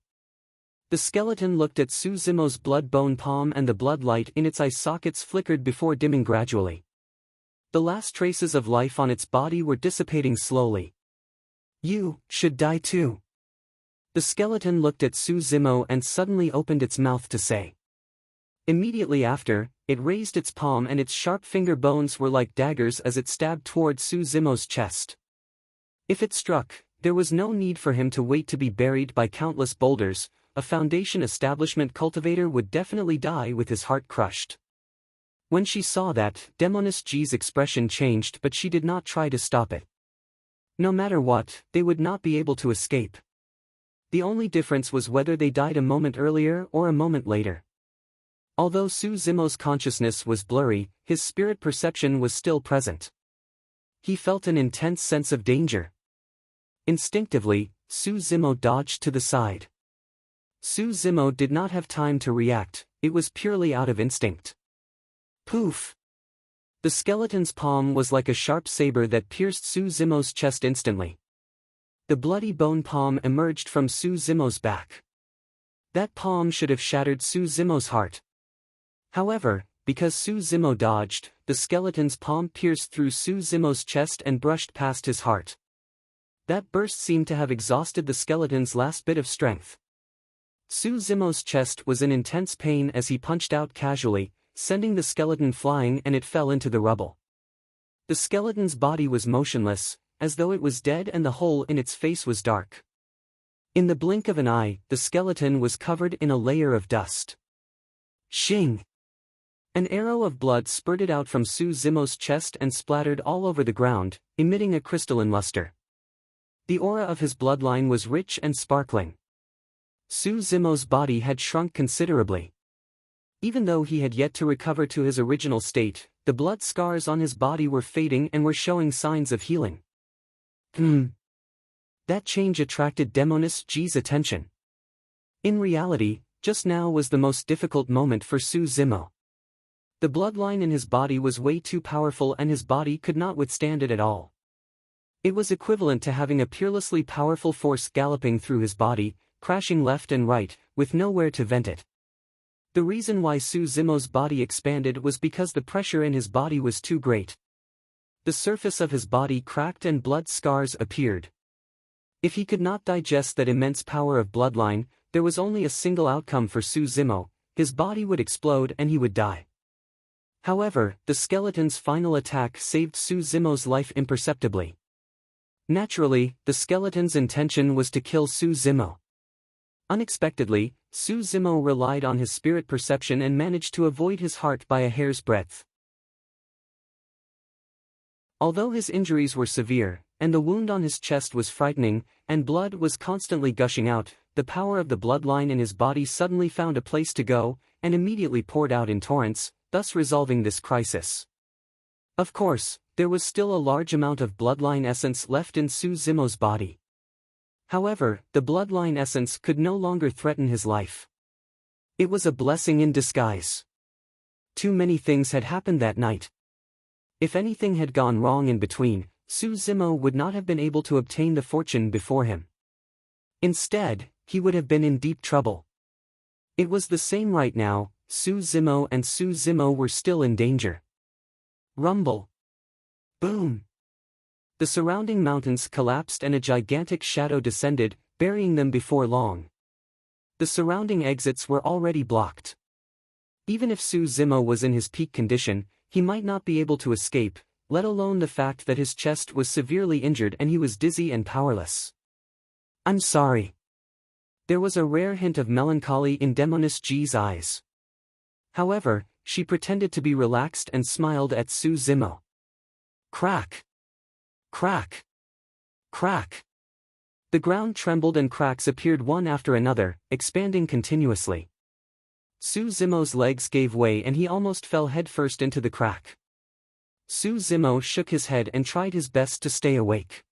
The skeleton looked at Zimo's blood-bone palm and the blood light in its eye sockets flickered before dimming gradually. The last traces of life on its body were dissipating slowly. "You should die too." The skeleton looked at Zimo and suddenly opened its mouth to say. Immediately after, it raised its palm and its sharp finger bones were like daggers as it stabbed toward Zimo's chest. If it struck, there was no need for him to wait to be buried by countless boulders. A Foundation establishment cultivator would definitely die with his heart crushed. When she saw that, Demoness G's expression changed but she did not try to stop it. No matter what, they would not be able to escape. The only difference was whether they died a moment earlier or a moment later. Although Zimo's consciousness was blurry, his spirit perception was still present. He felt an intense sense of danger. Instinctively, Zimo dodged to the side. Zimo did not have time to react, it was purely out of instinct. Poof! The skeleton's palm was like a sharp saber that pierced Zimo's chest instantly. The bloody bone palm emerged from Zimo's back. That palm should have shattered Zimo's heart. However, because Zimo dodged, the skeleton's palm pierced through Zimo's chest and brushed past his heart. That burst seemed to have exhausted the skeleton's last bit of strength. Zimo's chest was in intense pain as he punched out casually, sending the skeleton flying and it fell into the rubble. The skeleton's body was motionless, as though it was dead and the hole in its face was dark. In the blink of an eye, the skeleton was covered in a layer of dust. Shing! An arrow of blood spurted out from Zimo's chest and splattered all over the ground, emitting a crystalline luster. The aura of his bloodline was rich and sparkling. Zimo's body had shrunk considerably. Even though he had yet to recover to his original state, the blood scars on his body were fading and were showing signs of healing. That change attracted Demoness G's attention. In reality, just now was the most difficult moment for Zimo. The bloodline in his body was way too powerful and his body could not withstand it at all. It was equivalent to having a peerlessly powerful force galloping through his body, crashing left and right, with nowhere to vent it. The reason why Zimo's body expanded was because the pressure in his body was too great. The surface of his body cracked and blood scars appeared. If he could not digest that immense power of bloodline, there was only a single outcome for Zimo: his body would explode and he would die. However, the skeleton's final attack saved Zimo's life imperceptibly. Naturally, the skeleton's intention was to kill Zimo. Unexpectedly, Zimo relied on his spirit perception and managed to avoid his heart by a hair's breadth. Although his injuries were severe, and the wound on his chest was frightening, and blood was constantly gushing out, the power of the bloodline in his body suddenly found a place to go, and immediately poured out in torrents, thus resolving this crisis. Of course, there was still a large amount of bloodline essence left in Zimo's body. However, the bloodline essence could no longer threaten his life. It was a blessing in disguise. Too many things had happened that night. If anything had gone wrong in between, Su Zimo would not have been able to obtain the fortune before him. Instead, he would have been in deep trouble. It was the same right now. Su Zimo and Su Zimo were still in danger. Rumble. Boom. The surrounding mountains collapsed and a gigantic shadow descended, burying them before long. The surrounding exits were already blocked. Even if Su Zimo was in his peak condition, he might not be able to escape, let alone the fact that his chest was severely injured and he was dizzy and powerless. "I'm sorry." There was a rare hint of melancholy in Demoness G's eyes. However, she pretended to be relaxed and smiled at Su Zimo. Crack! Crack! Crack! The ground trembled and cracks appeared one after another, expanding continuously. Su Zimo's legs gave way and he almost fell headfirst into the crack. Su Zimo shook his head and tried his best to stay awake.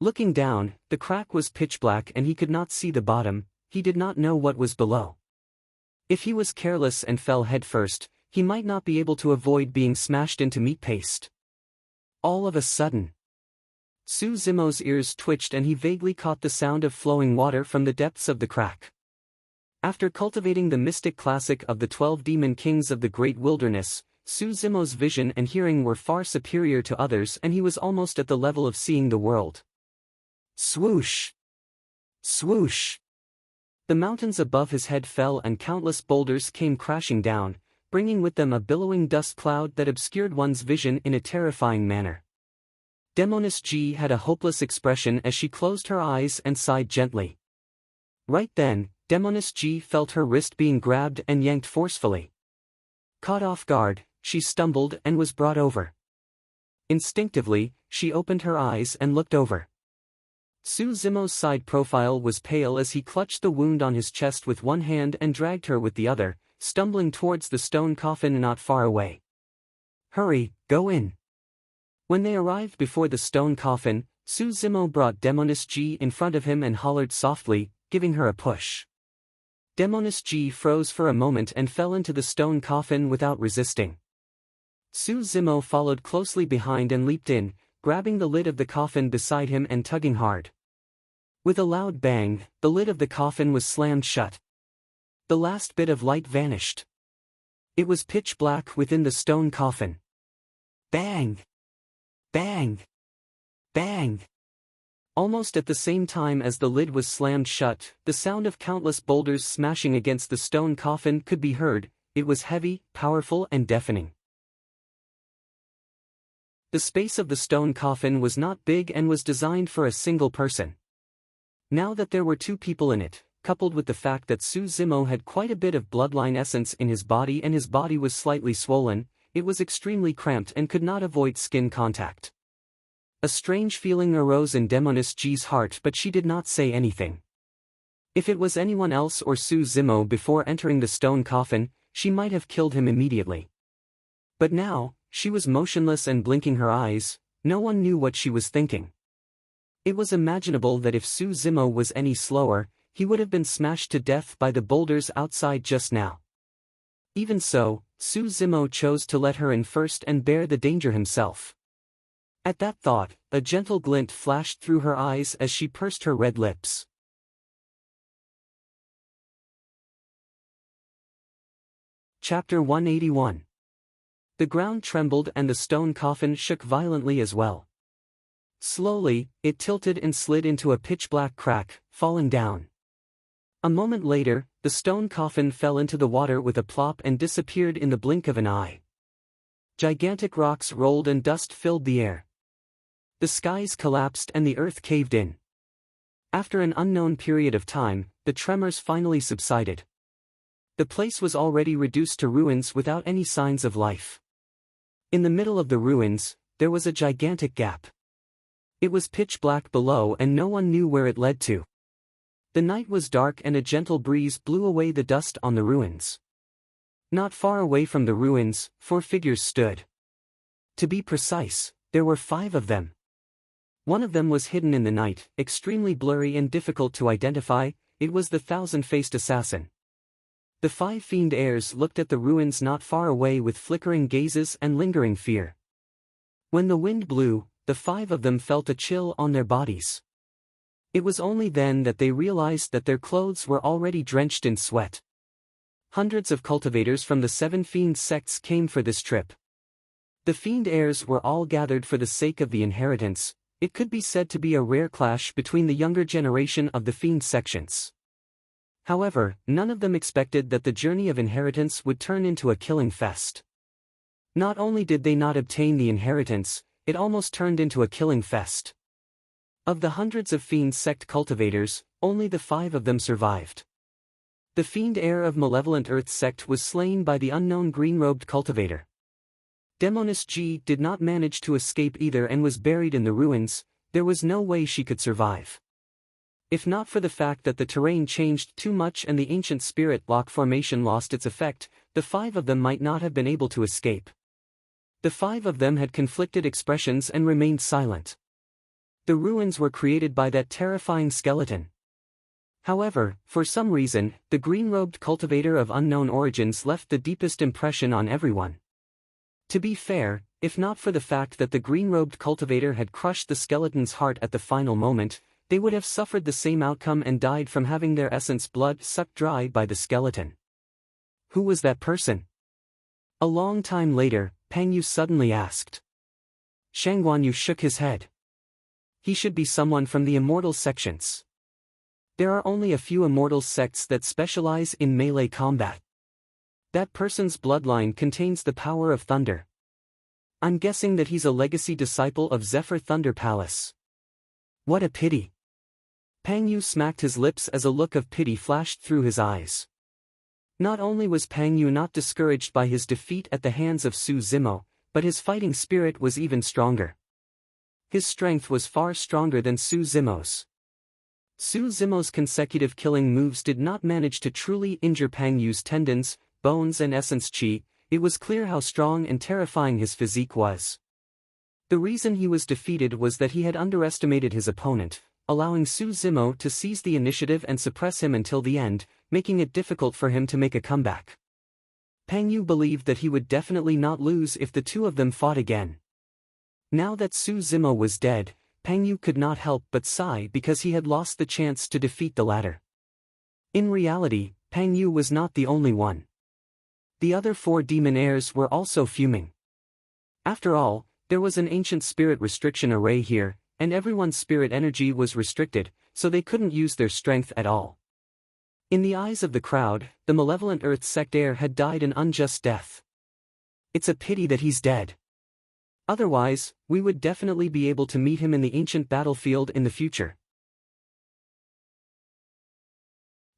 Looking down, the crack was pitch black and he could not see the bottom. He did not know what was below. If he was careless and fell headfirst, he might not be able to avoid being smashed into meat paste. All of a sudden, Su Zimo's ears twitched and he vaguely caught the sound of flowing water from the depths of the crack. After cultivating the mystic classic of the 12 demon kings of the great wilderness, Su Zimo's vision and hearing were far superior to others and he was almost at the level of seeing the world. Swoosh! Swoosh! The mountains above his head fell and countless boulders came crashing down, bringing with them a billowing dust cloud that obscured one's vision in a terrifying manner. Demoness G had a hopeless expression as she closed her eyes and sighed gently. Right then, Demoness G felt her wrist being grabbed and yanked forcefully. Caught off guard, she stumbled and was brought over. Instinctively, she opened her eyes and looked over. Su Zimo's side profile was pale as he clutched the wound on his chest with one hand and dragged her with the other, stumbling towards the stone coffin not far away. Hurry, go in. When they arrived before the stone coffin, Su Zimo brought Demoness G in front of him and hollered softly, giving her a push. Demoness G froze for a moment and fell into the stone coffin without resisting. Su Zimo followed closely behind and leaped in, grabbing the lid of the coffin beside him and tugging hard. With a loud bang, the lid of the coffin was slammed shut. The last bit of light vanished. It was pitch black within the stone coffin. Bang! Bang! Bang! Almost at the same time as the lid was slammed shut, the sound of countless boulders smashing against the stone coffin could be heard. It was heavy, powerful and deafening. The space of the stone coffin was not big and was designed for a single person. Now that there were two people in it, coupled with the fact that Su Zimo had quite a bit of bloodline essence in his body and his body was slightly swollen, it was extremely cramped and could not avoid skin contact. A strange feeling arose in Demoness G's heart but she did not say anything. If it was anyone else or Su Zimo before entering the stone coffin, she might have killed him immediately. But now, she was motionless and blinking her eyes. No one knew what she was thinking. It was imaginable that if Su Zimo was any slower, he would have been smashed to death by the boulders outside just now. Even so, Su Zimo chose to let her in first and bear the danger himself. At that thought, a gentle glint flashed through her eyes as she pursed her red lips. Chapter 181. The ground trembled and the stone coffin shook violently as well. Slowly, it tilted and slid into a pitch-black crack, falling down. A moment later, the stone coffin fell into the water with a plop and disappeared in the blink of an eye. Gigantic rocks rolled and dust filled the air. The skies collapsed and the earth caved in. After an unknown period of time, the tremors finally subsided. The place was already reduced to ruins without any signs of life. In the middle of the ruins, there was a gigantic gap. It was pitch black below and no one knew where it led to. The night was dark and a gentle breeze blew away the dust on the ruins. Not far away from the ruins, 4 figures stood. To be precise, there were 5 of them. One of them was hidden in the night, extremely blurry and difficult to identify. It was the thousand-faced assassin. The 5 fiend heirs looked at the ruins not far away with flickering gazes and lingering fear. When the wind blew, the 5 of them felt a chill on their bodies. It was only then that they realized that their clothes were already drenched in sweat. Hundreds of cultivators from the 7 fiend sects came for this trip. The fiend heirs were all gathered for the sake of the inheritance. It could be said to be a rare clash between the younger generation of the fiend sections. However, none of them expected that the journey of inheritance would turn into a killing fest. Not only did they not obtain the inheritance, it almost turned into a killing fest. Of the hundreds of fiend sect cultivators, only the 5 of them survived. The fiend heir of Malevolent Earth sect was slain by the unknown green-robed cultivator. Demoness G did not manage to escape either and was buried in the ruins. There was no way she could survive. If not for the fact that the terrain changed too much and the ancient spirit lock formation lost its effect, the 5 of them might not have been able to escape. The 5 of them had conflicted expressions and remained silent. The ruins were created by that terrifying skeleton. However, for some reason, the green-robed cultivator of unknown origins left the deepest impression on everyone. To be fair, if not for the fact that the green-robed cultivator had crushed the skeleton's heart at the final moment, they would have suffered the same outcome and died from having their essence blood sucked dry by the skeleton. Who was that person? A long time later, Pang Yu suddenly asked. Shang Guanyu shook his head. He should be someone from the immortal sections. There are only a few immortal sects that specialize in melee combat. That person's bloodline contains the power of thunder. I'm guessing that he's a legacy disciple of Zephyr Thunder Palace. What a pity. Pang Yu smacked his lips as a look of pity flashed through his eyes. Not only was Pang Yu not discouraged by his defeat at the hands of Su Zimo, but his fighting spirit was even stronger. His strength was far stronger than Su Zimo's. Su Zimo's consecutive killing moves did not manage to truly injure Pang Yu's tendons, bones and essence chi. It was clear how strong and terrifying his physique was. The reason he was defeated was that he had underestimated his opponent, allowing Su Zimo to seize the initiative and suppress him until the end, making it difficult for him to make a comeback. Pang Yu believed that he would definitely not lose if the 2 of them fought again. Now that Su Zimo was dead, Pang Yu could not help but sigh because he had lost the chance to defeat the latter. In reality, Pang Yu was not the only one. The other 4 demon heirs were also fuming. After all, there was an ancient spirit restriction array here, and everyone's spirit energy was restricted, so they couldn't use their strength at all. In the eyes of the crowd, the Malevolent Earth sect heir had died an unjust death. It's a pity that he's dead. Otherwise, we would definitely be able to meet him in the ancient battlefield in the future.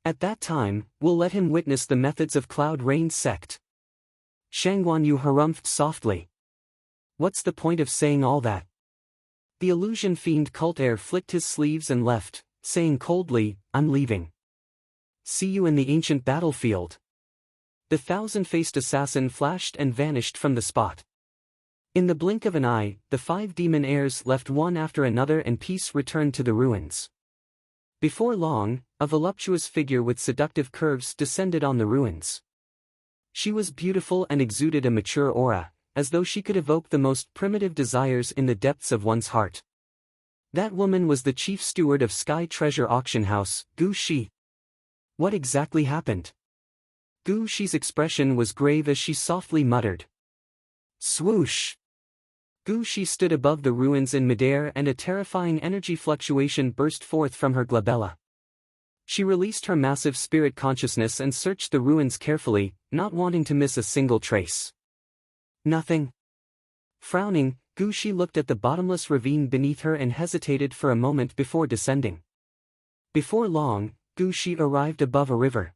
At that time, we'll let him witness the methods of Cloud Rain's sect. Shang Guanyu harumphed softly. What's the point of saying all that? The illusion fiend cult heir flicked his sleeves and left, saying coldly, I'm leaving. See you in the ancient battlefield. The 1,000-faced assassin flashed and vanished from the spot. In the blink of an eye, the 5 demon heirs left one after another and peace returned to the ruins. Before long, a voluptuous figure with seductive curves descended on the ruins. She was beautiful and exuded a mature aura, as though she could evoke the most primitive desires in the depths of one's heart. That woman was the chief steward of Sky Treasure Auction House, Gu Shi. What exactly happened? Gu Shi's expression was grave as she softly muttered. Swoosh! Gu Shi stood above the ruins in midair and a terrifying energy fluctuation burst forth from her glabella. She released her massive spirit consciousness and searched the ruins carefully, not wanting to miss a single trace. Nothing. Frowning, Gu Shi looked at the bottomless ravine beneath her and hesitated for a moment before descending. Before long, Gu Shi arrived above a river.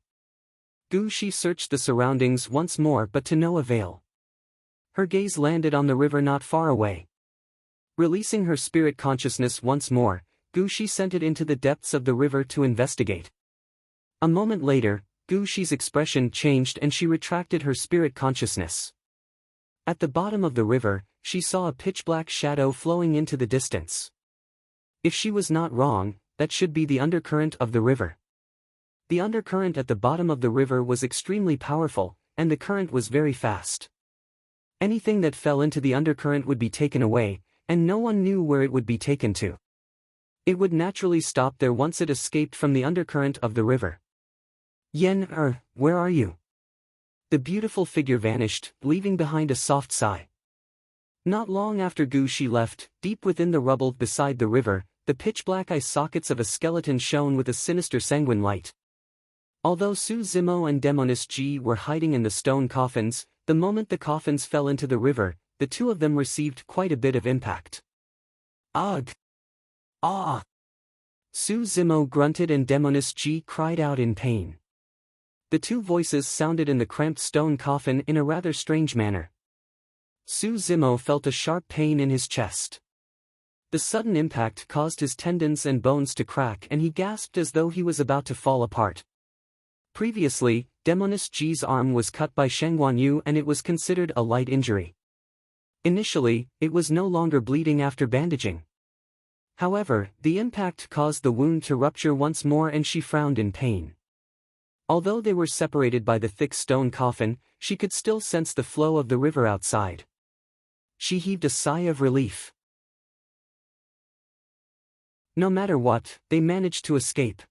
Gu Shi searched the surroundings once more but to no avail. Her gaze landed on the river not far away. Releasing her spirit consciousness once more, Gu Shi sent it into the depths of the river to investigate. A moment later, Gu Shi's expression changed and she retracted her spirit consciousness. At the bottom of the river, she saw a pitch-black shadow flowing into the distance. If she was not wrong, that should be the undercurrent of the river. The undercurrent at the bottom of the river was extremely powerful, and the current was very fast. Anything that fell into the undercurrent would be taken away, and no one knew where it would be taken to. It would naturally stop there once it escaped from the undercurrent of the river. Yen, where are you? The beautiful figure vanished, leaving behind a soft sigh. Not long after Gu Shi left, deep within the rubble beside the river, the pitch-black eye sockets of a skeleton shone with a sinister sanguine light. Although Su Zimo and Demonis Ji were hiding in the stone coffins, the moment the coffins fell into the river, the two of them received quite a bit of impact. Ugh! Ah! Su Zimo grunted and Demonis Ji cried out in pain. The two voices sounded in the cramped stone coffin in a rather strange manner. Su Zimo felt a sharp pain in his chest. The sudden impact caused his tendons and bones to crack and he gasped as though he was about to fall apart. Previously, Demonis Ji's arm was cut by Sheng Guanyu and it was considered a light injury. Initially, it was no longer bleeding after bandaging. However, the impact caused the wound to rupture once more and she frowned in pain. Although they were separated by the thick stone coffin, she could still sense the flow of the river outside. She heaved a sigh of relief. No matter what, they managed to escape.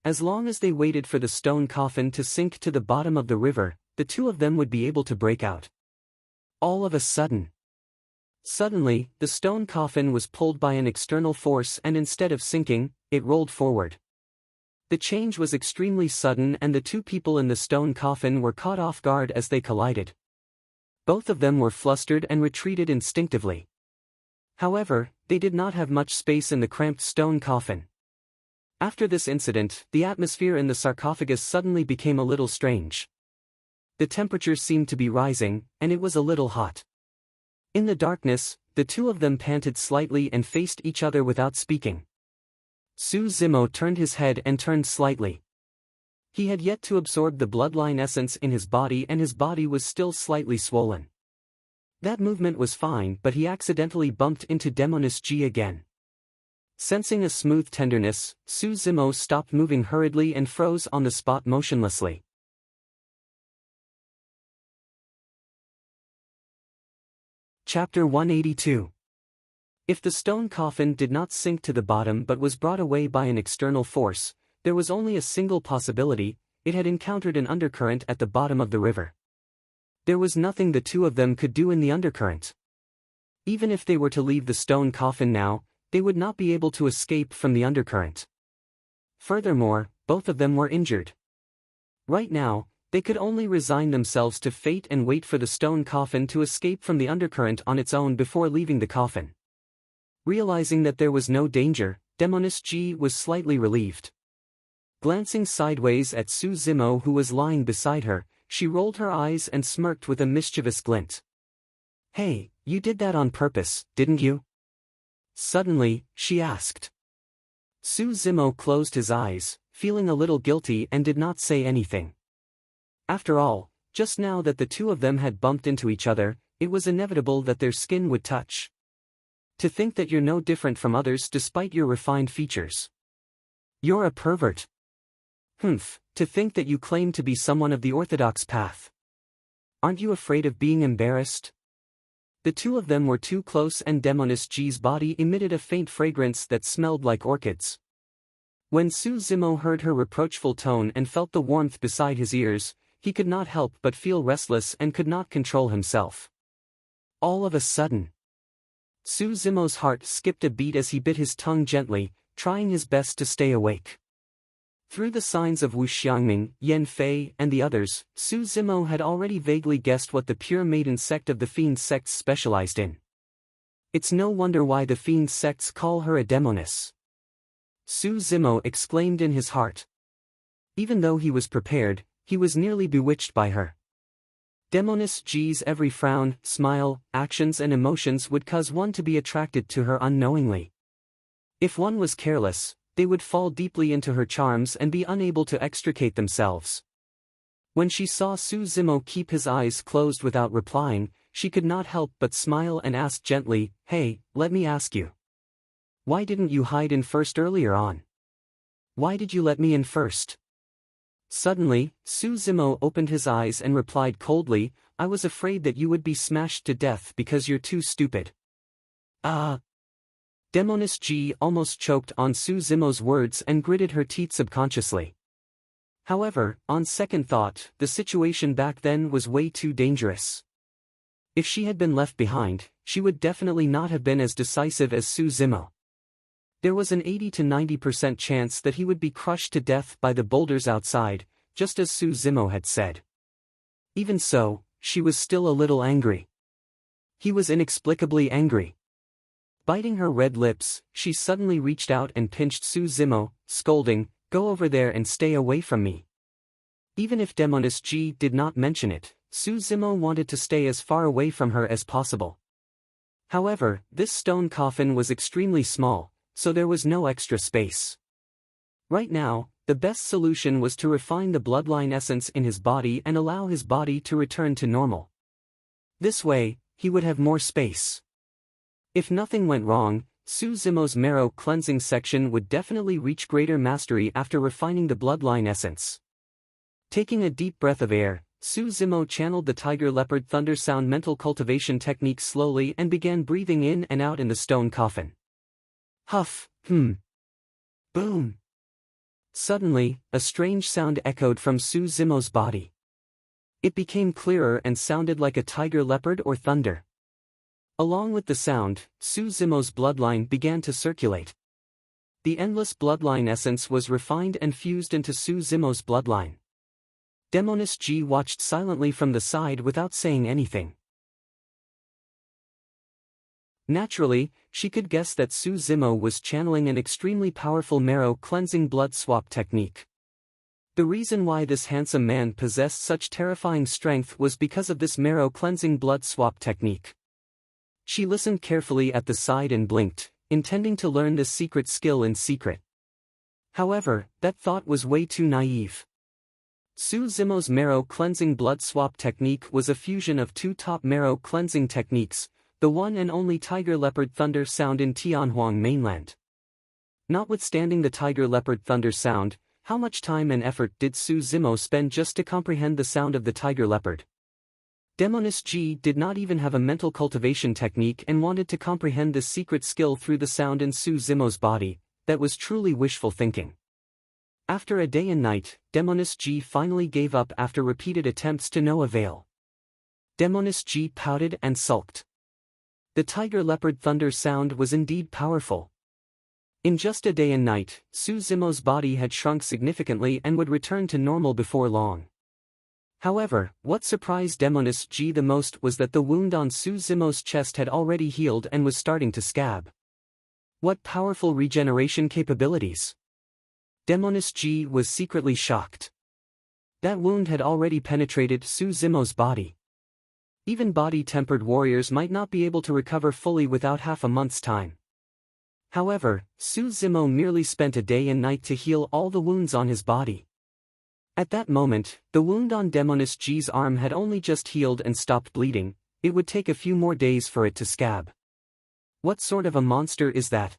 As long as they waited for the stone coffin to sink to the bottom of the river, the two of them would be able to break out. All of a sudden. Suddenly, the stone coffin was pulled by an external force and instead of sinking, it rolled forward. The change was extremely sudden and the two people in the stone coffin were caught off guard as they collided. Both of them were flustered and retreated instinctively. However, they did not have much space in the cramped stone coffin. After this incident, the atmosphere in the sarcophagus suddenly became a little strange. The temperature seemed to be rising, and it was a little hot. In the darkness, the two of them panted slightly and faced each other without speaking. Su Zimo turned his head and turned slightly. He had yet to absorb the bloodline essence in his body and his body was still slightly swollen. That movement was fine but he accidentally bumped into Demonis Ji again. Sensing a smooth tenderness, Su Zimo stopped moving hurriedly and froze on the spot motionlessly. Chapter 182. If the stone coffin did not sink to the bottom but was brought away by an external force, there was only a single possibility: it had encountered an undercurrent at the bottom of the river. There was nothing the two of them could do in the undercurrent. Even if they were to leave the stone coffin now, they would not be able to escape from the undercurrent. Furthermore, both of them were injured. Right now, they could only resign themselves to fate and wait for the stone coffin to escape from the undercurrent on its own before leaving the coffin. Realizing that there was no danger, Demonis Ji was slightly relieved. Glancing sideways at Su Zimo who was lying beside her, she rolled her eyes and smirked with a mischievous glint. "Hey, you did that on purpose, didn't you?" Suddenly, she asked. Su Zimo closed his eyes, feeling a little guilty and did not say anything. After all, just now that the two of them had bumped into each other, it was inevitable that their skin would touch. To think that you're no different from others despite your refined features. You're a pervert. Humph, to think that you claim to be someone of the orthodox path. Aren't you afraid of being embarrassed? The two of them were too close and Demonis Ji's body emitted a faint fragrance that smelled like orchids. When Su Zimo heard her reproachful tone and felt the warmth beside his ears, he could not help but feel restless and could not control himself. All of a sudden, Su Zimo's heart skipped a beat as he bit his tongue gently, trying his best to stay awake. Through the signs of Wu Xiangming, Yan Fei, and the others, Su Zimo had already vaguely guessed what the pure maiden sect of the fiend sects specialized in. It's no wonder why the fiend sects call her a demoness. Su Zimo exclaimed in his heart. Even though he was prepared, he was nearly bewitched by her. Demonis Ji's every frown, smile, actions and emotions would cause one to be attracted to her unknowingly. If one was careless, they would fall deeply into her charms and be unable to extricate themselves. When she saw Su Zimo keep his eyes closed without replying, she could not help but smile and ask gently, "Hey, let me ask you. Why didn't you hide in first earlier on? Why did you let me in first?" Suddenly, Su Zimo opened his eyes and replied coldly, "I was afraid that you would be smashed to death because you're too stupid." Ah! Demoness G almost choked on Su Zimo's words and gritted her teeth subconsciously. However, on second thought, the situation back then was way too dangerous. If she had been left behind, she would definitely not have been as decisive as Su Zimo. There was an 80 to 90% chance that he would be crushed to death by the boulders outside, just as Su Zimo had said. Even so, she was still a little angry. He was inexplicably angry. Biting her red lips, she suddenly reached out and pinched Su Zimo, scolding, "Go over there and stay away from me." Even if Demoness G did not mention it, Su Zimo wanted to stay as far away from her as possible. However, this stone coffin was extremely small, so there was no extra space. Right now, the best solution was to refine the bloodline essence in his body and allow his body to return to normal. This way, he would have more space. If nothing went wrong, Su Zimo's marrow cleansing section would definitely reach greater mastery after refining the bloodline essence. Taking a deep breath of air, Su Zimo channeled the Tiger Leopard Thunder Sound mental cultivation technique slowly and began breathing in and out in the stone coffin. Huff, boom. Suddenly, a strange sound echoed from Su Zimo's body. It became clearer and sounded like a tiger leopard or thunder. Along with the sound, Su Zimo's bloodline began to circulate. The endless bloodline essence was refined and fused into Su Zimo's bloodline. Demoness G watched silently from the side without saying anything. Naturally, she could guess that Su Zimo was channeling an extremely powerful marrow cleansing blood swap technique. The reason why this handsome man possessed such terrifying strength was because of this marrow cleansing blood swap technique. She listened carefully at the side and blinked, intending to learn this secret skill in secret. However, that thought was way too naive. Su Zimo's marrow cleansing blood swap technique was a fusion of two top marrow cleansing techniques, the one and only Tiger Leopard Thunder Sound in Tianhuang mainland. Notwithstanding the Tiger Leopard Thunder Sound, how much time and effort did Su Zimo spend just to comprehend the sound of the tiger leopard? Demoness G did not even have a mental cultivation technique and wanted to comprehend this secret skill through the sound in Su Zimo's body. That was truly wishful thinking. After a day and night, Demoness G finally gave up after repeated attempts to no avail. Demoness G pouted and sulked. The Tiger Leopard Thunder Sound was indeed powerful. In just a day and night, Su Zimo's body had shrunk significantly and would return to normal before long. However, what surprised Demoness G the most was that the wound on Su Zimo's chest had already healed and was starting to scab. What powerful regeneration capabilities! Demoness G was secretly shocked. That wound had already penetrated Su Zimo's body. Even body-tempered warriors might not be able to recover fully without half a month's time. However, Su Zimo merely spent a day and night to heal all the wounds on his body. At that moment, the wound on Demoness G's arm had only just healed and stopped bleeding. It would take a few more days for it to scab. What sort of a monster is that?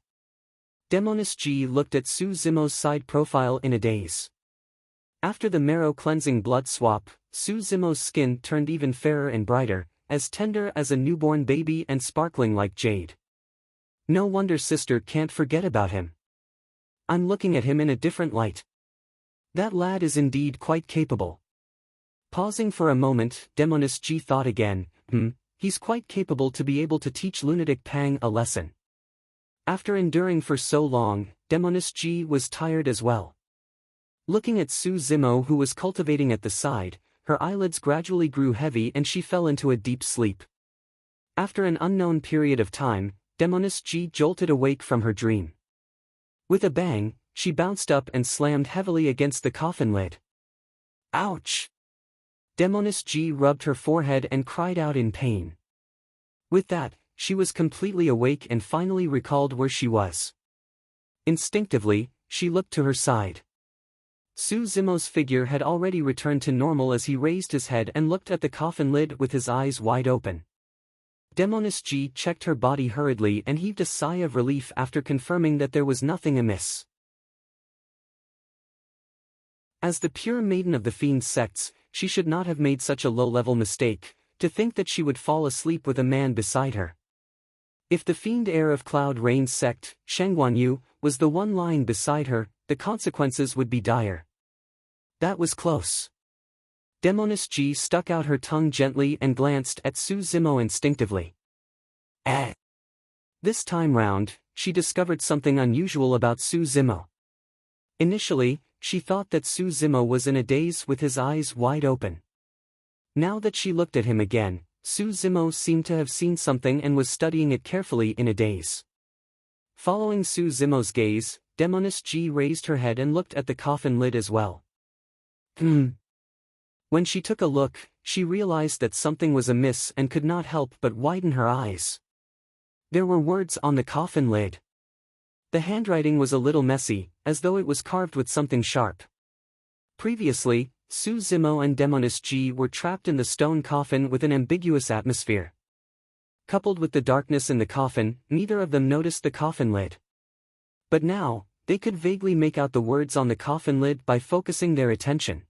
Demoness G looked at Su Zimo's side profile in a daze. After the marrow cleansing blood swap, Su Zimo's skin turned even fairer and brighter, as tender as a newborn baby and sparkling like jade. No wonder sister can't forget about him. I'm looking at him in a different light. That lad is indeed quite capable. Pausing for a moment, Demoness G thought again, he's quite capable to be able to teach lunatic Pang a lesson. After enduring for so long, Demoness G was tired as well. Looking at Su Zimo who was cultivating at the side, her eyelids gradually grew heavy and she fell into a deep sleep. After an unknown period of time, Demoness G jolted awake from her dream. With a bang, she bounced up and slammed heavily against the coffin lid. Ouch! Demoness G rubbed her forehead and cried out in pain. With that, she was completely awake and finally recalled where she was. Instinctively, she looked to her side. Su Zimo's figure had already returned to normal as he raised his head and looked at the coffin lid with his eyes wide open. Demoness G checked her body hurriedly and heaved a sigh of relief after confirming that there was nothing amiss. As the pure maiden of the fiend sects, she should not have made such a low-level mistake, to think that she would fall asleep with a man beside her. If the fiend heir of Cloud Rain's sect, Shengguanyu, was the one lying beside her, the consequences would be dire. That was close. Demoness Ji stuck out her tongue gently and glanced at Su Zimo instinctively. This time round, she discovered something unusual about Su Zimo. Initially, she thought that Su Zimo was in a daze with his eyes wide open. Now that she looked at him again, Su Zimo seemed to have seen something and was studying it carefully in a daze. Following Su Zimo's gaze, Demoness Ji raised her head and looked at the coffin lid as well. When she took a look, she realized that something was amiss and could not help but widen her eyes. There were words on the coffin lid. The handwriting was a little messy, as though it was carved with something sharp. Previously, Su Zimo and Demoness Ji were trapped in the stone coffin with an ambiguous atmosphere. Coupled with the darkness in the coffin, neither of them noticed the coffin lid. But now, they could vaguely make out the words on the coffin lid by focusing their attention.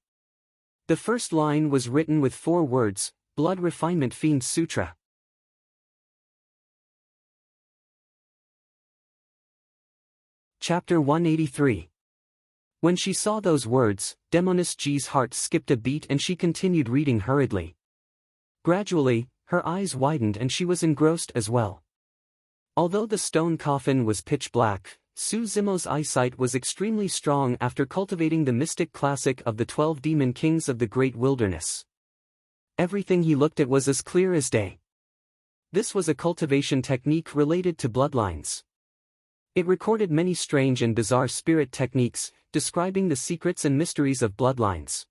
The first line was written with 4 words, Blood Refinement Fiend Sutra. Chapter 183. When she saw those words, Demoness Ji's heart skipped a beat and she continued reading hurriedly. Gradually, her eyes widened and she was engrossed as well. Although the stone coffin was pitch black, Su Zimo's eyesight was extremely strong after cultivating the mystic classic of the 12 demon kings of the great wilderness. Everything he looked at was as clear as day. This was a cultivation technique related to bloodlines. It recorded many strange and bizarre spirit techniques, describing the secrets and mysteries of bloodlines.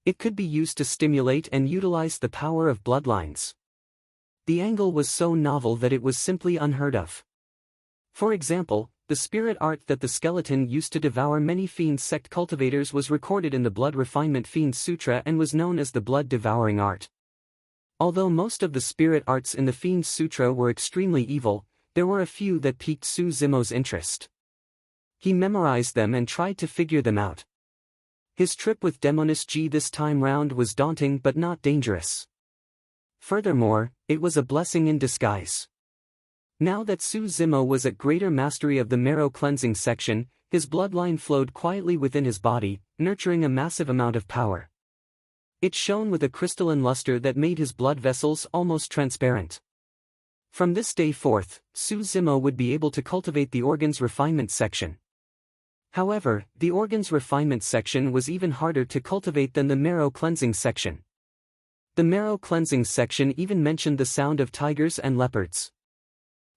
It could be used to stimulate and utilize the power of bloodlines. The angle was so novel that it was simply unheard of. For example, the spirit art that the skeleton used to devour many fiend sect cultivators was recorded in the Blood Refinement Fiend Sutra and was known as the Blood Devouring Art. Although most of the spirit arts in the Fiend Sutra were extremely evil, there were a few that piqued Su Zimo's interest. He memorized them and tried to figure them out. His trip with Demoness Ji this time round was daunting but not dangerous. Furthermore, it was a blessing in disguise. Now that Su Zimo was at greater mastery of the marrow cleansing section, his bloodline flowed quietly within his body, nurturing a massive amount of power. It shone with a crystalline luster that made his blood vessels almost transparent. From this day forth, Su Zimo would be able to cultivate the organs refinement section. However, the organs refinement section was even harder to cultivate than the marrow cleansing section. The marrow cleansing section even mentioned the sound of tigers and leopards.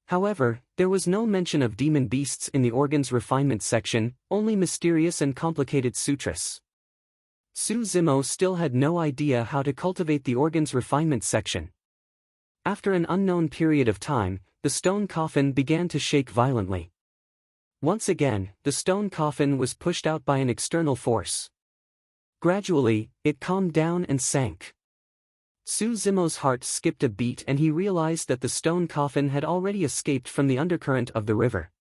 However, there was no mention of demon beasts in the organs refinement section, only mysterious and complicated sutras. Su Zimo still had no idea how to cultivate the organs refinement section. After an unknown period of time, the stone coffin began to shake violently. Once again, the stone coffin was pushed out by an external force. Gradually, it calmed down and sank. Su Zimo's heart skipped a beat and he realized that the stone coffin had already escaped from the undercurrent of the river.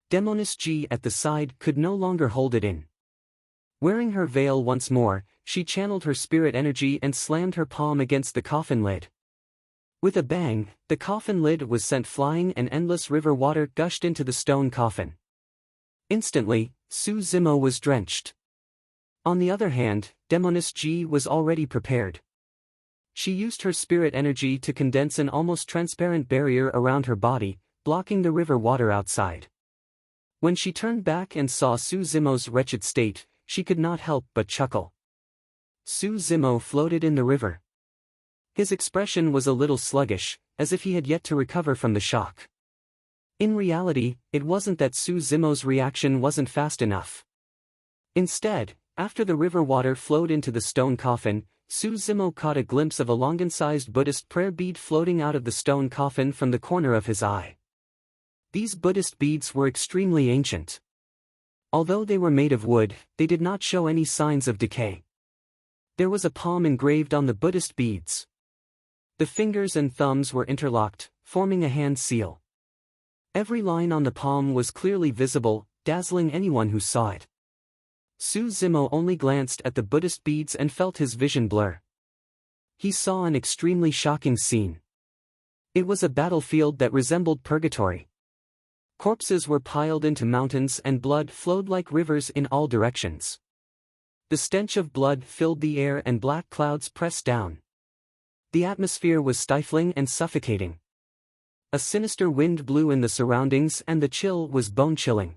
Demoness Ji at the side could no longer hold it in. Wearing her veil once more, she channeled her spirit energy and slammed her palm against the coffin lid. With a bang, the coffin lid was sent flying and endless river water gushed into the stone coffin. Instantly, Su Zimo was drenched. On the other hand, Demoness Ji was already prepared. She used her spirit energy to condense an almost transparent barrier around her body, blocking the river water outside. When she turned back and saw Su Zimo's wretched state, she could not help but chuckle. Su Zimo floated in the river. His expression was a little sluggish, as if he had yet to recover from the shock. In reality, it wasn't that Su Zimo's reaction wasn't fast enough. Instead, after the river water flowed into the stone coffin, Su Zimo caught a glimpse of a longan-sized Buddhist prayer bead floating out of the stone coffin from the corner of his eye. These Buddhist beads were extremely ancient. Although they were made of wood, they did not show any signs of decay. There was a palm engraved on the Buddhist beads. The fingers and thumbs were interlocked, forming a hand seal. Every line on the palm was clearly visible, dazzling anyone who saw it. Su Zimo only glanced at the Buddhist beads and felt his vision blur. He saw an extremely shocking scene. It was a battlefield that resembled purgatory. Corpses were piled into mountains and blood flowed like rivers in all directions. The stench of blood filled the air and black clouds pressed down. The atmosphere was stifling and suffocating. A sinister wind blew in the surroundings and the chill was bone-chilling.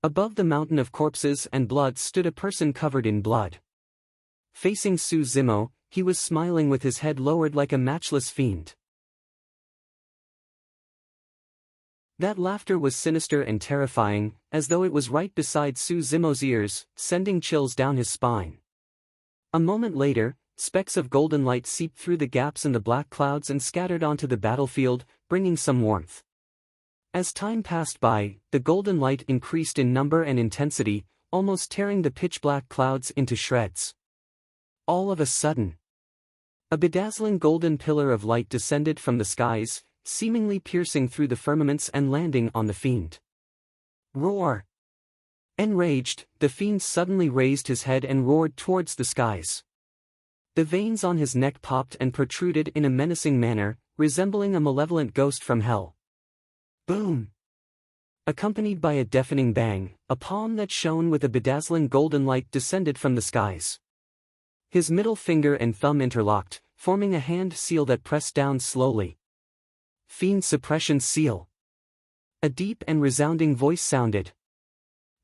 Above the mountain of corpses and blood stood a person covered in blood. Facing Su Zimo, he was smiling with his head lowered like a matchless fiend. That laughter was sinister and terrifying, as though it was right beside Su Zimo's ears, sending chills down his spine. A moment later, specks of golden light seeped through the gaps in the black clouds and scattered onto the battlefield, bringing some warmth. As time passed by, the golden light increased in number and intensity, almost tearing the pitch-black clouds into shreds. All of a sudden, a bedazzling golden pillar of light descended from the skies, seemingly piercing through the firmaments and landing on the fiend. Roar! Enraged, the fiend suddenly raised his head and roared towards the skies. The veins on his neck popped and protruded in a menacing manner, resembling a malevolent ghost from hell. Boom! Accompanied by a deafening bang, a palm that shone with a bedazzling golden light descended from the skies. His middle finger and thumb interlocked, forming a hand seal that pressed down slowly. Fiend suppression seal. A deep and resounding voice sounded.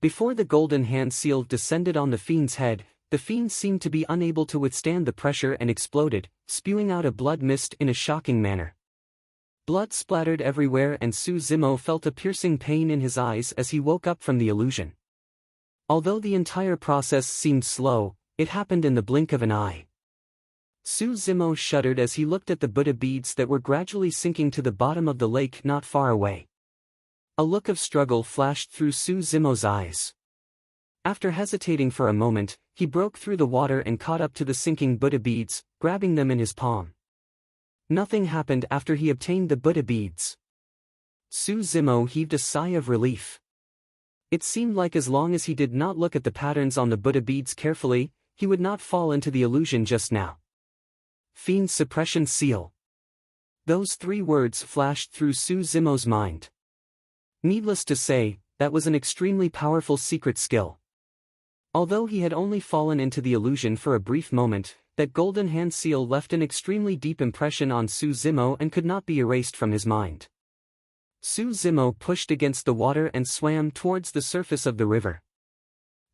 Before the golden hand seal descended on the fiend's head, the fiend seemed to be unable to withstand the pressure and exploded, spewing out a blood mist in a shocking manner. Blood splattered everywhere and Su Zimo felt a piercing pain in his eyes as he woke up from the illusion. Although the entire process seemed slow, it happened in the blink of an eye. Su Zimo shuddered as he looked at the Buddha beads that were gradually sinking to the bottom of the lake not far away. A look of struggle flashed through Su Zimo's eyes. After hesitating for a moment, he broke through the water and caught up to the sinking Buddha beads, grabbing them in his palm. Nothing happened after he obtained the Buddha beads. Su Zimo heaved a sigh of relief. It seemed like as long as he did not look at the patterns on the Buddha beads carefully, he would not fall into the illusion just now. Fiend suppression seal. Those 3 words flashed through Su Zimo's mind. Needless to say, that was an extremely powerful secret skill. Although he had only fallen into the illusion for a brief moment, that golden hand seal left an extremely deep impression on Su Zimo and could not be erased from his mind. Su Zimo pushed against the water and swam towards the surface of the river.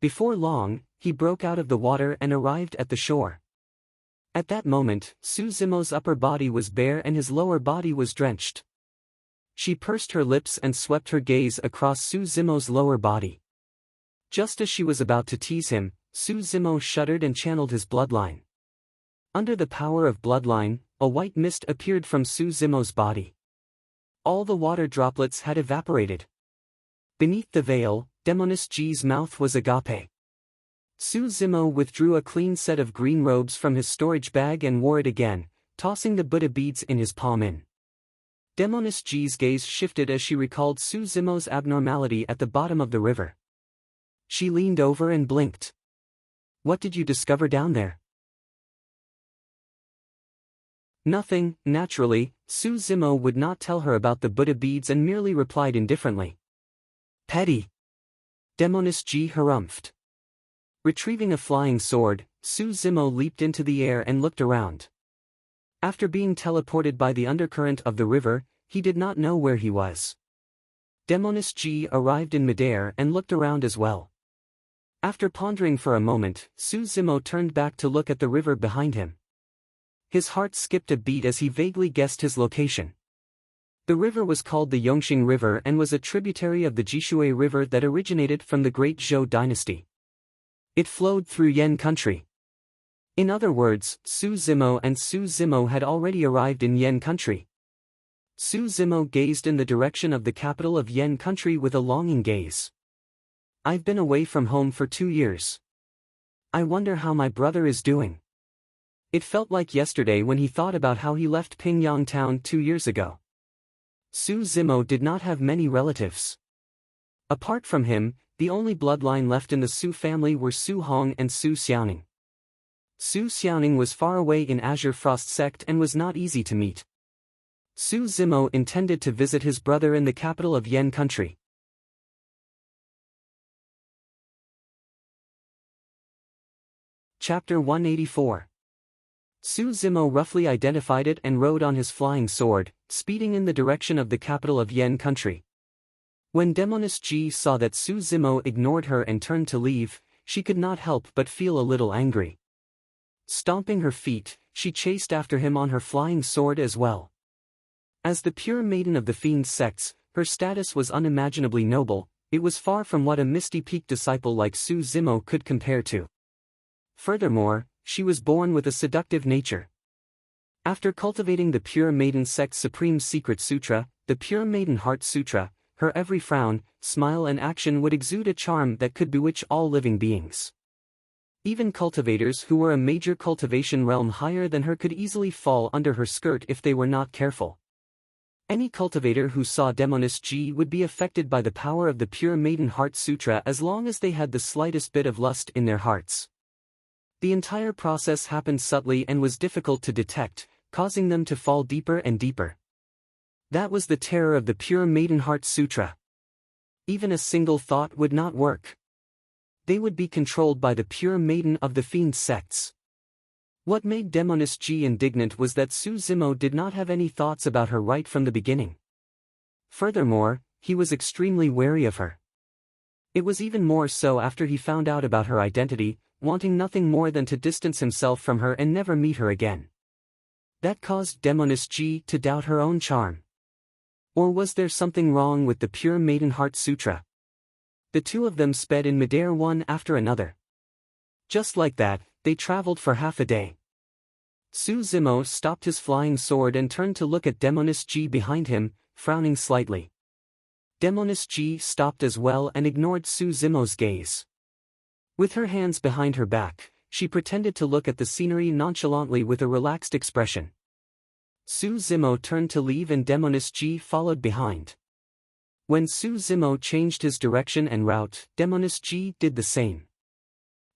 Before long, he broke out of the water and arrived at the shore. At that moment, Su Zimo's upper body was bare and his lower body was drenched. She pursed her lips and swept her gaze across Su Zimo's lower body. Just as she was about to tease him, Su Zimo shuddered and channeled his bloodline. Under the power of bloodline, a white mist appeared from Su Zimo's body. All the water droplets had evaporated. Beneath the veil, Demoness G's mouth was agape. Su Zimo withdrew a clean set of green robes from his storage bag and wore it again, tossing the Buddha beads in his palm in. Demoness G's gaze shifted as she recalled Su Zimo's abnormality at the bottom of the river. She leaned over and blinked. What did you discover down there? Nothing. Naturally, Su Zimo would not tell her about the Buddha beads and merely replied indifferently. Petty. Demoness G harumphed. Retrieving a flying sword, Su Zimo leaped into the air and looked around. After being teleported by the undercurrent of the river, he did not know where he was. Demoness G arrived in midair and looked around as well. After pondering for a moment, Su Zimo turned back to look at the river behind him. His heart skipped a beat as he vaguely guessed his location. The river was called the Yongxing River and was a tributary of the Jishui River that originated from the Great Zhou dynasty. It flowed through Yan country. In other words, Su Zimo had already arrived in Yan country. Su Zimo gazed in the direction of the capital of Yan country with a longing gaze. I've been away from home for 2 years. I wonder how my brother is doing. It felt like yesterday when he thought about how he left Pingyang town 2 years ago. Su Zimo did not have many relatives. Apart from him, the only bloodline left in the Su family were Su Hong and Su Xiaoning. Su Xiaoning was far away in Azure Frost sect and was not easy to meet. Su Zimo intended to visit his brother in the capital of Yen country. Chapter 184. Su Zimo roughly identified it and rode on his flying sword, speeding in the direction of the capital of Yen country. When Demoness Ji saw that Su Zimo ignored her and turned to leave, she could not help but feel a little angry. Stomping her feet, she chased after him on her flying sword as well. As the pure maiden of the fiend sects, her status was unimaginably noble. It was far from what a Misty Peak disciple like Su Zimo could compare to. Furthermore, she was born with a seductive nature. After cultivating the Pure Maiden sect's supreme secret sutra, the Pure Maiden Heart Sutra, her every frown, smile and action would exude a charm that could bewitch all living beings. Even cultivators who were a major cultivation realm higher than her could easily fall under her skirt if they were not careful. Any cultivator who saw Demoness Ji would be affected by the power of the Pure Maiden Heart Sutra as long as they had the slightest bit of lust in their hearts. The entire process happened subtly and was difficult to detect, causing them to fall deeper and deeper. That was the terror of the Pure Maiden Heart Sutra. Even a single thought would not work. They would be controlled by the Pure Maiden of the Fiend sects. What made Demoness Ji indignant was that Su Zimo did not have any thoughts about her right from the beginning. Furthermore, he was extremely wary of her. It was even more so after he found out about her identity, wanting nothing more than to distance himself from her and never meet her again. That caused Demoness Ji to doubt her own charm. Or was there something wrong with the Pure Maiden Heart Sutra? The two of them sped in midair one after another. Just like that, they traveled for half a day. Su Zimo stopped his flying sword and turned to look at Demoness Ji behind him, frowning slightly. Demoness Ji stopped as well and ignored Su Zimo's gaze. With her hands behind her back, she pretended to look at the scenery nonchalantly with a relaxed expression. Su Zimo turned to leave and Demoness Ji followed behind. When Su Zimo changed his direction and route, Demoness Ji did the same.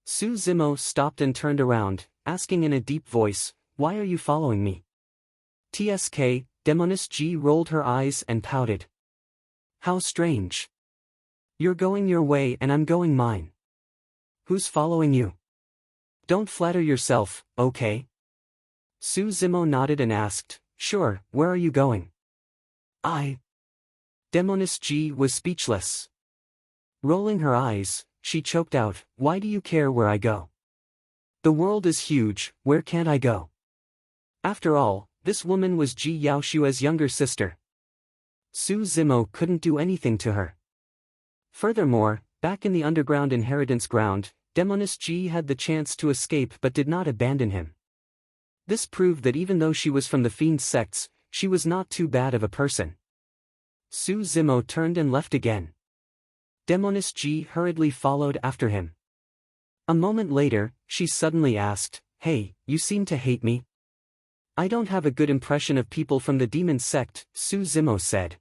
Su Zimo stopped and turned around, asking in a deep voice, "Why are you following me?" "Tsk," Demoness Ji rolled her eyes and pouted. "How strange. You're going your way and I'm going mine. Who's following you?" "Don't flatter yourself, okay?" Su Zimo nodded and asked, "Sure, where are you going?" Demoness Ji was speechless. Rolling her eyes, she choked out, "Why do you care where I go? The world is huge, where can't I go?" After all, this woman was Ji Yaoshua's younger sister. Su Zimo couldn't do anything to her. Furthermore, back in the underground inheritance ground, Demoness Ji had the chance to escape but did not abandon him. This proved that even though she was from the Fiend sects, she was not too bad of a person. Su Zimo turned and left again. Demoness Ji hurriedly followed after him. A moment later, she suddenly asked, "Hey, you seem to hate me?" "I don't have a good impression of people from the demon sect," Su Zimo said.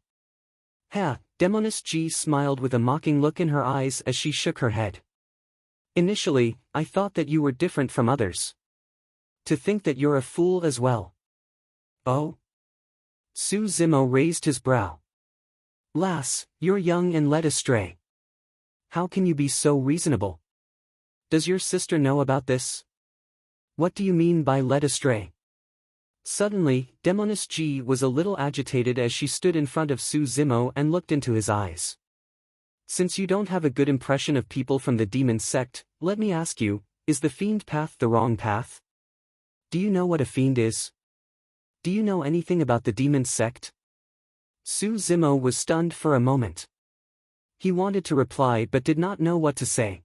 "Ha," Demoness Ji smiled with a mocking look in her eyes as she shook her head. "Initially, I thought that you were different from others. To think that you're a fool as well." "Oh?" Su Zimo raised his brow. "Lass, you're young and led astray. How can you be so reasonable? Does your sister know about this?" "What do you mean by led astray?" Suddenly, Demoness Ji was a little agitated as she stood in front of Su Zimo and looked into his eyes. "Since you don't have a good impression of people from the demon sect, let me ask you, is the fiend path the wrong path? Do you know what a fiend is? Do you know anything about the demon sect?" Su Zimo was stunned for a moment. He wanted to reply but did not know what to say.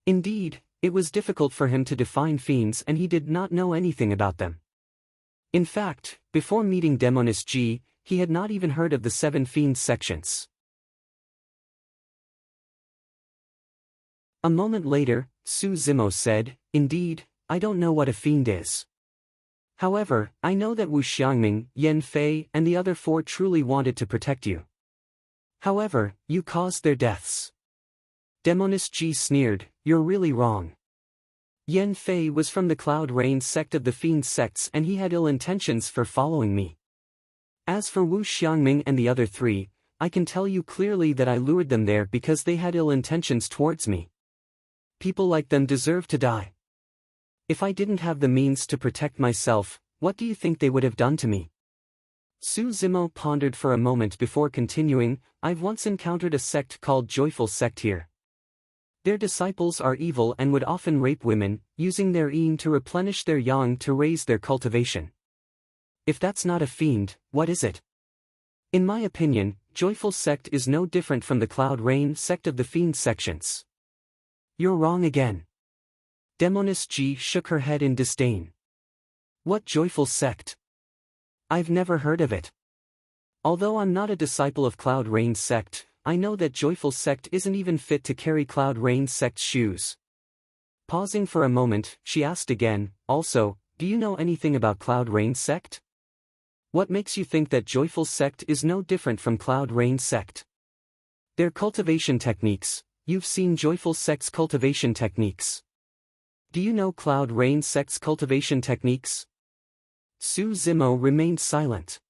Indeed, it was difficult for him to define fiends and he did not know anything about them. In fact, before meeting Demoness Ji, he had not even heard of the 7 fiend sections. A moment later, Su Zimo said, "Indeed, I don't know what a fiend is. However, I know that Wu Xiangming, Yan Fei and the other 4 truly wanted to protect you. However, you caused their deaths. Demoness G sneered, "You're really wrong. Yan Fei was from the Cloud Rain sect of the Fiend sects and he had ill intentions for following me. As for Wu Xiangming and the other three, I can tell you clearly that I lured them there because they had ill intentions towards me. People like them deserve to die. If I didn't have the means to protect myself, what do you think they would have done to me?" Su Zimo pondered for a moment before continuing, "I've once encountered a sect called Joyful Sect here. Their disciples are evil and would often rape women, using their yin to replenish their yang to raise their cultivation. If that's not a fiend, what is it? In my opinion, Joyful Sect is no different from the Cloud Rain sect of the Fiend sections." "You're wrong again." Demoness G shook her head in disdain. "What Joyful Sect? I've never heard of it. Although I'm not a disciple of Cloud Rain sect, I know that Joyful Sect isn't even fit to carry Cloud Rain sect's shoes." Pausing for a moment, she asked again, "Also, do you know anything about Cloud Rain sect? What makes you think that Joyful Sect is no different from Cloud Rain sect?" "Their cultivation techniques. You've seen Joyful Sect's cultivation techniques. Do you know Cloud Rain sect's cultivation techniques?" Su Zimo remained silent.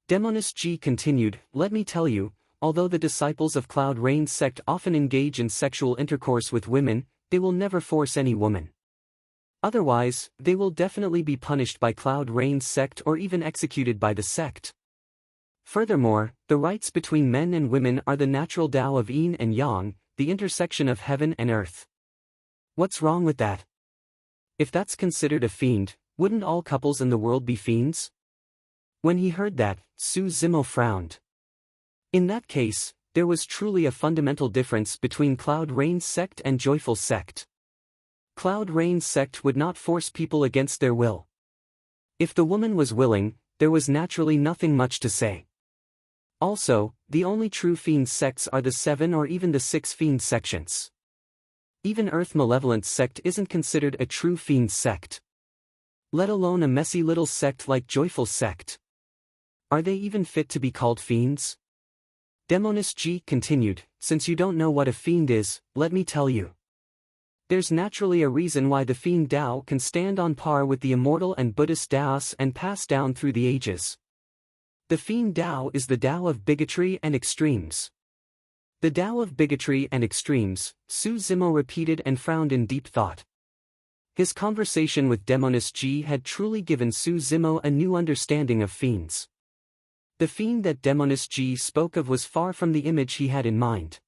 Demoness G continued, "Let me tell you, although the disciples of Cloud Rain sect often engage in sexual intercourse with women, they will never force any woman. Otherwise, they will definitely be punished by Cloud Rain sect or even executed by the sect. Furthermore, the rights between men and women are the natural Tao of Yin and Yang, the intersection of heaven and earth. What's wrong with that? If that's considered a fiend, wouldn't all couples in the world be fiends?" When he heard that, Su Zimo frowned. In that case, there was truly a fundamental difference between Cloud Rain sect and Joyful Sect. Cloud Rain sect would not force people against their will. If the woman was willing, there was naturally nothing much to say. Also, the only true fiend sects are the 7 or even the 6 fiend sections. Even Earth Malevolent sect isn't considered a true fiend sect. Let alone a messy little sect like Joyful Sect. Are they even fit to be called fiends? Demoness G continued, "Since you don't know what a fiend is, let me tell you. There's naturally a reason why the fiend Tao can stand on par with the immortal and Buddhist Taoists and pass down through the ages. The fiend Tao is the Tao of bigotry and extremes." "The Tao of bigotry and extremes," Su Zimo repeated and frowned in deep thought. His conversation with Demoness G had truly given Su Zimo a new understanding of fiends. The fiend that Demoness G spoke of was far from the image he had in mind.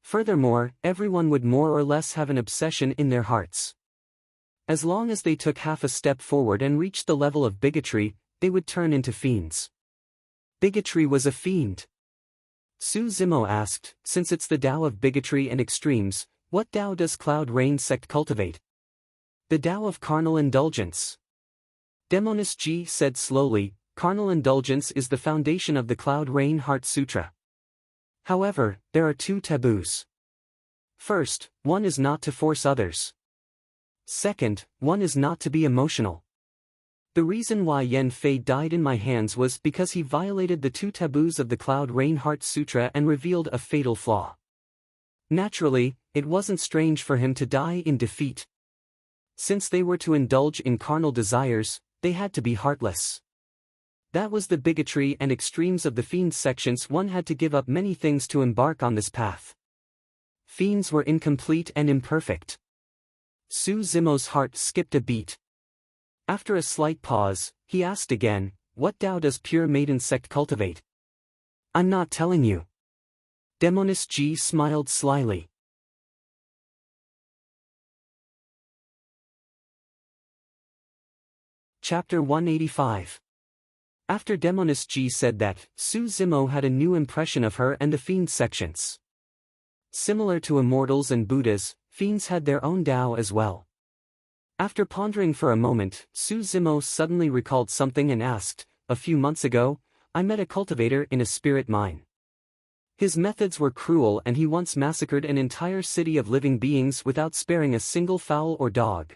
Furthermore, everyone would more or less have an obsession in their hearts. As long as they took half a step forward and reached the level of bigotry, they would turn into fiends. Bigotry was a fiend. Su Zimo asked, "Since it's the Tao of bigotry and extremes, what Tao does Cloud Rain sect cultivate?" "The Tao of carnal indulgence." Demoness G said slowly, "Carnal indulgence is the foundation of the Cloud Rain Heart Sutra. However, there are 2 taboos. First, one is not to force others. Second, one is not to be emotional. The reason why Yan Fei died in my hands was because he violated the 2 taboos of the Cloud Rain Heart Sutra and revealed a fatal flaw. Naturally, it wasn't strange for him to die in defeat. Since they were to indulge in carnal desires, they had to be heartless. That was the bigotry and extremes of the fiend sections. One had to give up many things to embark on this path. Fiends were incomplete and imperfect." Su Zimo's heart skipped a beat. After a slight pause, he asked again, "What Tao does Pure Maiden sect cultivate?" "I'm not telling you." Demoness G smiled slyly. Chapter 185. After Demoness G said that, Su Zimo had a new impression of her and the fiend sections. Similar to immortals and Buddhas, fiends had their own Tao as well. After pondering for a moment, Su Zimo suddenly recalled something and asked, "A few months ago, I met a cultivator in a spirit mine. His methods were cruel and he once massacred an entire city of living beings without sparing a single fowl or dog.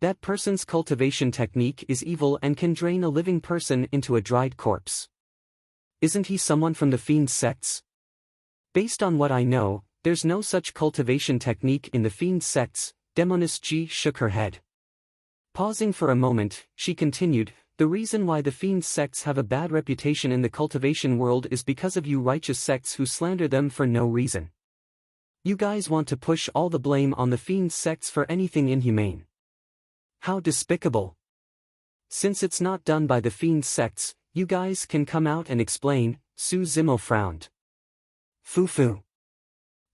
That person's cultivation technique is evil and can drain a living person into a dried corpse. Isn't he someone from the fiend sects?" Based on what I know, there's no such cultivation technique in the fiend sects. Demoness G shook her head. Pausing for a moment, she continued, the reason why the fiend sects have a bad reputation in the cultivation world is because of you righteous sects who slander them for no reason. You guys want to push all the blame on the fiend sects for anything inhumane. How despicable. Since it's not done by the fiend sects, you guys can come out and explain. Su Zimo frowned. Foo-foo.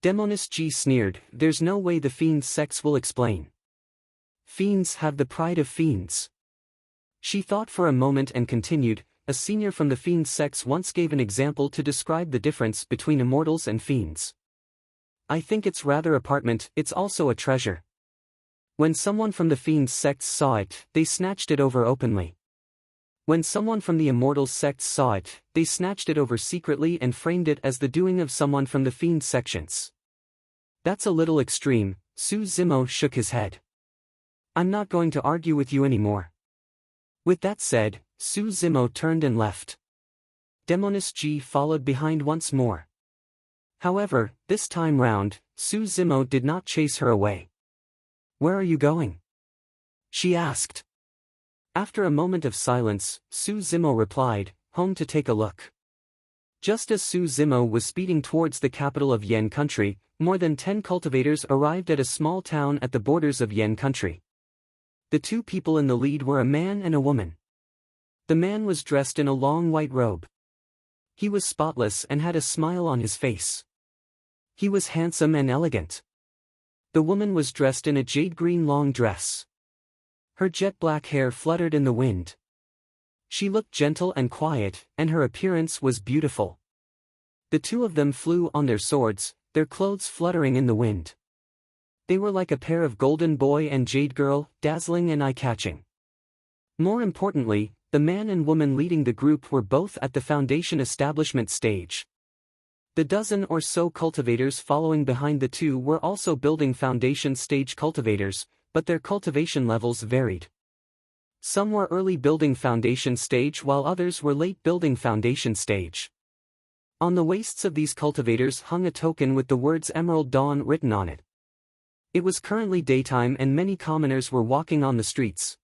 Demoness G sneered, there's no way the fiend sects will explain. Fiends have the pride of fiends. She thought for a moment and continued, a senior from the fiend sects once gave an example to describe the difference between immortals and fiends. I think it's rather apartment, it's also a treasure. When someone from the fiend sects saw it, they snatched it over openly. When someone from the immortal sects saw it, they snatched it over secretly and framed it as the doing of someone from the fiend sections. That's a little extreme. Su Zimo shook his head. I'm not going to argue with you anymore. With that said, Su Zimo turned and left. Demoness G followed behind once more. However, this time round, Su Zimo did not chase her away. Where are you going? She asked. After a moment of silence, Su Zimo replied, home to take a look. Just as Su Zimo was speeding towards the capital of Yen country, more than 10 cultivators arrived at a small town at the borders of Yen country. The two people in the lead were a man and a woman. The man was dressed in a long white robe. He was spotless and had a smile on his face. He was handsome and elegant. The woman was dressed in a jade-green long dress. Her jet-black hair fluttered in the wind. She looked gentle and quiet, and her appearance was beautiful. The two of them flew on their swords, their clothes fluttering in the wind. They were like a pair of golden boy and jade girl, dazzling and eye-catching. More importantly, the man and woman leading the group were both at the foundation establishment stage. The dozen or so cultivators following behind the two were also building foundation stage cultivators, but their cultivation levels varied. Some were early building foundation stage while others were late building foundation stage. On the waists of these cultivators hung a token with the words Emerald Dawn written on it. It was currently daytime and many commoners were walking on the streets.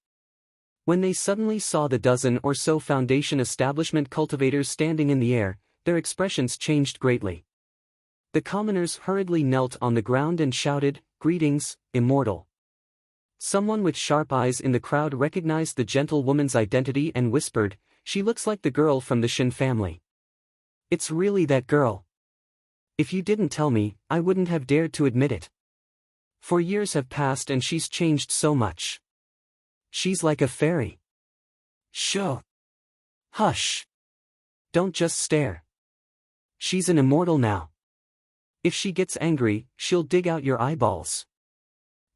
When they suddenly saw the dozen or so foundation establishment cultivators standing in the air, their expressions changed greatly. The commoners hurriedly knelt on the ground and shouted, "Greetings, immortal." Someone with sharp eyes in the crowd recognized the gentle woman's identity and whispered, "She looks like the girl from the Shin family. It's really that girl. If you didn't tell me, I wouldn't have dared to admit it. 4 years have passed and she's changed so much. She's like a fairy." "Shh. Hush. Don't just stare. She's an immortal now. If she gets angry, she'll dig out your eyeballs."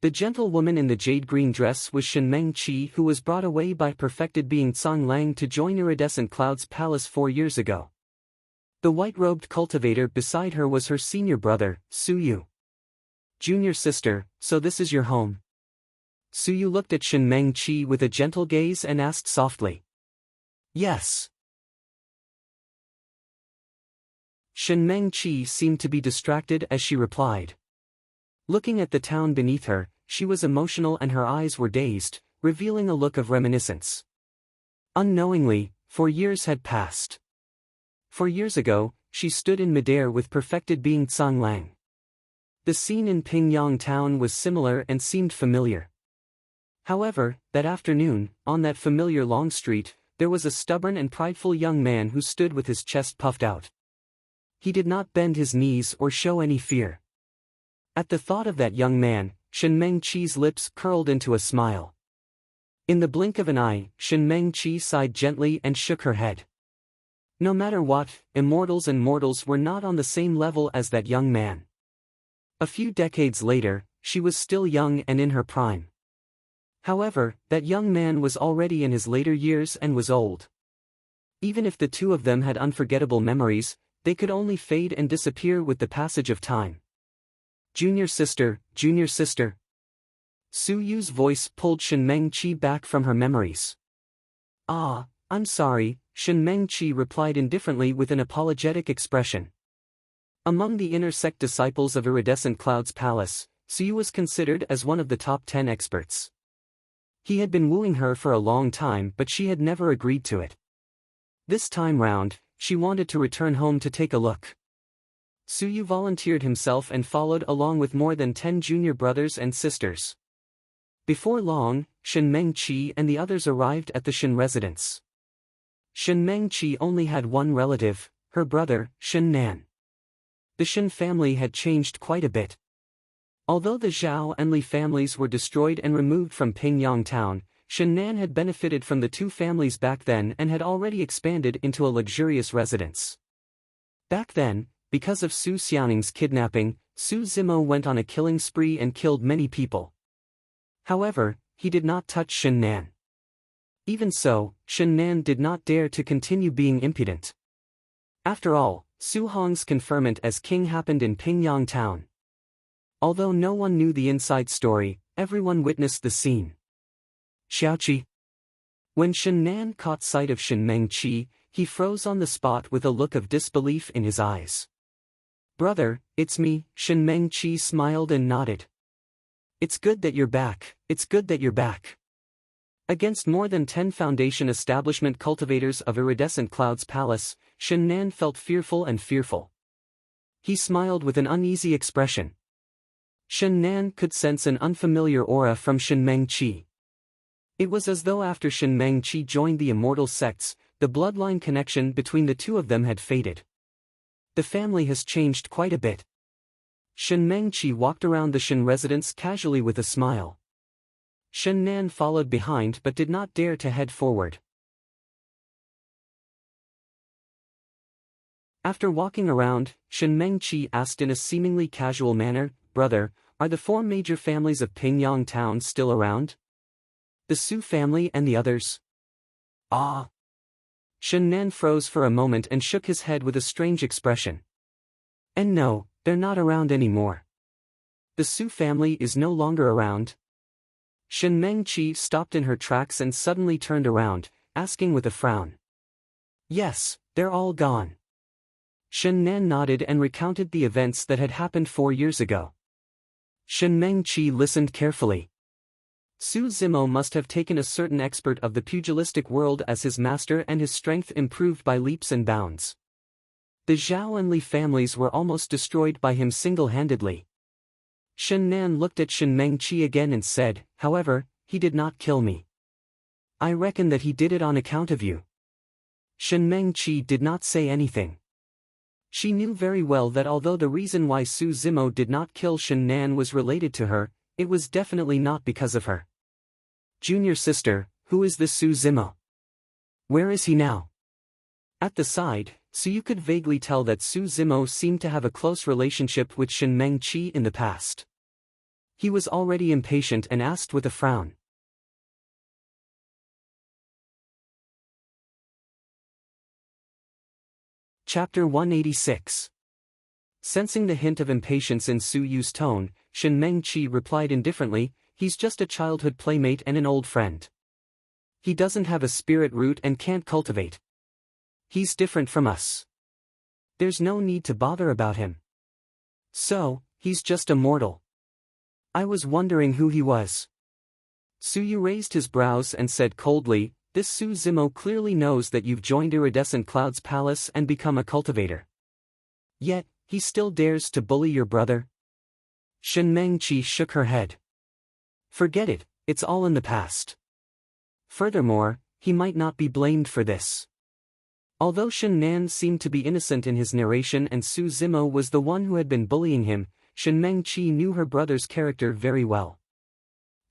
The gentle woman in the jade-green dress was Shenmeng Qi, who was brought away by perfected being Tsang Lang to join Iridescent Cloud's palace 4 years ago. The white-robed cultivator beside her was her senior brother, Suyu. "Junior sister, so this is your home?" Suyu looked at Shenmeng Qi with a gentle gaze and asked softly. "Yes." Shenmeng Qi seemed to be distracted as she replied. Looking at the town beneath her, she was emotional and her eyes were dazed, revealing a look of reminiscence. Unknowingly, 4 years had passed. 4 years ago, she stood in midair with perfected being Tsang Lang. The scene in Pingyang town was similar and seemed familiar. However, that afternoon, on that familiar long street, there was a stubborn and prideful young man who stood with his chest puffed out. He did not bend his knees or show any fear. At the thought of that young man, Shenmeng Qi's lips curled into a smile. In the blink of an eye, Shenmeng Qi sighed gently and shook her head. No matter what, immortals and mortals were not on the same level as that young man. A few decades later, she was still young and in her prime. However, that young man was already in his later years and was old. Even if the two of them had unforgettable memories, they could only fade and disappear with the passage of time. "Junior sister, junior sister." Su Yu's voice pulled Shenmeng Qi back from her memories. "Ah, I'm sorry," Shenmeng Qi replied indifferently with an apologetic expression. Among the inner sect disciples of Iridescent Cloud's palace, Suyu was considered as one of the top 10 experts. He had been wooing her for a long time, but she had never agreed to it. This time round, she wanted to return home to take a look. Suyu volunteered himself and followed along with more than 10 junior brothers and sisters. Before long, Shen Mengqi and the others arrived at the Shen residence. Shen Mengqi only had one relative, her brother, Shen Nan. The Shen family had changed quite a bit. Although the Zhao and Li families were destroyed and removed from Pingyang town, Shen Nan had benefited from the two families back then and had already expanded into a luxurious residence. Back then, because of Su Xianing's kidnapping, Su Zimo went on a killing spree and killed many people. However, he did not touch Shen Nan. Even so, Shen Nan did not dare to continue being impudent. After all, Su Hong's conferment as king happened in Pingyang town. Although no one knew the inside story, everyone witnessed the scene. Xiaoqi. When Shen Nan caught sight of Shen Mengqi, he froze on the spot with a look of disbelief in his eyes. "Brother, it's me," Shen Mengqi smiled and nodded. "It's good that you're back, it's good that you're back." Against more than 10 foundation establishment cultivators of Iridescent Cloud's palace, Shen Nan felt fearful and fearful. He smiled with an uneasy expression. Shen Nan could sense an unfamiliar aura from Shen Mengqi. It was as though after Shen Mengqi joined the immortal sects, the bloodline connection between the two of them had faded. The family has changed quite a bit. Shen Mengqi walked around the Shen residence casually with a smile. Shen Nan followed behind but did not dare to head forward. After walking around, Shen Mengqi asked in a seemingly casual manner, "Brother, are the 4 major families of Pingyang town still around? The Su family and the others?" "Ah." Shen Nan froze for a moment and shook his head with a strange expression. "And no, they're not around anymore. The Su family is no longer around." Shen Mengqi stopped in her tracks and suddenly turned around, asking with a frown. "Yes, they're all gone." Shen Nan nodded and recounted the events that had happened 4 years ago. Shen Mengqi listened carefully. Su Zimo must have taken a certain expert of the pugilistic world as his master, and his strength improved by leaps and bounds. The Zhao and Li families were almost destroyed by him single-handedly. Shen Nan looked at Shen Mengqi again and said, "However, he did not kill me. I reckon that he did it on account of you." Shen Mengqi did not say anything. She knew very well that although the reason why Su Zimo did not kill Shen Nan was related to her, it was definitely not because of her. "Junior sister, who is this Su Zimo? Where is he now?" At the side, Suyu could vaguely tell that Su Zimo seemed to have a close relationship with Shen Mengqi in the past. He was already impatient and asked with a frown. Chapter 186. Sensing the hint of impatience in Su Yu's tone, Shen Mengqi replied indifferently, "He's just a childhood playmate and an old friend. He doesn't have a spirit root and can't cultivate. He's different from us. There's no need to bother about him. So, he's just a mortal. I was wondering who he was." Suyu raised his brows and said coldly, "This Su Zimo clearly knows that you've joined Iridescent Cloud's palace and become a cultivator. Yet, he still dares to bully your brother?" Shen Mengqi shook her head. "Forget it, it's all in the past. Furthermore, he might not be blamed for this." Although Shen Nan seemed to be innocent in his narration and Su Zimo was the one who had been bullying him, Shen Mengqi knew her brother's character very well.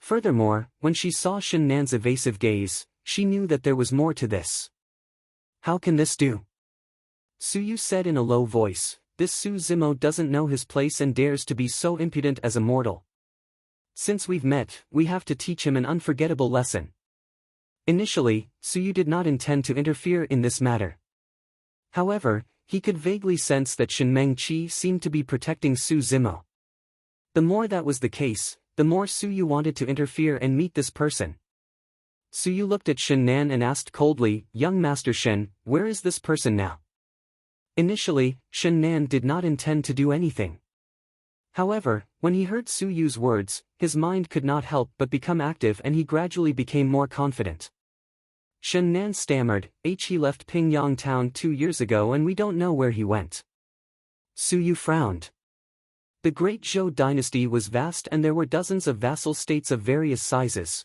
Furthermore, when she saw Shen Nan's evasive gaze, she knew that there was more to this. "How can this do?" Suyu said in a low voice, "This Su Zimo doesn't know his place and dares to be so impudent as a mortal. Since we've met, we have to teach him an unforgettable lesson." Initially, Suyu did not intend to interfere in this matter. However, he could vaguely sense that Shen Mengqi seemed to be protecting Su Zimo. The more that was the case, the more Suyu wanted to interfere and meet this person. Suyu looked at Shen Nan and asked coldly, "Young Master Shen, where is this person now?" Initially, Shen Nan did not intend to do anything. However, when he heard Su Yu's words, his mind could not help but become active and he gradually became more confident. Shen Nan stammered, he left Pingyang town 2 years ago and we don't know where he went. Su Yu frowned. The Great Zhou dynasty was vast and there were dozens of vassal states of various sizes.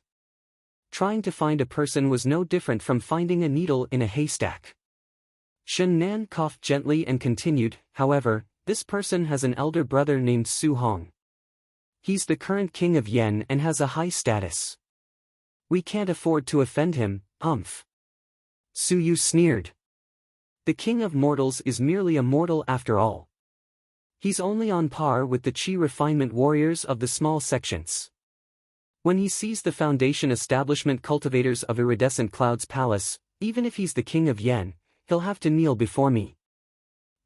Trying to find a person was no different from finding a needle in a haystack. Shen Nan coughed gently and continued, however, this person has an elder brother named Su Hong. He's the current king of Yen and has a high status. We can't afford to offend him, humph. Su Yu sneered. The king of mortals is merely a mortal after all. He's only on par with the Qi refinement warriors of the small sections. When he sees the foundation establishment cultivators of iridescent clouds palace, even if he's the king of Yen, he'll have to kneel before me.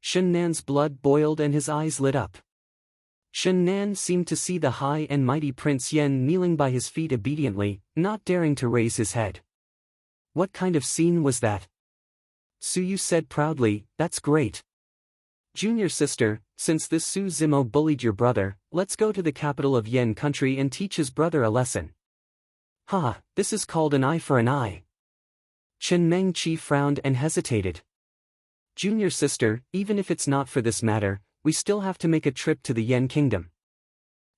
Shen Nan's blood boiled and his eyes lit up. Shen Nan seemed to see the high and mighty Prince Yen kneeling by his feet obediently, not daring to raise his head. What kind of scene was that? Su Yu said proudly, that's great. Junior sister, since this Su Zimo bullied your brother, let's go to the capital of Yen country and teach his brother a lesson. Ha, this is called an eye for an eye. Chen Mengqi frowned and hesitated. Junior sister, even if it's not for this matter, we still have to make a trip to the Yen kingdom.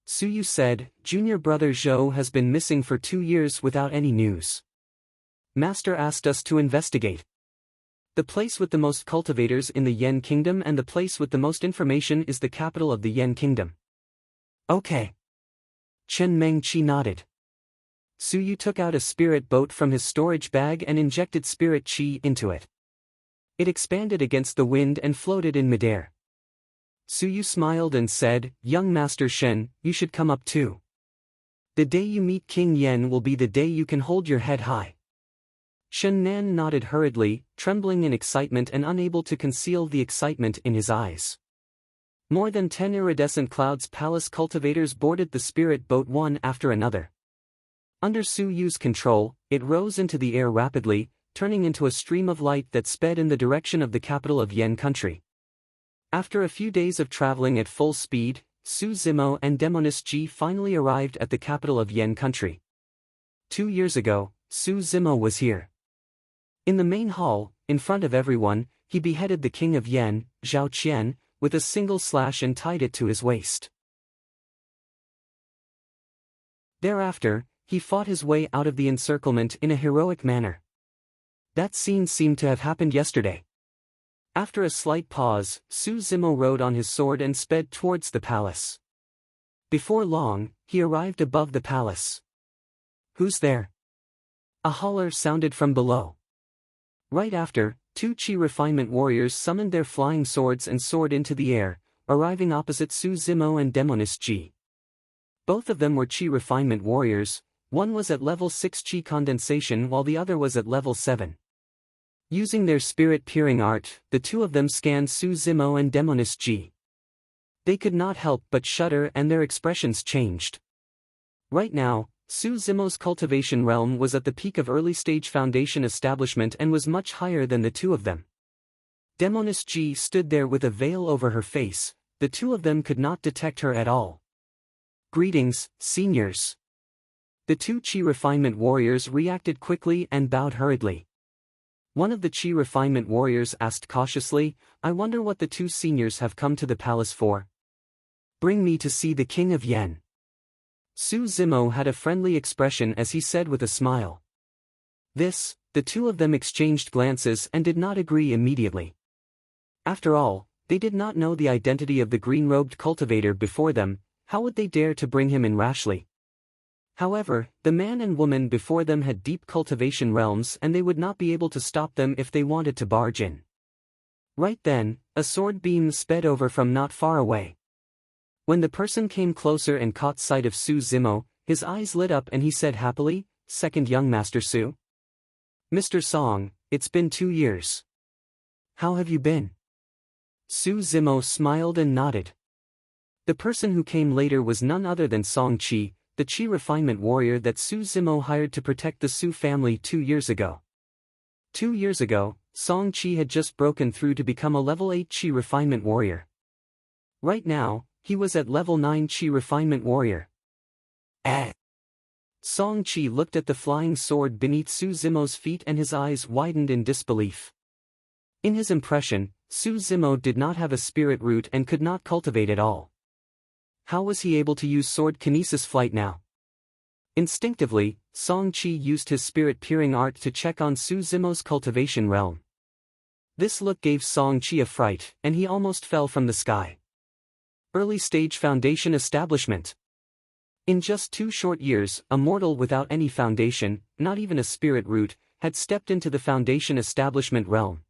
Su Yu said, junior brother Zhou has been missing for 2 years without any news. Master asked us to investigate. The place with the most cultivators in the Yen kingdom and the place with the most information is the capital of the Yen kingdom. Okay. Chen Mengqi nodded. Su Yu took out a spirit boat from his storage bag and injected spirit qi into it. It expanded against the wind and floated in midair. Su Yu smiled and said, young Master Shen, you should come up too. The day you meet King Yen will be the day you can hold your head high. Shen Nan nodded hurriedly, trembling in excitement and unable to conceal the excitement in his eyes. More than 10 iridescent clouds palace cultivators boarded the spirit boat one after another. Under Su Yu's control, it rose into the air rapidly, turning into a stream of light that sped in the direction of the capital of Yen country. After a few days of traveling at full speed, Su Zimo and Demoness Ji finally arrived at the capital of Yen country. 2 years ago, Su Zimo was here. In the main hall, in front of everyone, he beheaded the king of Yen, Zhao Qian, with a single slash and tied it to his waist. Thereafter, he fought his way out of the encirclement in a heroic manner. That scene seemed to have happened yesterday. After a slight pause, Su Zimo rode on his sword and sped towards the palace. Before long, he arrived above the palace. Who's there? A holler sounded from below. Right after, 2 Qi refinement warriors summoned their flying swords and soared into the air, arriving opposite Su Zimo and Demoness Ji. Both of them were Qi refinement warriors, one was at level 6 Qi condensation while the other was at level 7. Using their spirit-peering art, the two of them scanned Su Zimo and Demoness Ji. They could not help but shudder and their expressions changed. Right now, Su Zimo's cultivation realm was at the peak of early-stage foundation establishment and was much higher than the two of them. Demoness Ji stood there with a veil over her face, the two of them could not detect her at all. Greetings, seniors. The 2 Qi refinement warriors reacted quickly and bowed hurriedly. One of the Qi refinement warriors asked cautiously, I wonder what the 2 seniors have come to the palace for. Bring me to see the king of Yen. Su Zimo had a friendly expression as he said with a smile. The two of them exchanged glances and did not agree immediately. After all, they did not know the identity of the green-robed cultivator before them, how would they dare to bring him in rashly? However, the man and woman before them had deep cultivation realms and they would not be able to stop them if they wanted to barge in. Right then, a sword beam sped over from not far away. When the person came closer and caught sight of Su Zimo, his eyes lit up and he said happily, Second young Master Su. Mr. Song, it's been 2 years. How have you been? Su Zimo smiled and nodded. The person who came later was none other than Song Qi, the Qi refinement warrior that Su Zimo hired to protect the Su family 2 years ago. 2 years ago, Song Chi had just broken through to become a level 8 Chi refinement warrior. Right now, he was at level 9 Chi refinement warrior. Song Chi looked at the flying sword beneath Su Zimo's feet and his eyes widened in disbelief. In his impression, Su Zimo did not have a spirit root and could not cultivate at all. How was he able to use sword kinesis flight now? Instinctively, Song Chi used his spirit-peering art to check on Su Zimo's cultivation realm. This look gave Song Chi a fright, and he almost fell from the sky. Early-stage foundation establishment. In just 2 short years, a mortal without any foundation, not even a spirit root, had stepped into the foundation establishment realm.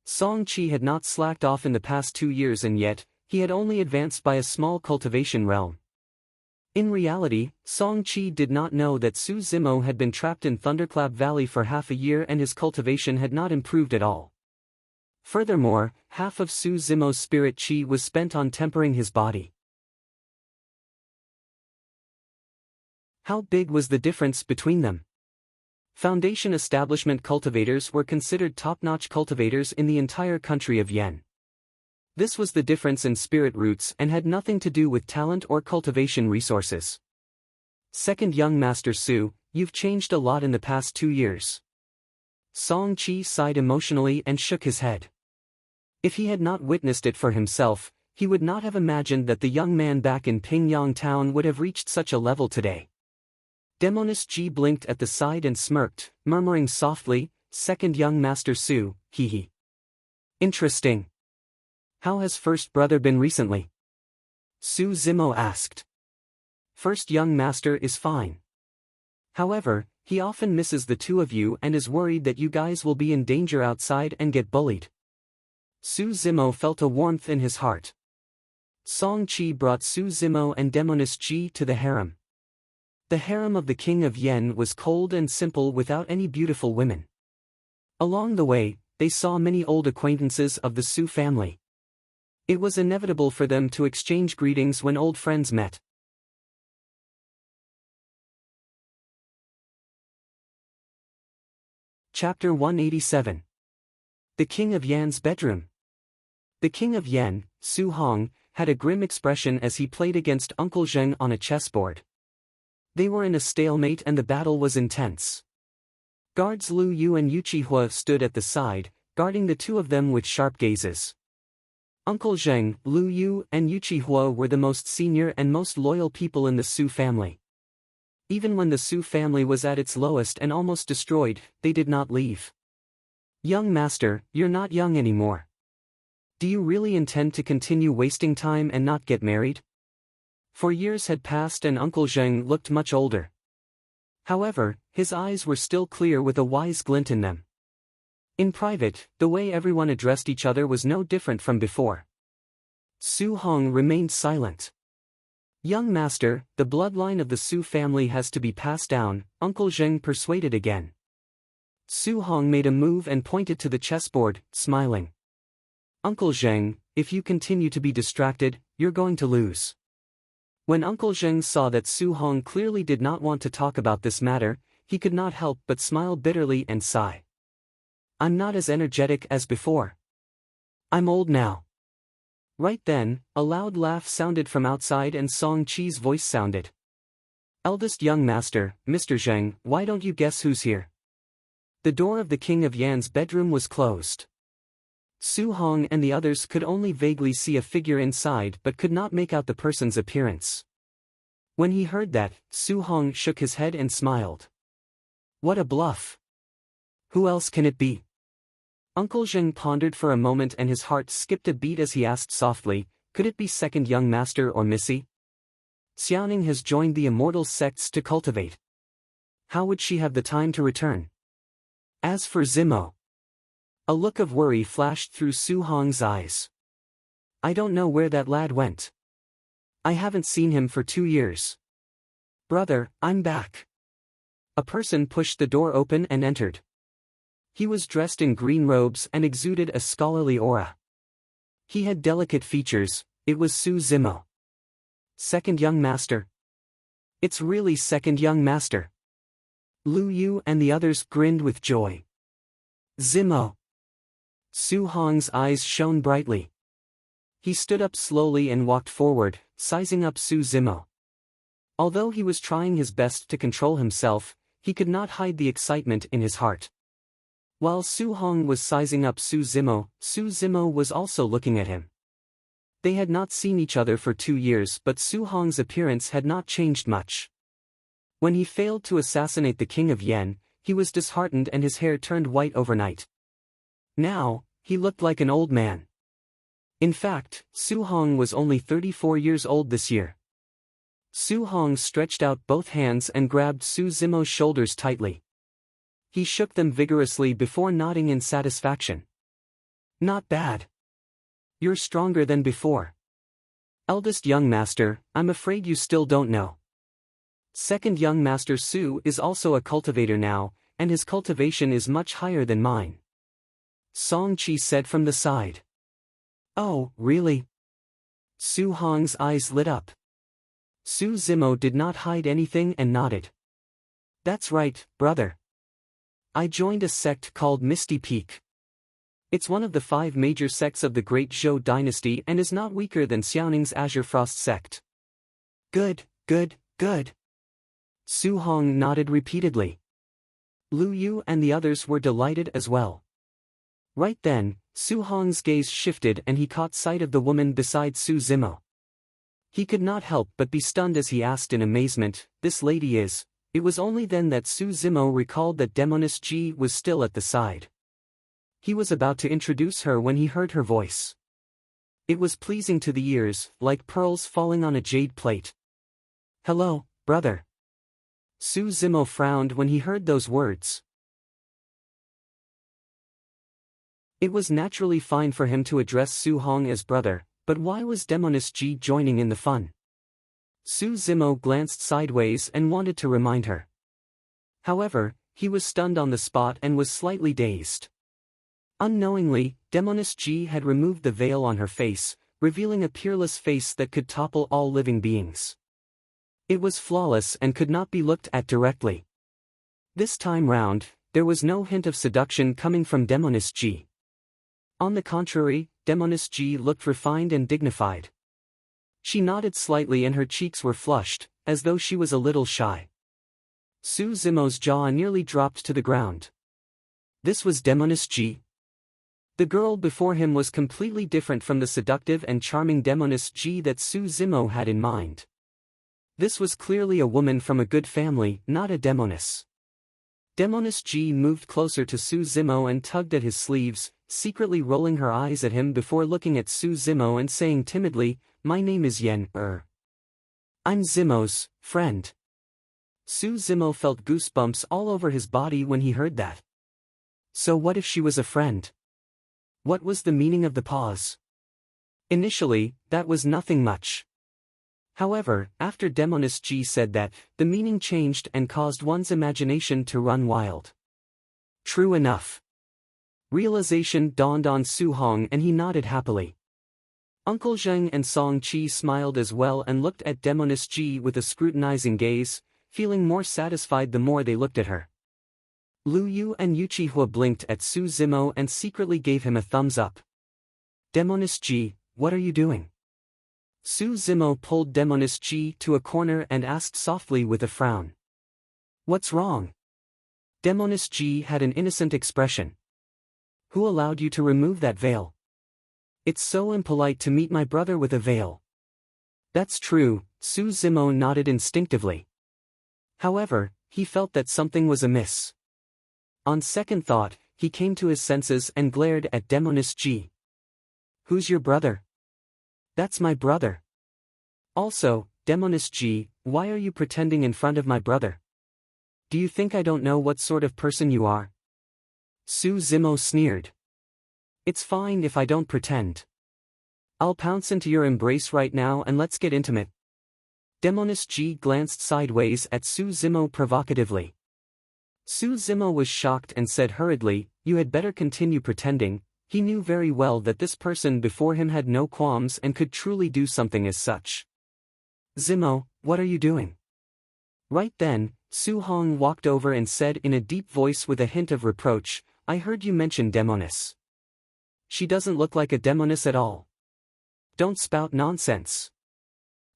Song Chi had not slacked off in the past 2 years and yet, he had only advanced by a small cultivation realm. In reality, Song Chi did not know that Su Zimo had been trapped in Thunderclap Valley for half a year and his cultivation had not improved at all. Furthermore, half of Su Zimo's spirit chi was spent on tempering his body. How big was the difference between them? Foundation establishment cultivators were considered top-notch cultivators in the entire country of Yen. This was the difference in spirit roots and had nothing to do with talent or cultivation resources. Second young Master Su, you've changed a lot in the past 2 years. Song Chi sighed emotionally and shook his head. If he had not witnessed it for himself, he would not have imagined that the young man back in Pingyang town would have reached such a level today. Demoness Ji blinked at the side and smirked, murmuring softly, "Second young Master Su, hee." Interesting. How has first brother been recently? Su Zimo asked. First young master is fine. However, he often misses the two of you and is worried that you guys will be in danger outside and get bullied. Su Zimo felt a warmth in his heart. Song Chi brought Su Zimo and Demoness Ji to the harem. The harem of the king of Yen was cold and simple without any beautiful women. Along the way, they saw many old acquaintances of the Su family. It was inevitable for them to exchange greetings when old friends met. Chapter 187. The King of Yan's Bedroom. The King of Yan, Su Hong, had a grim expression as he played against Uncle Zheng on a chessboard. They were in a stalemate and the battle was intense. Guards Lu Yu and Yu Qihua stood at the side, guarding the two of them with sharp gazes. Uncle Zheng, Lu Yu, and Yu Qihua were the most senior and most loyal people in the Su family. Even when the Su family was at its lowest and almost destroyed, they did not leave. Young master, you're not young anymore. Do you really intend to continue wasting time and not get married? For years had passed and Uncle Zheng looked much older. However, his eyes were still clear with a wise glint in them. In private, the way everyone addressed each other was no different from before. Su Hong remained silent. Young master, the bloodline of the Su family has to be passed down, Uncle Zheng persuaded again. Su Hong made a move and pointed to the chessboard, smiling. Uncle Zheng, if you continue to be distracted, you're going to lose. When Uncle Zheng saw that Su Hong clearly did not want to talk about this matter, he could not help but smile bitterly and sigh. I'm not as energetic as before. I'm old now. Right then, a loud laugh sounded from outside and Song Chi's voice sounded. Eldest young master, Mr. Zheng, why don't you guess who's here? The door of the King of Yan's bedroom was closed. Su Hong and the others could only vaguely see a figure inside but could not make out the person's appearance. When he heard that, Su Hong shook his head and smiled. What a bluff! Who else can it be? Uncle Zheng pondered for a moment and his heart skipped a beat as he asked softly, could it be second young master or Missy? Xiaoning has joined the immortal sects to cultivate. How would she have the time to return? As for Zimo. A look of worry flashed through Su Hong's eyes. I don't know where that lad went. I haven't seen him for 2 years. Brother, I'm back. A person pushed the door open and entered. He was dressed in green robes and exuded a scholarly aura. He had delicate features, it was Su Zimo. Second young master. It's really second young master. Lu Yu and the others grinned with joy. Zimo. Su Hong's eyes shone brightly. He stood up slowly and walked forward, sizing up Su Zimo. Although he was trying his best to control himself, he could not hide the excitement in his heart. While Su Hong was sizing up Su Zimo was also looking at him. They had not seen each other for 2 years, but Su Hong's appearance had not changed much. When he failed to assassinate the king of Yen, he was disheartened and his hair turned white overnight. Now, he looked like an old man. In fact, Su Hong was only 34 years old this year. Su Hong stretched out both hands and grabbed Su Zimo's shoulders tightly. He shook them vigorously before nodding in satisfaction. Not bad. You're stronger than before. Eldest young master, I'm afraid you still don't know. Second young master Su is also a cultivator now, and his cultivation is much higher than mine. Song Chi said from the side. Oh, really? Su Hong's eyes lit up. Su Zimo did not hide anything and nodded. That's right, brother. I joined a sect called Misty Peak. It's one of the 5 major sects of the Great Zhou dynasty and is not weaker than Xiaoning's Azure Frost sect. Good, good, good. Su Hong nodded repeatedly. Lu Yu and the others were delighted as well. Right then, Su Hong's gaze shifted and he caught sight of the woman beside Su Zimo. He could not help but be stunned as he asked in amazement, "This lady is..." It was only then that Su Zimo recalled that Demoness Ji was still at the side. He was about to introduce her when he heard her voice. It was pleasing to the ears, like pearls falling on a jade plate. "Hello, brother." Su Zimo frowned when he heard those words. It was naturally fine for him to address Su Hong as brother, but why was Demoness Ji joining in the fun? Su Zimo glanced sideways and wanted to remind her. However, he was stunned on the spot and was slightly dazed. Unknowingly, Demoness Ji had removed the veil on her face, revealing a peerless face that could topple all living beings. It was flawless and could not be looked at directly. This time round, there was no hint of seduction coming from Demoness Ji. On the contrary, Demoness Ji looked refined and dignified. She nodded slightly and her cheeks were flushed, as though she was a little shy. Su Zimo's jaw nearly dropped to the ground. This was Demoness Ji. The girl before him was completely different from the seductive and charming Demoness Ji that Su Zimo had in mind. This was clearly a woman from a good family, not a demoness. Demoness Ji moved closer to Su Zimo and tugged at his sleeves, secretly rolling her eyes at him before looking at Su Zimo and saying timidly, "My name is Yen. I'm Zimo's friend." Su Zimo felt goosebumps all over his body when he heard that. So what if she was a friend? What was the meaning of the pause? Initially, that was nothing much. However, after Demoness Ji said that, the meaning changed and caused one's imagination to run wild. True enough. Realization dawned on Su Hong and he nodded happily. Uncle Zheng and Song Chi smiled as well and looked at Demoness Ji with a scrutinizing gaze, feeling more satisfied the more they looked at her. Lu Yu and Yu Chihua blinked at Su Zimo and secretly gave him a thumbs up. "Demoness Ji, what are you doing?" Su Zimo pulled Demoness Ji to a corner and asked softly with a frown. "What's wrong?" Demoness Ji had an innocent expression. "Who allowed you to remove that veil? It's so impolite to meet my brother with a veil." "That's true," Su Zimo nodded instinctively. However, he felt that something was amiss. On second thought, he came to his senses and glared at Demoness Ji. "Who's your brother?" "That's my brother." "Also, Demoness Ji, why are you pretending in front of my brother? Do you think I don't know what sort of person you are?" Su Zimo sneered. "It's fine if I don't pretend. I'll pounce into your embrace right now and let's get intimate." Demoness Ji glanced sideways at Su Zimo provocatively. Su Zimo was shocked and said hurriedly, "You had better continue pretending." He knew very well that this person before him had no qualms and could truly do something as such. "Zimo, what are you doing?" Right then, Su Hong walked over and said in a deep voice with a hint of reproach, I heard you mention Demonis. She doesn't look like a Demonis at all. Don't spout nonsense.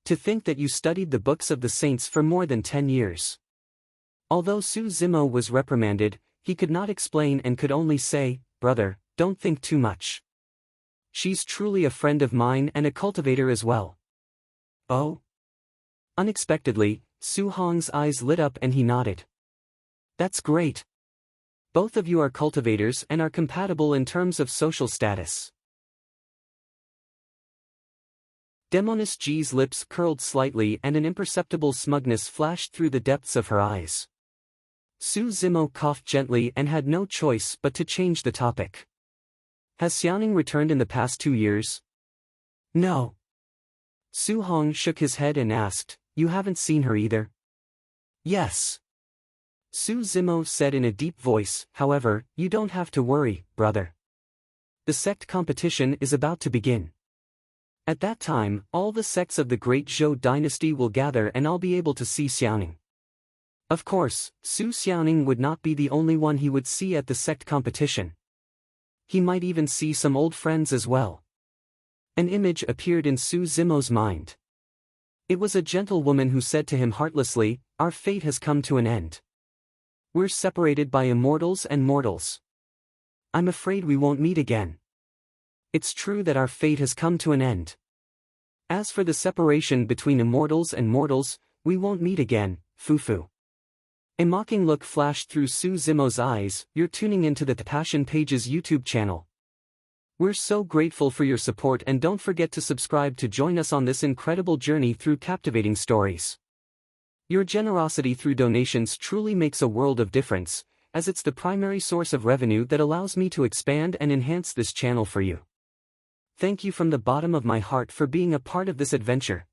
To think that you studied the books of the saints for more than 10 years. Although Su Zimo was reprimanded, he could not explain and could only say, "Brother, don't think too much. She's truly a friend of mine and a cultivator as well." Oh? Unexpectedly, Su Hong's eyes lit up and he nodded. That's great. Both of you are cultivators and are compatible in terms of social status. Demonis G's lips curled slightly and an imperceptible smugness flashed through the depths of her eyes. Su Zimo coughed gently and had no choice but to change the topic. Has Xiaoning returned in the past 2 years? No. Su Hong shook his head and asked, You haven't seen her either? Yes. Su Zimo said in a deep voice, however, you don't have to worry, brother. The sect competition is about to begin. At that time, all the sects of the Great Zhou dynasty will gather and I'll be able to see Xiaoning. Of course, Su Xiaoning would not be the only one he would see at the sect competition. He might even see some old friends as well. An image appeared in Su Zimo's mind. It was a gentlewoman who said to him heartlessly, Our fate has come to an end. We're separated by immortals and mortals. I'm afraid we won't meet again. It's true that our fate has come to an end. As for the separation between immortals and mortals, we won't meet again, Fufu. A mocking look flashed through Su Zimo's eyes. You're tuning into the Passion Pages YouTube channel. We're so grateful for your support and don't forget to subscribe to join us on this incredible journey through captivating stories. Your generosity through donations truly makes a world of difference, as it's the primary source of revenue that allows me to expand and enhance this channel for you. Thank you from the bottom of my heart for being a part of this adventure.